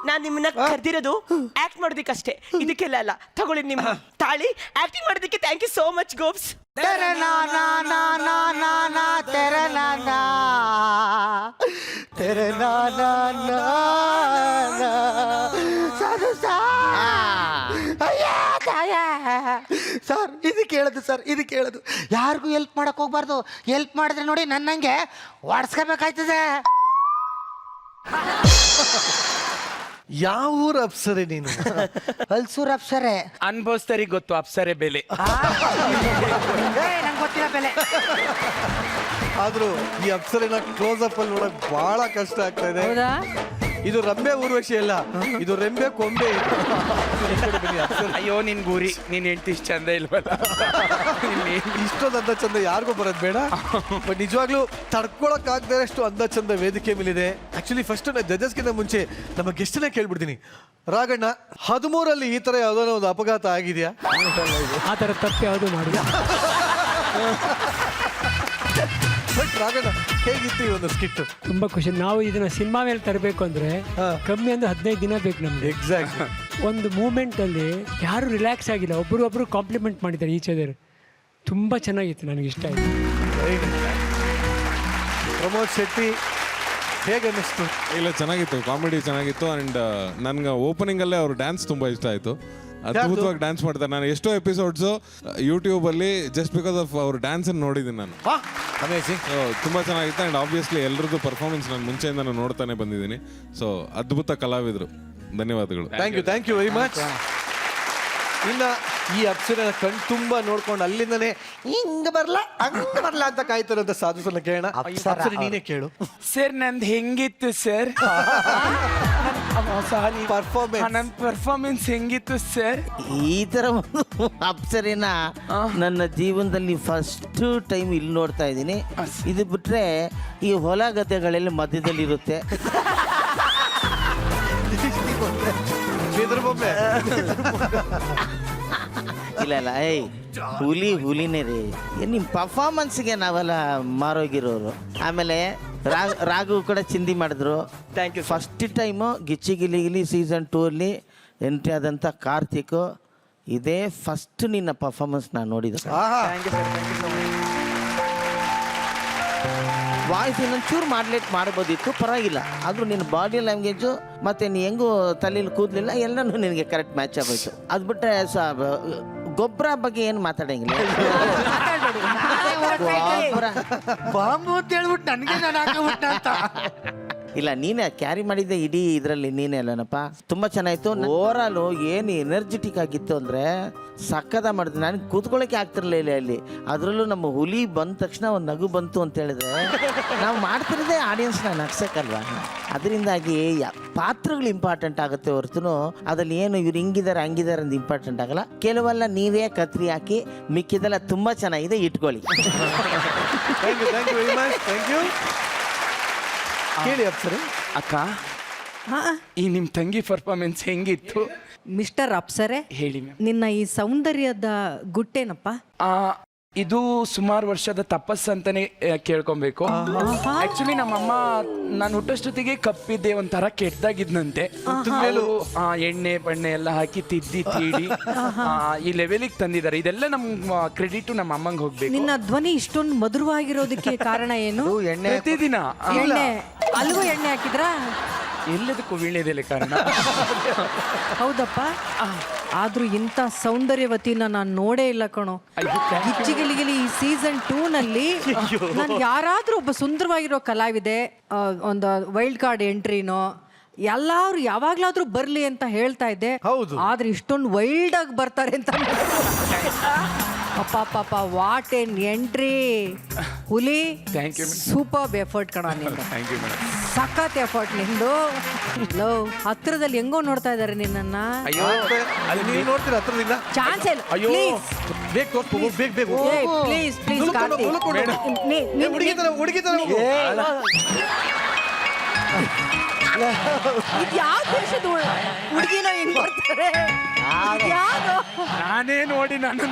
ನಾನ್ ನಿಮ್ಮನ್ನ ಕರ್ದಿರೋದು ಆಕ್ಟ್ ಮಾಡೋದಕ್ಕಷ್ಟೇ, ಇದಕ್ಕೆಲ್ಲ ಅಲ್ಲ. ತಗೊಳ್ಳಿ ನಿಮ್ಮ ತಾಳಿ. ಆಕ್ಟಿಂಗ್ ಮಾಡೋದಕ್ಕೆ thank you so much Gops. Sir ಇದಕ್ಕೆ ಹೇಳೋದು, ಸರ್ ಇದಕ್ಕೆ ಹೇಳೋದು, ಯಾರಿಗೂ ಹೆಲ್ಪ್ ಮಾಡಕ್ ಹೋಗ್ಬಾರ್ದು. ಹೆಲ್ಪ್ ಮಾಡಿದ್ರೆ ನೋಡಿ ನನ್ನಂಗೆ ಓಡಿಸ್ಕೋಬೇಕಾಯ್ತದೆ. ಯಾವ ಊರ ಅಪ್ಸರೆ ನೀನು? ಹಲ್ಸೂರ್ ಅಪ್ಸರೆ. ಅನ್ಭವಿಸ್ತರಿಗೆ ಗೊತ್ತು ಅಪ್ಸರೆ ಬೆಲೆ. ನಂಗೆ ಗೊತ್ತಿಲ್ಲ ಬೆಲೆ. ಆದ್ರೂ ಈ ಅಪ್ಸರೆನ ಕ್ಲೋಸ್ ಅಪ್ ಅಲ್ಲಿ ನೋಡಕ್ ಬಹಳ ಕಷ್ಟ ಆಗ್ತಾ ಇದೆ. ಇದು ರಂಬೆ ಊರ್ವಶಿ ಅಲ್ಲ, ಇದು ರೆಂಬೆ ಕೊಂಬೆ. ಅಯ್ಯೋ ನಿನ್ ಗುರಿ, ನೀನ್ ಹೇಳ್ತಿ ಇಷ್ಟ ಚಂದ ಇಲ್ವಲ್ಲ. ಇಷ್ಟೊಂದು ಅಂದ ಚಂದ ಯಾರಿಗೂ ಬರೋದ್ ಬೇಡ. ಬಟ್ ನಿಜವಾಗ್ಲೂ ತಡ್ಕೊಳಕ್ ಆಗದೆ ಅಷ್ಟು ಅಂದ ಚಂದ ವೇದಿಕೆ ಮೇಲಿದೆ. ಆಕ್ಚುಲಿ ಫಸ್ಟ್ ಜಡ್ಜಸ್ಗಿಂತ ಮುಂಚೆ ನಮ್ಮ ಗೆಸ್ಟ್ನೇ ಕೇಳ್ಬಿಡ್ತೀನಿ. ರಾಘಣ್ಣ, 13ರಲ್ಲಿ ಈ ತರ ಯಾವ್ದೋ ಒಂದು ಅಪಘಾತ ಆಗಿದೆಯಾ? ಆ ಥರ ತಪ್ಪು ಯಾವುದು ಮಾಡಿಲ್ಲ. ಬಟ್ ರಾಘಣ್ಣ, ಹೇಗಿತ್ತು ಈ ಒಂದು ಸ್ಕಿಟ್? ತುಂಬಾ ಖುಷಿ. ನಾವು ಇದನ್ನ ಸಿನಿಮಾ ಮೇಲೆ ತರಬೇಕು ಅಂದ್ರೆ ಕಮ್ಮಿ ಅಂದ್ರೆ 15 ದಿನ ಬೇಕು ನಮ್ಗೆ. ಎಕ್ಸಾಕ್ಟ್. ಒಂದು ಮೂಮೆಂಟ್ ಅಲ್ಲಿ ಯಾರು ರಿಲ್ಯಾಕ್ಸ್ ಆಗಿಲ್ಲ, ಒಬ್ರು ಕಾಂಪ್ಲಿಮೆಂಟ್ ಮಾಡಿದ್ದಾರೆ ಈಚ್ ಅದರ್. ತುಂಬಾ ಚೆನ್ನಾಗಿತ್ತು, ನನಗೆ ಇಷ್ಟ ಆಯ್ತು. ಪ್ರಮೋದ್ ಶೆಟ್ಟಿ, ಹೇಗೆ ಅನ್ನಿಸ್ತು? ಇಲ್ಲ, ಚೆನ್ನಾಗಿತ್ತು, ಕಾಮಿಡಿ ಚೆನ್ನಾಗಿತ್ತು. ಆ್ಯಂಡ್ ನನ್ಗೆ ಓಪನಿಂಗಲ್ಲೇ ಅವ್ರ ಡ್ಯಾನ್ಸ್ ತುಂಬ ಇಷ್ಟ ಆಯಿತು. ಅದ್ಭುತವಾಗಿ ಡ್ಯಾನ್ಸ್ ಮಾಡ್ತಾರೆ. ನಾನು ಎಷ್ಟೋ ಎಪಿಸೋಡ್ಸು ಯೂಟ್ಯೂಬಲ್ಲಿ ಜಸ್ಟ್ ಬಿಕಾಸ್ ಆಫ್ ಅವ್ರ ಡ್ಯಾನ್ಸನ್ನು ನೋಡಿದ್ದೀನಿ ನಾನು. ತುಂಬ ಚೆನ್ನಾಗಿತ್ತು. ಆ್ಯಂಡ್ ಆಬ್ವಿಯಸ್ಲಿ ಎಲ್ಲರದ್ದು ಪರ್ಫಾರ್ಮೆನ್ಸ್ ನಾನು ಮುಂಚೆಯಿಂದ ನೋಡ್ತಾನೆ ಬಂದಿದ್ದೀನಿ. ಸೊ ಅದ್ಭುತ ಕಲಾವಿದರು. ಧನ್ಯವಾದಗಳು. Thank you very much. ಇನ್ನ ಈ ಅಪ್ಸರೆನ ಕಣ್ ತುಂಬಾ ನೋಡ್ಕೊಂಡು ಅಲ್ಲಿಂದನೇ ಹಿಂಗ ಬರ್ಲಾ ಹಂಗ ಬರ್ಲಾ ಅಂತ ಕಾಯ್ತಿರೋಂಥ ಸಾಧುಸನ್ನ ಕೇಳೋಣ. ಅಪ್ಸರೆ ನೀನೇ ಕೇಳು. ಸರ್ ನಂದು ಹೆಂಗಿತ್ತು ಸರ್? ನನ್ನ ಪರ್ಫಾರ್ಮೆನ್ಸ್ ಹೆಂಗಿತ್ತು ಸರ್? ಈ ತರ ಒಂದು ಅಪ್ಸರಿನ ನನ್ನ ಜೀವನದಲ್ಲಿ ಫಸ್ಟ್ ಟೈಮ್ ಇಲ್ಲಿ ನೋಡ್ತಾ ಇದ್ದೀನಿ. ಇದು ಬಿಟ್ರೆ ಈ ಹೊಲ ಗದ್ದೆಗಳಲ್ಲಿ ಮಧ್ಯದಲ್ಲಿ ಇರುತ್ತೆ. ಇಲ್ಲ ಏಯ್ ಹುಲಿನೇ ರೀ. ನಿಮ್ಮ ಪರ್ಫಾರ್ಮೆನ್ಸ್ಗೆ ನಾವೆಲ್ಲ ಮಾರೋಗಿರೋರು. ಆಮೇಲೆ ರಾಘು ಕೂಡ ಚಿಂದಿ ಮಾಡಿದ್ರು. Thank you. First time Gicchi Gili season 2 ಅಲ್ಲಿ ಎಂಟ್ರಿ ಆದಂಥ ಕಾರ್ತಿಕ್ ಇದೇ ಫಸ್ಟ್ ನಿನ್ನ ಪರ್ಫಾರ್ಮೆನ್ಸ್ ನಾನು ನೋಡಿದ. ವಾಯ್ಸ್ ಇನ್ನೊಂಚೂರು ಮಾಡ್ಲೇಟ್ ಮಾಡ್ಬೋದಿತ್ತು, ಪರವಾಗಿಲ್ಲ. ಆದರೂ ನಿನ್ನ ಬಾಡಿ ಲ್ಯಾಂಗ್ವೇಜು ಮತ್ತು ನೀ ಹೆಂಗೂ ತಲೆಯಲ್ಲಿ ಕೂದಲಿಲ್ಲ ಎಲ್ಲನೂ ನಿನಗೆ ಕರೆಕ್ಟ್ ಮ್ಯಾಚ್ ಆಗೋಯ್ತು. ಅದು ಬಿಟ್ಟರೆ ಗೊಬ್ಬರ ಬಗ್ಗೆ ಏನು ಮಾತಾಡಂಗಿಲ್ಲ. ಗೊಬ್ಬರ ಬಾಂಬು ಅಂತ ಹೇಳ್ಬಿಟ್ಟು ನನಗೆ ನಾನು ಹಾಕಬಿಟ್ಟ ಅಂತ. ಇಲ್ಲ, ನೀನೇ ಕ್ಯಾರಿ ಮಾಡಿದ್ದೆ ಇಡೀ ಇದರಲ್ಲಿ, ನೀನೇ ಅಲ್ಲನಪ್ಪ. ತುಂಬ ಚೆನ್ನಾಗಿತ್ತು. ಓವರಾಲು ಏನು ಎನರ್ಜೆಟಿಕ್ ಆಗಿತ್ತು ಅಂದರೆ ಸಕ್ಕದ ಮಾಡಿದೆ. ನನಗೆ ಕೂತ್ಕೊಳ್ಳೋಕೆ ಆಗ್ತಿರ್ಲಿಲ್ಲ ಅಲ್ಲಿ. ಅದರಲ್ಲೂ ನಮ್ಮ ಹುಲಿ ಬಂದ ತಕ್ಷಣ ಒಂದು ನಗು ಬಂತು ಅಂತ ಹೇಳಿದ್ರೆ ನಾವು ಮಾಡ್ತಿರೋದೇ ಆಡಿಯನ್ಸ್ನ ನಗ್ಸಕ್ಕಲ್ವಾ. ಅದರಿಂದಾಗಿ ಪಾತ್ರಗಳು ಇಂಪಾರ್ಟೆಂಟ್ ಆಗುತ್ತೆ ಹೊರತು ಅದ್ರಲ್ಲಿ ಏನು ಇವ್ರು ಹಿಂಗಿದ್ದಾರೆ ಹಂಗಿದ್ದಾರೆ ಅಂತ ಇಂಪಾರ್ಟೆಂಟ್ ಆಗಲ್ಲ. ಕೆಲವೆಲ್ಲ ನೀವೇ ಕತ್ರಿ ಹಾಕಿ ಮಿಕ್ಕಿದೆಲ್ಲ ತುಂಬ ಚೆನ್ನಾಗಿದೆ, ಇಟ್ಕೊಳ್ಳಿ. ಕೇಳಿ ಅಪ್ಸರೆ. ಅಕ್ಕ, ಈ ನಿಮ್ ತಂಗಿ ಪರ್ಫಾರ್ಮೆನ್ಸ್ ಹೆಂಗಿತ್ತು? ಮಿಸ್ಟರ್ ಅಪ್ಸರೆ, ಹೇಳಿ ಮ್ಯಾಮ್. ನಿನ್ನ ಈ ಸೌಂದರ್ಯದ ಗುಟ್ಟೇನಪ್ಪ? ಇದು ಸುಮಾರು ವರ್ಷದ ತಪಸ್ಸು ಅಂತಾನೆ ಕೇಳ್ಕೊಬೇಕು. ಆಕ್ಚುಲಿ ನಮ್ಮಮ್ಮ ನಾನು ಹುಟ್ಟಷ್ಟೊತ್ತಿಗೆ ಕಪ್ಪಿದ್ದೆ, ಒಂಥರ ಕೆಟ್ಟದಾಗಿದ್ನಂತೆ. ಎಣ್ಣೆ ಬಣ್ಣೆ ಎಲ್ಲ ಹಾಕಿ ತಿದ್ದಿ ತೀಡಿ ಈ ಲೆವೆಲಿಗೆ ತಂದಿದ್ದಾರೆ. ಇದೆಲ್ಲ ನಮ್ಮ ಕ್ರೆಡಿಟ್ ನಮ್ಮ ಅಮ್ಮಂಗೆ ಹೋಗ್ಬೇಕು. ನಿನ್ನ ಧ್ವನಿ ಇಷ್ಟೊಂದು ಮಧುರವಾಗಿರೋದಕ್ಕೆ ಕಾರಣ ಏನು? ಪ್ರತಿದಿನ ಎಣ್ಣೆ, ಅಲ್ಗೂ ಎಣ್ಣೆ ಹಾಕಿದ್ರಾ? ಎಲ್ಲದಕ್ಕೂ ವೀಳ್ಯದೆಲೆ ಕಾರಣ. ಹೌದಪ್ಪ. ಆದ್ರೂ ಇಂಥ ಸೌಂದರ್ಯವತಿನ ನಾನು ನೋಡೇ ಇಲ್ಲ ಕಣೋ. ಗಿಚ್ಚಿಗಿಲಿಗಿಲಿ ಈ ಸೀಸನ್ 2 ನಲ್ಲಿ ನಾನು ಯಾರಾದ್ರೂ ಒಬ್ಬ ಸುಂದರವಾಗಿರೋ ಕಲಾವಿದೆ ಒಂದು ವೈಲ್ಡ್ ಕಾರ್ಡ್ ಎಂಟ್ರಿನೋ ಎಲ್ಲಾರು ಯಾವಾಗ್ಲಾದ್ರೂ ಬರ್ಲಿ ಅಂತ ಹೇಳ್ತಾ ಇದ್ದೆ. ಆದ್ರೆ ಇಷ್ಟೊಂದು ವೈಲ್ಡ್ ಆಗಿ ಬರ್ತಾರೆ ಅಂತ ಪಾಪ ವಾಟ್ ಎನ್ ಎಂಟ್ರಿ. ಹುಲಿ, ಸೂಪರ್ ಎಫರ್ಟ್ ಕಣ ನಿಂದು. ಸಖತ್ ಎಫರ್ಟ್ ನಿಂದು. ಲವ್ ಹತ್ರದಲ್ಲಿ ಹೆಂಗೋ ನೋಡ್ತಾ ಇದಾರೆ ನಿನ್ನ. ನೋಡ್ತೀರ ಹತ್ರದಿಂದ? ಚಾನ್ಸ್ ಇಲ್ಲ. ಪ್ಲೀಸ್ ಯಾವ ದೇಶದ ಹುಡುಗಿನ ಹಿಂಗ್ ಬರ್ತಾರೆ? ನಾನೇ ನೋಡಿ ನಾನು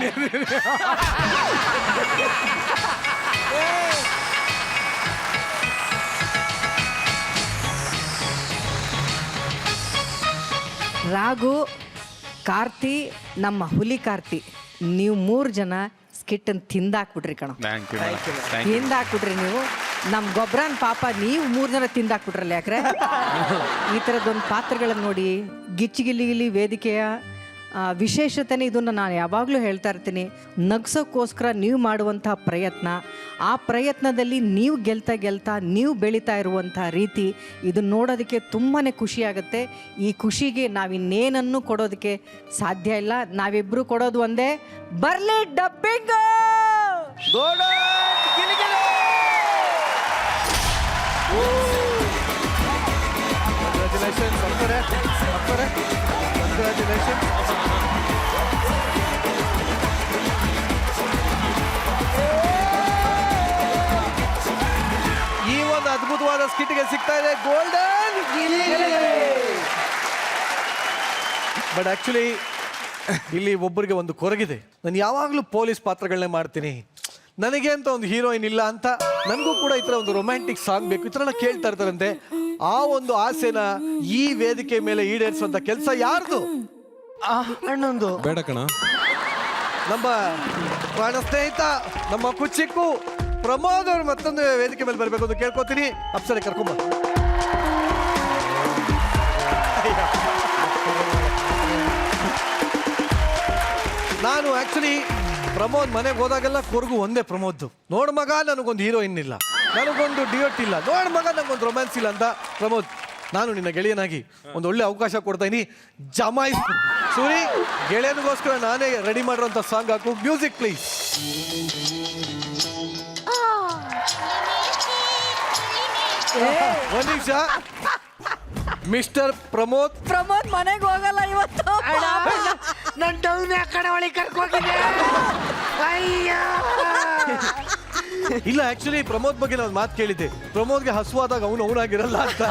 ರಾಘು, ಕಾರ್ತಿ, ನಮ್ಮ ಹುಲಿ ಕಾರ್ತಿ, ನೀವು 3 ಜನ ಸ್ಕಿಟ್ಟನ್ನು ತಿಂದಾಕ್ಬಿಟ್ರಿ ಕಣ. ತಿಂದಾಕ್ಬಿಟ್ರಿ ನೀವು. ನಮ್ಮ ಗೊಬ್ಬರನ ಪಾಪ ನೀವು 3 ಜನ ತಿಂದಾಕ್ಬಿಟ್ರಲ್ಲ. ಯಾಕ್ರೆ ಈ ಥರದ್ದೊಂದು ಪಾತ್ರಗಳನ್ನು ನೋಡಿ ಗಿಚ್ಚಿಗಿಲಿ ವೇದಿಕೆಯ ವಿಶೇಷತೆನೇ. ಇದನ್ನು ನಾನು ಯಾವಾಗಲೂ ಹೇಳ್ತಾ ಇರ್ತೀನಿ, ನಗ್ಸೋಕ್ಕೋಸ್ಕರ ನೀವು ಮಾಡುವಂಥ ಪ್ರಯತ್ನ, ಆ ಪ್ರಯತ್ನದಲ್ಲಿ ನೀವು ಗೆಲ್ತಾ ನೀವು ಬೆಳೀತಾ ಇರುವಂಥ ರೀತಿ, ಇದನ್ನು ನೋಡೋದಕ್ಕೆ ತುಂಬಾ ಖುಷಿಯಾಗುತ್ತೆ. ಈ ಖುಷಿಗೆ ನಾವಿನ್ನೇನನ್ನು ಕೊಡೋದಕ್ಕೆ ಸಾಧ್ಯ ಇಲ್ಲ. ನಾವಿಬ್ಬರು ಕೊಡೋದು ಒಂದೇ, ಬರ್ಲಿ ಡಬ್ಬಿಂಗ್. ಈ ಒಂದು ಅದ್ಭುತವಾದ ಸ್ಕಿಟ್ಗೆ ಸಿಗ್ತಾ ಇದೆ ಗೋಲ್ಡನ್. ಬಟ್ ಆಕ್ಚುಲಿ ಇಲ್ಲಿ ಒಬ್ಬರಿಗೆ ಒಂದು ಕೊರಗಿದೆ. ನಾನು ಯಾವಾಗಲೂ ಪೊಲೀಸ್ ಪಾತ್ರಗಳನ್ನೇ ಮಾಡ್ತೀನಿ, ನನಗೆ ಅಂತ ಒಂದು ಹೀರೋಯಿನ್ ಇಲ್ಲ ಅಂತ. ನನಗೂ ಕೂಡ ಈ ಥರ ಒಂದು ರೊಮ್ಯಾಂಟಿಕ್ ಸಾಂಗ್ ಬೇಕು, ಈ ಥರ ಕೇಳ್ತಾ ಇರ್ತಾರಂತೆ. ಆ ಒಂದು ಆಸೆನ ಈ ವೇದಿಕೆ ಮೇಲೆ ಈಡೇರಿಸುವಂತ ಕೆಲಸ ಯಾರ್ದು? ಅಣ್ಣಂದು. ಬೇಡ ಕಣ. ನಮ್ಮ ಪ್ರಾಣ ಸ್ನೇಹಿತ, ನಮ್ಮ ಕುಚಿಕ್ಕು ಪ್ರಮೋದ್ ಅವ್ರು ಮತ್ತೊಂದು ವೇದಿಕೆ ಮೇಲೆ ಬರಬೇಕು ಅಂತ ಕೇಳ್ಕೊತೀನಿ. ಅಪ್ಸರೆ ಕರ್ಕೊಂಬ. ನಾನು ಆಕ್ಚುಲಿ ಪ್ರಮೋದ್ ಮನೆಗೆ ಹೋದಾಗೆಲ್ಲ ಕೊರಗು ಒಂದೇ ಪ್ರಮೋದ್ದು. ನೋಡ್ ಮಗ ನನಗೊಂದು ಹೀರೋಯಿನ್ ಇಲ್ಲ, ನನಗೊಂದು ಡಿಯೋಟ್ ಇಲ್ಲ, ನೋಡ್ ಮಗ ನನಗೊಂದು ರೊಮ್ಯಾನ್ಸ್ ಇಲ್ಲ ಅಂತ. ಪ್ರಮೋದ್, ನಾನು ನಿನ್ನ ಗೆಳೆಯನಾಗಿ ಒಂದು ಒಳ್ಳೆ ಅವಕಾಶ ಕೊಡ್ತಾ ಇದೀನಿ, ಜಮಾಯಿಸ್ಬಿಡು. ಸೂರಿ, ಗೆಳೆಯನಿಗೋಸ್ಕರ ನಾನೇ ರೆಡಿ ಮಾಡಿರೋಂಥ ಸಾಂಗ್ ಹಾಕು. Music please. ಒಂದ್ ನಿಮಿಷ. ಮಿಸ್ಟರ್ ಪ್ರಮೋದ್ ಮನೆಗೆ ಹೋಗಲ್ಲ ಇವತ್ತು. ನನ್ನ ಟೌನ್ ಆ ಕಡೆ ಒಳಗೆ ಕರ್ಕೋಗಿದ್ದೆ. ಇಲ್ಲ, ಆಕ್ಚುಲಿ ಪ್ರಮೋದ್ ಬಗ್ಗೆ ನಾನು ಮಾತು ಕೇಳಿದ್ದೆ. ಪ್ರಮೋದ್ಗೆ ಹಸುವಾದಾಗ ಅವನಾಗಿರಲ್ಲ ಅಂತ.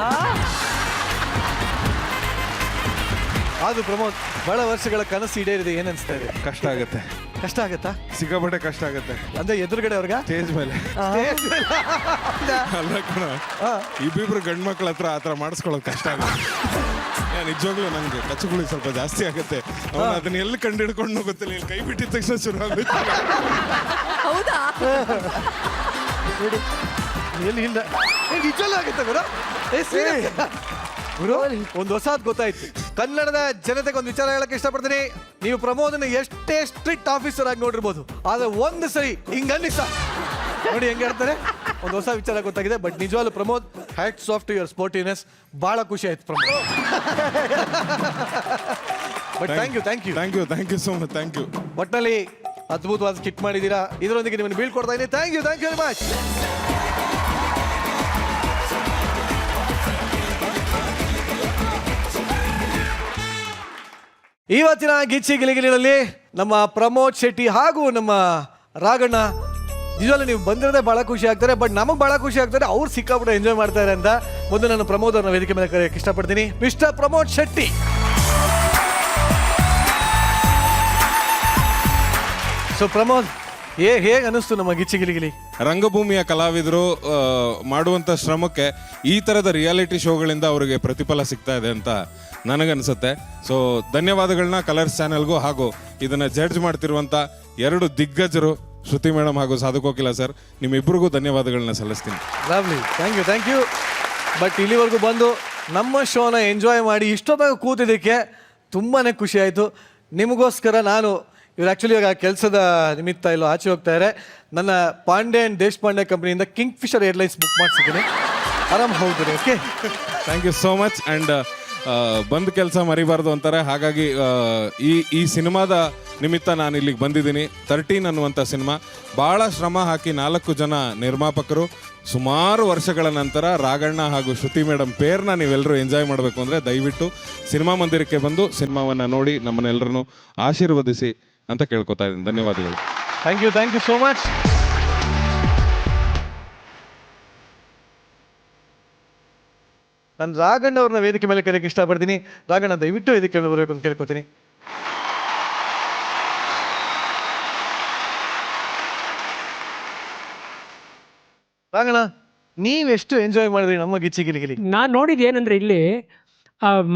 ಅದು ಪ್ರಮೋದ್ ಬಹಳ ವರ್ಷಗಳ ಕನಸು ಈಡೇರಿದೆ. ಏನ್ ಅನ್ಸ್ತಾ ಇದೆ? ಕಷ್ಟ ಆಗುತ್ತೆ. ಕಷ್ಟ ಆಗತ್ತಾ? ಸಿಕ್ಕಾಪಟ್ಟೆ ಕಷ್ಟ ಆಗುತ್ತೆ. ಅಂದ್ರೆ ಎದುರುಗಡೆ ಅವ್ರಿಗೆ ಸ್ಟೇಜ್ ಮೇಲೆ ಅಲ್ಲ ಕಣ, ಇಬ್ಬಿಬ್ರು ಗಂಡು ಮಕ್ಳ ಹತ್ರ ಆ ಥರ ಮಾಡಿಸ್ಕೊಳ್ಳೋದು ಕಷ್ಟ ಆಗುತ್ತೆ. ನಿಜವಾಗ್ಲೂ ನನಗೆ ಕಚ್ಚುಗುಳಿ ಸ್ವಲ್ಪ ಜಾಸ್ತಿ ಆಗುತ್ತೆ. ಅವ್ನು ಅದನ್ನ ಎಲ್ಲಿ ಕಂಡು ಹಿಡ್ಕೊಂಡು ಗೊತ್ತಿಲ್ಲ, ಇಲ್ಲಿ ಕೈ ಬಿಟ್ಟಿದ ತಕ್ಷಣ ಶುರು ಆಗುತ್ತೆ. ಹೌದಾ? ಎಲ್ಲಿ ಇಲ್ಲ ನಿಜವಲ್ಲೂ ಆಗುತ್ತೆ ಗುರು. ಗುರು ಒಂದು ಹೊಸದ್ ಗೊತ್ತಾಯ್ತು. ಕನ್ನಡದ ಜನತೆಗೆ ಒಂದು ವಿಚಾರ ಹೇಳಕ್ ಇಷ್ಟಪಡ್ತೀನಿ. ನೀವು ಪ್ರಮೋದನ ಎಷ್ಟೇ ಸ್ಟ್ರಿಕ್ಟ್ ಆಫೀಸರ್ ಆಗಿ ನೋಡಿರ್ಬೋದು, ಆದ್ರೆ ಒಂದು ಸರಿ ಹಿಂಗನ್ನಿಸ ನೋಡಿ ಹೆಂಗೆ ಹೇಳ್ತಾರೆ. ಒಂದು ಹೊಸ ವಿಚಾರ ಗೊತ್ತಾಗಿದೆ. ಬಟ್ ನಿಜವಾಗ್ಲೂ Pramod, hats off to your sportiveness. ಬಹಳ ಖುಷಿ ಆಯ್ತು Pramod. But thank you so much. Thank you. ಒಟ್ಟಿನಲ್ಲಿ ಅದ್ಭುತವಾದ ಸ್ಕಿಟ್ ಮಾಡಿದ್ದೀರಾ. ಇದರೊಂದಿಗೆ ನಿಮ್ಮನ್ನು ಬೀಳ್ಕೊಡ್ತಾ ಇದ್ದೀನಿ. Thank you very much. ಇವತ್ತಿನ ಗಿಚ್ಚಿ ಗಿಲಿಗಿಲಿನಲ್ಲಿ ನಮ್ಮ ಪ್ರಮೋದ್ ಶೆಟ್ಟಿ ಹಾಗೂ ನಮ್ಮ ರಾಘಣ್ಣ ನಿಜವಲ್ಲ ನೀವು ಬಂದಿರೋದೇ ಬಹಳ ಖುಷಿ ಆಗ್ತಾರೆ. ಬಟ್ ನಮಗೆ ಬಹಳ ಖುಷಿ ಆಗ್ತಾರೆ, ಅವ್ರು ಸಿಕ್ಕಾಪಟ್ಟೆ ಎಂಜಾಯ್ ಮಾಡ್ತಾರೆ ಅಂತ. ಮೊದಲು ನಾನು ಪ್ರಮೋದ್ ಅವ್ರನ್ನ ವೇದಿಕೆ ಮೇಲೆ ಕರೆಯಕ್ಕೆ ಇಷ್ಟಪಡ್ತೀನಿ. ಮಿಸ್ಟರ್ ಪ್ರಮೋದ್ ಶೆಟ್ಟಿ. ಸೊ ಪ್ರಮೋದ್, ಹೇಗೆ ಅನಿಸ್ತು ನಮ್ಮ ಗಿಚ್ಚಿ ಗಿಲಿಗಿಲಿ? ರಂಗಭೂಮಿಯ ಕಲಾವಿದರು ಮಾಡುವಂಥ ಶ್ರಮಕ್ಕೆ ಈ ಥರದ ರಿಯಾಲಿಟಿ ಶೋಗಳಿಂದ ಅವರಿಗೆ ಪ್ರತಿಫಲ ಸಿಗ್ತಾ ಇದೆ ಅಂತ ನನಗನ್ಸುತ್ತೆ. ಸೊ ಧನ್ಯವಾದಗಳನ್ನ ಕಲರ್ಸ್ ಚಾನೆಲ್ಗೂ ಹಾಗೂ ಇದನ್ನು ಜಡ್ಜ್ ಮಾಡ್ತಿರುವಂಥ 2 ದಿಗ್ಗಜರು ಶ್ರುತಿ ಮೇಡಮ್ ಹಾಗೂ ಸಾಧು ಕೋಕಿಲ ಸರ್, ನಿಮ್ಮಿಬ್ಬರಿಗೂ ಧನ್ಯವಾದಗಳನ್ನ ಸಲ್ಲಿಸ್ತೀನಿ. Lovely, thank you. ಬಟ್ ಇಲ್ಲಿವರೆಗೂ ಬಂದು ನಮ್ಮ ಶೋನ ಎಂಜಾಯ್ ಮಾಡಿ ಇಷ್ಟೊತ್ತಾಗ ಕೂತಿದ್ದಕ್ಕೆ ತುಂಬಾ ಖುಷಿ ಆಯಿತು. ನಿಮಗೋಸ್ಕರ ನಾನು ಇವ್ರು ಆ್ಯಕ್ಚುಲಿ ಇವಾಗ ಕೆಲಸದ ನಿಮಿತ್ತ ಇಲ್ಲೋ ಆಚೆ ಹೋಗ್ತಾ ಇದ್ದಾರೆ. ನನ್ನ ಪಾಂಡೆ ಆ್ಯಂಡ್ ದೇಶಪಾಂಡೆ ಕಂಪ್ನಿಯಿಂದ ಕಿಂಗ್ ಫಿಶರ್ ಏರ್ಲೈನ್ಸ್ ಬುಕ್ ಮಾಡಿಸಿದ್ದೀನಿ. ಆರಾಮ್ ಹೋಗ್ತೀನಿ. Okay, thank you so much. And ಬಂದು ಕೆಲಸ ಮರಿಬಾರ್ದು ಅಂತಾರೆ. ಹಾಗಾಗಿ ಈ ಸಿನಿಮಾದ ನಿಮಿತ್ತ ನಾನು ಇಲ್ಲಿಗೆ ಬಂದಿದ್ದೀನಿ. 13 ಅನ್ನುವಂಥ ಸಿನಿಮಾ ಭಾಳ ಶ್ರಮ ಹಾಕಿ 4 ಜನ ನಿರ್ಮಾಪಕರು ಸುಮಾರು ವರ್ಷಗಳ ನಂತರ ರಾಘಣ್ಣ ಹಾಗೂ ಶ್ರುತಿ ಮೇಡಮ್ ಪೇರ್ನ ನೀವೆಲ್ಲರೂ ಎಂಜಾಯ್ ಮಾಡಬೇಕು ಅಂದರೆ ದಯವಿಟ್ಟು ಸಿನಿಮಾ ಮಂದಿರಕ್ಕೆ ಬಂದು ಸಿನಿಮಾವನ್ನು ನೋಡಿ ನಮ್ಮನ್ನೆಲ್ಲರನ್ನು ಆಶೀರ್ವದಿಸಿ ಅಂತ ಕೇಳ್ಕೊತಾ ಇದ್ದೀನಿ. ಧನ್ಯವಾದಗಳು. Thank you so much. ನಾನು ರಾಘಣ್ಣ ಅವ್ರನ್ನ ವೇದಿಕೆ ಮೇಲೆ ಕರೆಯಕ್ಕೆ ಇಷ್ಟಪಡ್ತೀನಿ. ರಾಘಣ್ಣ ದಯವಿಟ್ಟು ವೇದಿಕೆ ಮೇಲೆ ಬರಬೇಕು ಅಂತ ಕೇಳ್ಕೊತೀನಿ. ರಾಘಣ್ಣ, ನೀವೆಷ್ಟು ಎಂಜಾಯ್ ಮಾಡಿದ್ರಿ ನಮ್ಮ ಗಿಚ್ಚಿ ಗಿಲಿಗಿಲಿ? ನಾನು ನೋಡಿದ್ದು ಏನಂದ್ರೆ ಇಲ್ಲಿ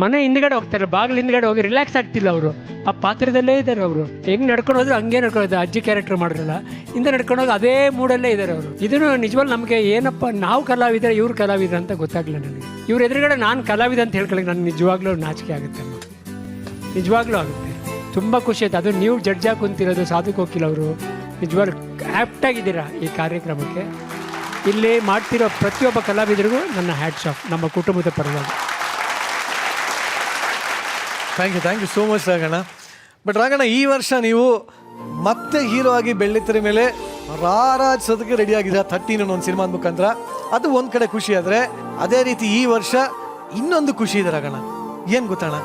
ಮನೆ ಹಿಂದ್ಗಡೆ ಹೋಗ್ತಾರೆ, ಬಾಗಿಲು ಹಿಂದ್ಗಡೆ ಹೋಗಿ ರಿಲ್ಯಾಕ್ಸ್ ಆಗ್ತಿಲ್ಲ ಅವರು. ಆ ಪಾತ್ರದಲ್ಲೇ ಇದ್ದಾರೆ ಅವರು. ಹೆಂಗೆ ನಡ್ಕೊಂಡು ಹೋದ್ರು ಹಂಗೆ ನಡ್ಕೊಳ್ಳೋದು. ಅಜ್ಜಿ ಕ್ಯಾರೆಕ್ಟರ್ ಮಾಡಿರಲ್ಲ, ಹಿಂದೆ ನಡ್ಕೊಂಡು ಹೋಗಿ ಅದೇ ಮೂಡಲ್ಲೇ ಇದ್ದಾರೆ ಅವರು. ಇದನ್ನು ನಿಜವಾಗ್ಲೂ ನಮಗೆ ಏನಪ್ಪ, ನಾವು ಕಲಾವಿದರೆ ಇವ್ರು ಕಲಾವಿದ್ರ ಅಂತ ಗೊತ್ತಾಗಲಿಲ್ಲ ನನಗೆ. ಇವ್ರ ಎದುರುಗಡೆ ನಾನು ಕಲಾವಿದ ಅಂತ ಹೇಳ್ಕೊಳ್ಳಿ ನನಗೆ ನಿಜವಾಗ್ಲೂ ನಾಚಿಕೆ ಆಗುತ್ತೆ ಅಮ್ಮ, ನಿಜವಾಗ್ಲೂ ಆಗುತ್ತೆ. ತುಂಬ ಖುಷಿ ಆಯ್ತು. ಅದು ನೀವು ಜಡ್ಜಾಗಿ ಕುಂತಿರೋದು ಸಾಧು ಕೋಕಿಲ್ ಅವರು ನಿಜವಾಗ್ಲೂ ಆ್ಯಪ್ಟಾಗಿದ್ದೀರಾ ಈ ಕಾರ್ಯಕ್ರಮಕ್ಕೆ. ಇಲ್ಲಿ ಮಾಡ್ತಿರೋ ಪ್ರತಿಯೊಬ್ಬ ಕಲಾವಿದರಿಗೂ ನನ್ನ ಹ್ಯಾಟ್ಸ್ ಆಫ್, ನಮ್ಮ ಕುಟುಂಬದ ಪರವಾಗಿ. Thank you so much Raghanna. But Raghanna, ಈ ವರ್ಷ ನೀವು ಮತ್ತೆ ಹೀರೋ ಆಗಿ ಬೆಳ್ಳಿತೆರೆ ಮೇಲೆ ರಾರಾಜಿಸೋದಕ್ಕೆ ರೆಡಿ ಆಗಿದ್ದೀರಾ 13 ಅನ್ನೋ ಒಂದು ಸಿನಿಮಾ ಮುಖಾಂತರ. ಅದು ಒಂದು ಕಡೆ ಖುಷಿ ಆದರೆ, ಅದೇ ರೀತಿ ಈ ವರ್ಷ ಇನ್ನೊಂದು ಖುಷಿ ಇದೆ ರಾಘಣ್ಣ. ಏನು ಗೊತ್ತಣ್ಣ?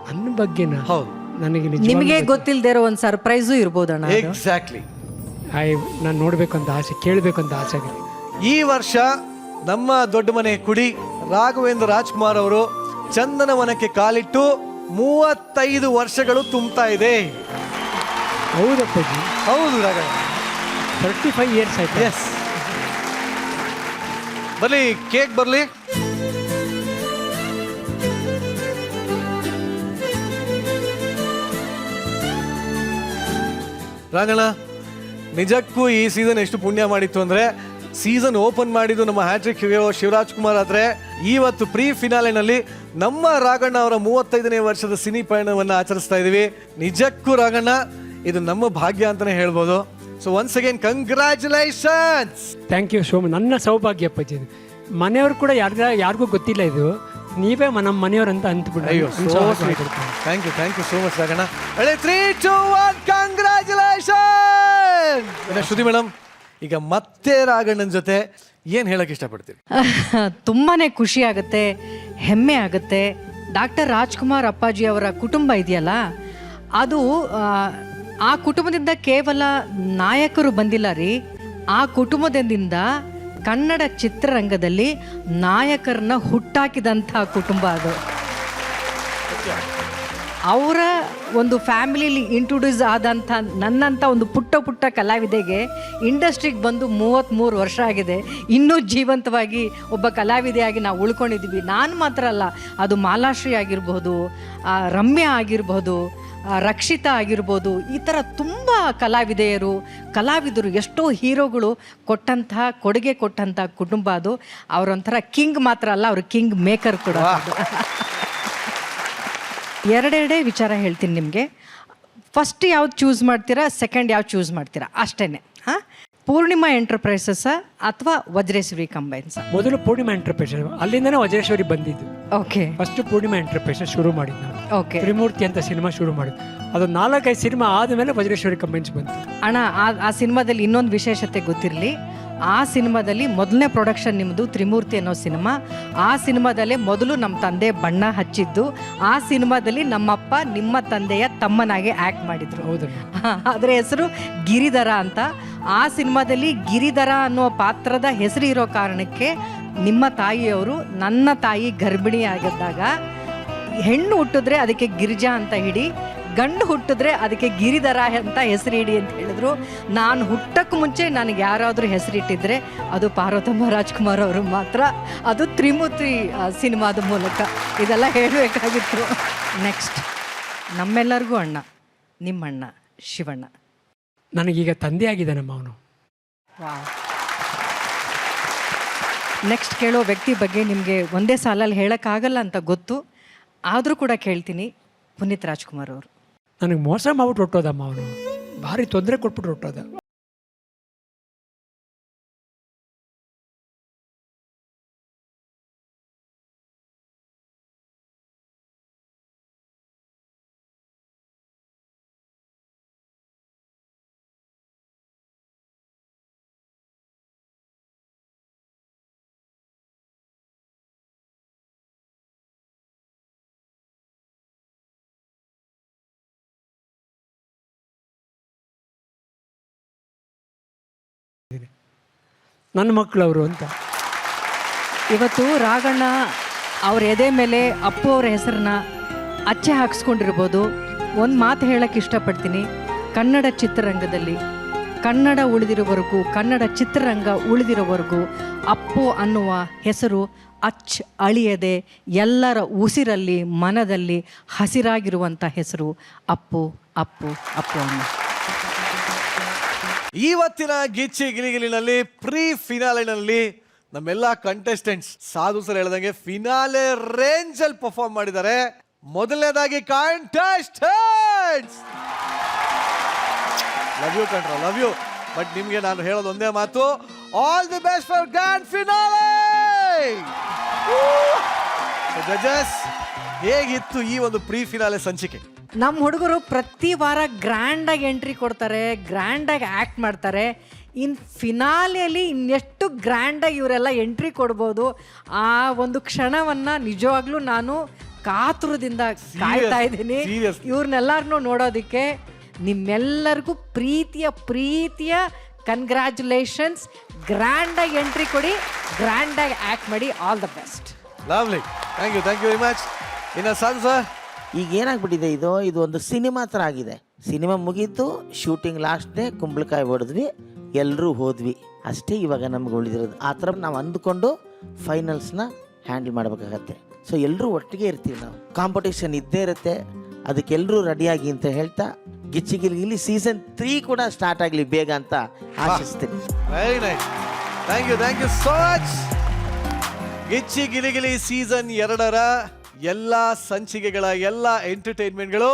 ನನ್ನ ಬಗ್ಗೆನ? ಹೌದು, ನನಗೆ ನಿಮಗೆ ಗೊತ್ತಿಲ್ಲದೆ ಇರೋ ಒಂದು ಸರ್ಪ್ರೈಸು ಇರ್ಬೋದಣ್ಣ. ಎಕ್ಸಾಕ್ಟ್ಲಿ. ನಾನು ನೋಡಬೇಕು ಅಂತ ಆಸೆ, ಕೇಳಬೇಕು ಅಂತ ಆಸೆ ಆಗಿದೆ. ಈ ವರ್ಷ ನಮ್ಮ ದೊಡ್ಡ ಮನೆ ಕುಡಿ ರಾಘವೇಂದ್ರ ರಾಜ್ಕುಮಾರ್ ಅವರು ಚಂದನವನಕ್ಕೆ ಕಾಲಿಟ್ಟು 35 ವರ್ಷಗಳು ತುಂಬ್ತಾ ಇದೆ. ಹೌದಪ್ಪಾಜಿ? ಹೌದು ರಾಘಣ್ಣ, 35 ಇಯರ್ಸ್ ಆಯ್ತು. ಎಸ್. ಬರ್ಲಿ, ಕೇಕ್ ಬರ್ಲಿ. ರಾಘಣ್ಣ, ನಿಜಕ್ಕೂ ಈ ಸೀಸನ್ ಎಷ್ಟು ಪುಣ್ಯ ಮಾಡಿತ್ತು ಅಂದರೆ, ಸೀಸನ್ ಓಪನ್ ಮಾಡಿದ್ದು ನಮ್ಮ ಹ್ಯಾಟ್ರಿಕ್ ಹೀರೋ ಶಿವರಾಜ್ ಕುಮಾರ್ ಆದರೆ, ಇವತ್ತು ಪ್ರೀ ಫಿನಾಲೆನಲ್ಲಿ ನಮ್ಮ ರಾಘಣ್ಣ ಅವರ 35ನೇ ವರ್ಷದ ಸಿನಿ ಪಯಣವನ್ನು ಆಚರಿಸ್ತಾ ಇದ್ದೀವಿ. ನಿಜಕ್ಕೂ ರಾಘಣ್ಣ, ಇದು ನಮ್ಮ ಭಾಗ್ಯ ಅಂತಲೇ ಹೇಳ್ಬೋದು. So once again congratulations. Thank you so much. ನನ್ನ ಸೌಭಾಗ್ಯ ಅಪ್ಪಾಜಿ. ಮನೆಯವರು ಕೂಡ ಯಾರಿಗೂ ಗೊತ್ತಿಲ್ಲ ಇದು, ನೀವೇ ನಮ್ಮ ಮನೆಯವ್ರಂತ ಅಂದ್ಬಿಟ್ಟು. ಅಯ್ಯೋ, thank you so much Raghanna. 3, 2, 1 congratulation. Shruti madam, ಈಗ ಮತ್ತೆ ರಾಘಣ್ಣನ ಜೊತೆ ಏನು ಹೇಳಕ್ಕೆ ಇಷ್ಟಪಡ್ತೀರಿ? ತುಂಬಾ ಖುಷಿ ಆಗುತ್ತೆ, ಹೆಮ್ಮೆ ಆಗುತ್ತೆ. ಡಾಕ್ಟರ್ ರಾಜ್ಕುಮಾರ್ ಅಪ್ಪಾಜಿ ಅವರ ಕುಟುಂಬ ಇದೆಯಲ್ಲ, ಅದು ಆ ಕುಟುಂಬದಿಂದ ಕೇವಲ ನಾಯಕರು ಬಂದಿಲ್ಲ ರೀ, ಆ ಕುಟುಂಬದಿಂದ ಕನ್ನಡ ಚಿತ್ರರಂಗದಲ್ಲಿ ನಾಯಕರನ್ನ ಹುಟ್ಟಾಕಿದಂಥ ಕುಟುಂಬ ಅದು. ಅವರ ಒಂದು ಫ್ಯಾಮಿಲಿಲಿ ಇಂಟ್ರೊಡ್ಯೂಸ್ ಆದಂಥ ನನ್ನಂಥ ಒಂದು ಪುಟ್ಟ ಕಲಾವಿದೆಗೆ ಇಂಡಸ್ಟ್ರಿಗೆ ಬಂದು 33 ವರ್ಷ ಆಗಿದೆ. ಇನ್ನೂ ಜೀವಂತವಾಗಿ ಒಬ್ಬ ಕಲಾವಿದೆಯಾಗಿ ನಾವು ಉಳ್ಕೊಂಡಿದ್ದೀವಿ. ನಾನು ಮಾತ್ರ ಅಲ್ಲ, ಅದು ಮಾಲಾಶ್ರೀ ಆಗಿರ್ಬೋದು, ರಮ್ಯಾ ಆಗಿರ್ಬೋದು, ರಕ್ಷಿತಾ ಆಗಿರ್ಬೋದು, ಈ ಥರ ತುಂಬ ಕಲಾವಿದರು ಎಷ್ಟೋ ಹೀರೋಗಳು ಕೊಟ್ಟಂತಹ ಕೊಡುಗೆ ಕೊಟ್ಟಂಥ ಕುಟುಂಬ ಅದು. ಅವರೊಂಥರ ಕಿಂಗ್ ಮಾತ್ರ ಅಲ್ಲ, ಅವರು ಕಿಂಗ್ ಮೇಕರ್ ಕೂಡ. ಎರಡೆರಡೇ ವಿಚಾರ ಹೇಳ್ತೀನಿ ನಿಮಗೆ. ಫಸ್ಟ್ ಯಾವ್ದು ಚೂಸ್ ಮಾಡ್ತೀರಾ, ಸೆಕೆಂಡ್ ಯಾವ್ದು ಚೂಸ್ ಮಾಡ್ತೀರಾ ಅಷ್ಟೇ. ಹಾಂ, ಪೂರ್ಣಿಮಾ ಎಂಟರ್ಪ್ರೈಸಸ್ ಅಥವಾ ವಜ್ರೇಶ್ವರಿ ಕಂಬೈನ್ಸ್? ಮೊದಲು ಪೂರ್ಣಿಮಾ ಎಂಟರ್ಪ್ರೈಸಸ್, ಅಲ್ಲಿಂದನೇ ವಜ್ರೇಶ್ವರಿ ಬಂದಿದ್ದು. ಓಕೆ, ಫಸ್ಟ್ ಪೂರ್ಣಿಮಾ ಎಂಟರ್ಪ್ರೈಸಸ್ ಶುರು ಮಾಡಿದ್ದು ನಾವು. ಓಕೆ, ತ್ರಿಮೂರ್ತಿ ಅಂತ ಸಿನಿಮಾ ಶುರು ಮಾಡಿದ್ದು. ಅದು 4-5 ಸಿನಿಮಾ ಆದಮೇಲೆ ವಜ್ರೇಶ್ವರಿ ಕಂಬೈನ್ಸ್ ಬಂತು. ಅಣ್ಣ, ಆ ಸಿನಿಮಾದಲ್ಲಿ ಇನ್ನೊಂದು ವಿಶೇಷತೆ ಗೊತ್ತಿರಲಿ. ಆ ಸಿನಿಮಾದಲ್ಲಿ ಮೊದಲನೇ ಪ್ರೊಡಕ್ಷನ್ ನಿಮ್ಮದು ತ್ರಿಮೂರ್ತಿ ಅನ್ನೋ ಸಿನಿಮಾ. ಆ ಸಿನಿಮಾದಲ್ಲೇ ಮೊದಲು ನಮ್ಮ ತಂದೆ ಬಣ್ಣ ಹಚ್ಚಿದ್ದು. ಆ ಸಿನಿಮಾದಲ್ಲಿ ನಮ್ಮಪ್ಪ ನಿಮ್ಮ ತಂದೆಯ ತಮ್ಮನಾಗಿ ಆ್ಯಕ್ಟ್ ಮಾಡಿದರು. ಹೌದು, ಅದರ ಹೆಸರು ಗಿರಿಧರ ಅಂತ. ಆ ಸಿನಿಮಾದಲ್ಲಿ ಗಿರಿಧರ ಅನ್ನೋ ಪಾತ್ರದ ಹೆಸರು ಇರೋ ಕಾರಣಕ್ಕೆ ನಿಮ್ಮ ತಾಯಿಯವರು ನನ್ನ ತಾಯಿ ಗರ್ಭಿಣಿ ಆಗಿದ್ದಾಗ ಹೆಣ್ಣು ಹುಟ್ಟಿದ್ರೆ ಅದಕ್ಕೆ ಗಿರಿಜಾ ಅಂತ ಹಿಡಿ, ಗಂಡು ಹುಟ್ಟಿದ್ರೆ ಅದಕ್ಕೆ ಗಿರಿಧರ ಅಂತ ಹೆಸರಿಡಿ ಅಂತ ಹೇಳಿದ್ರು. ನಾನು ಹುಟ್ಟಕ್ಕೆ ಮುಂಚೆ ನನಗೆ ಯಾರಾದರೂ ಹೆಸರಿಟ್ಟಿದ್ರೆ ಅದು ಪಾರ್ವತಮ್ಮ ರಾಜ್ಕುಮಾರ್ ಅವರು ಮಾತ್ರ, ಅದು ತ್ರಿಮೂರ್ತಿ ಸಿನಿಮಾದ ಮೂಲಕ. ಇದೆಲ್ಲ ಹೇಳಬೇಕಾಗಿತ್ತು. ನೆಕ್ಸ್ಟ್, ನಮ್ಮೆಲ್ಲರಿಗೂ ಅಣ್ಣ, ನಿಮ್ಮಣ್ಣ ಶಿವಣ್ಣ. ನನಗೀಗ ತಂದೆ ಆಗಿದ್ದಾನಮ್ಮ ಅವನು. ನೆಕ್ಸ್ಟ್ ಕೇಳೋ ವ್ಯಕ್ತಿ ಬಗ್ಗೆ ನಿಮಗೆ ಒಂದೇ ಸಾಲಲ್ಲಿ ಹೇಳೋಕ್ಕಾಗಲ್ಲ ಅಂತ ಗೊತ್ತು, ಆದರೂ ಕೂಡ ಕೇಳ್ತೀನಿ. ಪುನೀತ್ ರಾಜ್ಕುಮಾರ್ ಅವರು. ನನಗೆ ಮೋಸ ಮಾಡ್ಬಿಟ್ಟು ಹೊಟ್ಟೋದಮ್ಮ ಅವನು, ಭಾರಿ ತೊಂದರೆ ಕೊಟ್ಬಿಟ್ಟು ಹೊಟ್ಟೋದ. ನನ್ನ ಮಕ್ಕಳವರು ಅಂತ. ಇವತ್ತು ರಾಘಣ್ಣ ಅವ್ರ ಎದೆ ಮೇಲೆ ಅಪ್ಪು ಅವರ ಹೆಸರನ್ನ ಅಚ್ಚೆ ಹಾಕ್ಸ್ಕೊಂಡಿರ್ಬೋದು. ಒಂದು ಮಾತು ಹೇಳಕ್ಕೆ ಇಷ್ಟಪಡ್ತೀನಿ, ಕನ್ನಡ ಚಿತ್ರರಂಗದಲ್ಲಿ ಕನ್ನಡ ಉಳಿದಿರೋವರೆಗೂ, ಕನ್ನಡ ಚಿತ್ರರಂಗ ಉಳಿದಿರೋವರೆಗೂ ಅಪ್ಪು ಅನ್ನುವ ಹೆಸರು ಅಳಿಯದೆ ಎಲ್ಲರ ಉಸಿರಲ್ಲಿ ಮನದಲ್ಲಿ ಹಸಿರಾಗಿರುವಂಥ ಹೆಸರು ಅಪ್ಪು ಅಪ್ಪು ಅಪ್ಪು ಅಣ್ಣ. ಇವತ್ತಿನ ಗಿಚ್ಚಿ ಗಿಲಿಗಿಲಿನಲ್ಲಿ ಪ್ರೀ ಫಿನಾಲೆನಲ್ಲಿ ನಮ್ಮೆಲ್ಲ ಕಂಟೆಸ್ಟೆಂಟ್ಸ್ ಸಾಧು ಸರ್ ಹೇಳ್ದಂಗೆ ಫಿನಾಲೆ ರೇಂಜ್ ಅಲ್ಲಿ ಪರ್ಫಾರ್ಮ್ ಮಾಡಿದ್ದಾರೆ. ಮೊದಲನೇದಾಗಿ ಕಂಟೆಸ್ಟೆಂಟ್ಸ್, ಲವ್ ಯು ಕಂಡ್ರ, ಲವ್ ಯು. ಬಟ್ ನಿಮ್ಗೆ ನಾನು ಹೇಳೋದು ಒಂದೇ ಮಾತು, all the best for grand finale. Judges, ಹೇಗಿತ್ತು ಈ ಒಂದು ಪ್ರೀ ಫಿನಾಲೆ ಸಂಚಿಕೆ? ನಮ್ಮ ಹುಡುಗರು ಪ್ರತಿ ವಾರ ಗ್ರ್ಯಾಂಡಾಗಿ ಎಂಟ್ರಿ ಕೊಡ್ತಾರೆ, ಗ್ರ್ಯಾಂಡಾಗಿ ಆ್ಯಕ್ಟ್ ಮಾಡ್ತಾರೆ. ಇನ್ನು ಫಿನಾಲೆಯಲ್ಲಿ ಇನ್ನೆಷ್ಟು ಗ್ರ್ಯಾಂಡಾಗಿ ಇವರೆಲ್ಲ ಎಂಟ್ರಿ ಕೊಡ್ಬೋದು, ಆ ಒಂದು ಕ್ಷಣವನ್ನು ನಿಜವಾಗ್ಲೂ ನಾನು ಕಾತುರದಿಂದ ಕಾಯ್ತಾ ಇದ್ದೀನಿ ಇವ್ರನ್ನೆಲ್ಲರನ್ನೂ ನೋಡೋದಕ್ಕೆ. ನಿಮ್ಮೆಲ್ಲರಿಗೂ ಪ್ರೀತಿಯ ಕನ್ಗ್ರ್ಯಾಚುಲೇಷನ್ಸ್. ಗ್ರ್ಯಾಂಡಾಗಿ ಎಂಟ್ರಿ ಕೊಡಿ, ಗ್ರ್ಯಾಂಡಾಗಿ ಆ್ಯಕ್ಟ್ ಮಾಡಿ. All the best. Lovely, thank you very much. ಇನ್ನು ಸಾಧು ಸರ್, ಈಗ ಏನಾಗ್ಬಿಟ್ಟಿದೆ, ಇದು ಒಂದು ಸಿನಿಮಾ ಥರ ಆಗಿದೆ. ಸಿನಿಮಾ ಮುಗೀತು, ಶೂಟಿಂಗ್ ಲಾಸ್ಟ್ ಡೇ ಕುಂಬಳಕಾಯಿ ಹೊಡೆದ್ವಿ, ಎಲ್ಲರೂ ಹೋದ್ವಿ ಅಷ್ಟೇ. ಇವಾಗ ನಮ್ಗೆ ಉಳಿದಿರೋದು ಆ ಥರ ನಾವು ಅಂದ್ಕೊಂಡು ಫೈನಲ್ಸ್ನ ಹ್ಯಾಂಡಲ್ ಮಾಡಬೇಕಾಗತ್ತೆ. ಸೊ ಎಲ್ಲರೂ ಒಟ್ಟಿಗೆ ಇರ್ತೀವಿ ನಾವು. ಕಾಂಪಿಟೇಷನ್ ಇದ್ದೇ ಇರುತ್ತೆ, ಅದಕ್ಕೆಲ್ಲರೂ ರೆಡಿಯಾಗಿ ಅಂತ ಹೇಳ್ತಾ ಗಿಚ್ಚಿಗಿಲಿ ಸೀಸನ್ 3 ಕೂಡ ಸ್ಟಾರ್ಟ್ ಆಗಲಿ ಬೇಗ ಅಂತ ಆಶಿಸ್ತೀನಿ. Very nice, thank you so much. Gicchi Giligili season 2ರ ಎಲ್ಲ ಸಂಚಿಕೆಗಳ ಎಲ್ಲ ಎಂಟರ್ಟೈನ್ಮೆಂಟ್ಗಳು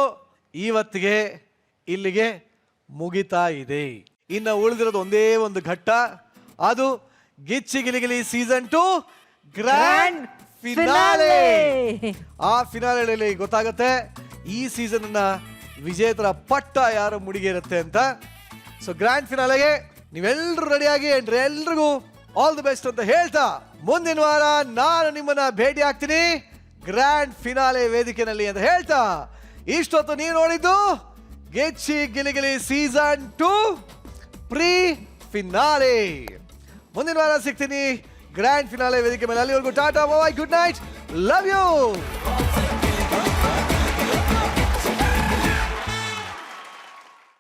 ಇವತ್ತಿಗೆ ಇಲ್ಲಿಗೆ ಮುಗಿತಾ ಇದೆ. ಇನ್ನು ಉಳಿದಿರೋದು ಒಂದೇ ಒಂದು ಘಟ್ಟ, ಅದು ಗಿಚ್ಚಿ ಗಿಲಿಗಿಲಿ ಸೀಸನ್ 2 ಗ್ರ್ಯಾಂಡ್ ಫಿನಾಲೆ. ಆ ಫಿನಾಲೆಯಲ್ಲಿ ಗೊತ್ತಾಗುತ್ತೆ ಈ ಸೀಸನ್ ನ ವಿಜೇತರ ಪಟ್ಟ ಯಾರು ಮುಡಿಗೇರುತ್ತೆ ಅಂತ. ಸೊ ಗ್ರ್ಯಾಂಡ್ ಫಿನಾಲೆಗೆ ನೀವೆಲ್ಲರೂ ರೆಡಿಯಾಗಿ ಎಲ್ರಿಗೂ ಆಲ್ ದಿ ಬೆಸ್ಟ್ ಅಂತ ಹೇಳ್ತಾ, ಮುಂದಿನ ವಾರ ನಾನು ನಿಮ್ಮನ್ನ ಭೇಟಿ ಆಗ್ತೀನಿ ಗ್ರ್ಯಾಂಡ್ ಫಿನಾಲೆ ವೇದಿಕೆನಲ್ಲಿ ಅಂತ ಹೇಳ್ತಾ, ಇಷ್ಟೊತ್ತು ನೀವು ನೋಡಿದ್ದು ಗಿಚ್ಚಿ ಗಿಲಿಗಿಲಿ ಸೀಸನ್ 2 ಪ್ರೀ ಫಿನಾಲೆ. ಮುಂದಿನ ವಾರ ಸಿಗ್ತೀನಿ ಗ್ರ್ಯಾಂಡ್ ಫಿನಾಲೆ ವೇದಿಕೆ ಮೇಲೆ. ಅಲ್ಲಿವರೆಗೂ ಟಾಟಾ, ಬಾಯ್, ಗುಡ್ ನೈಟ್, ಲವ್ ಯು.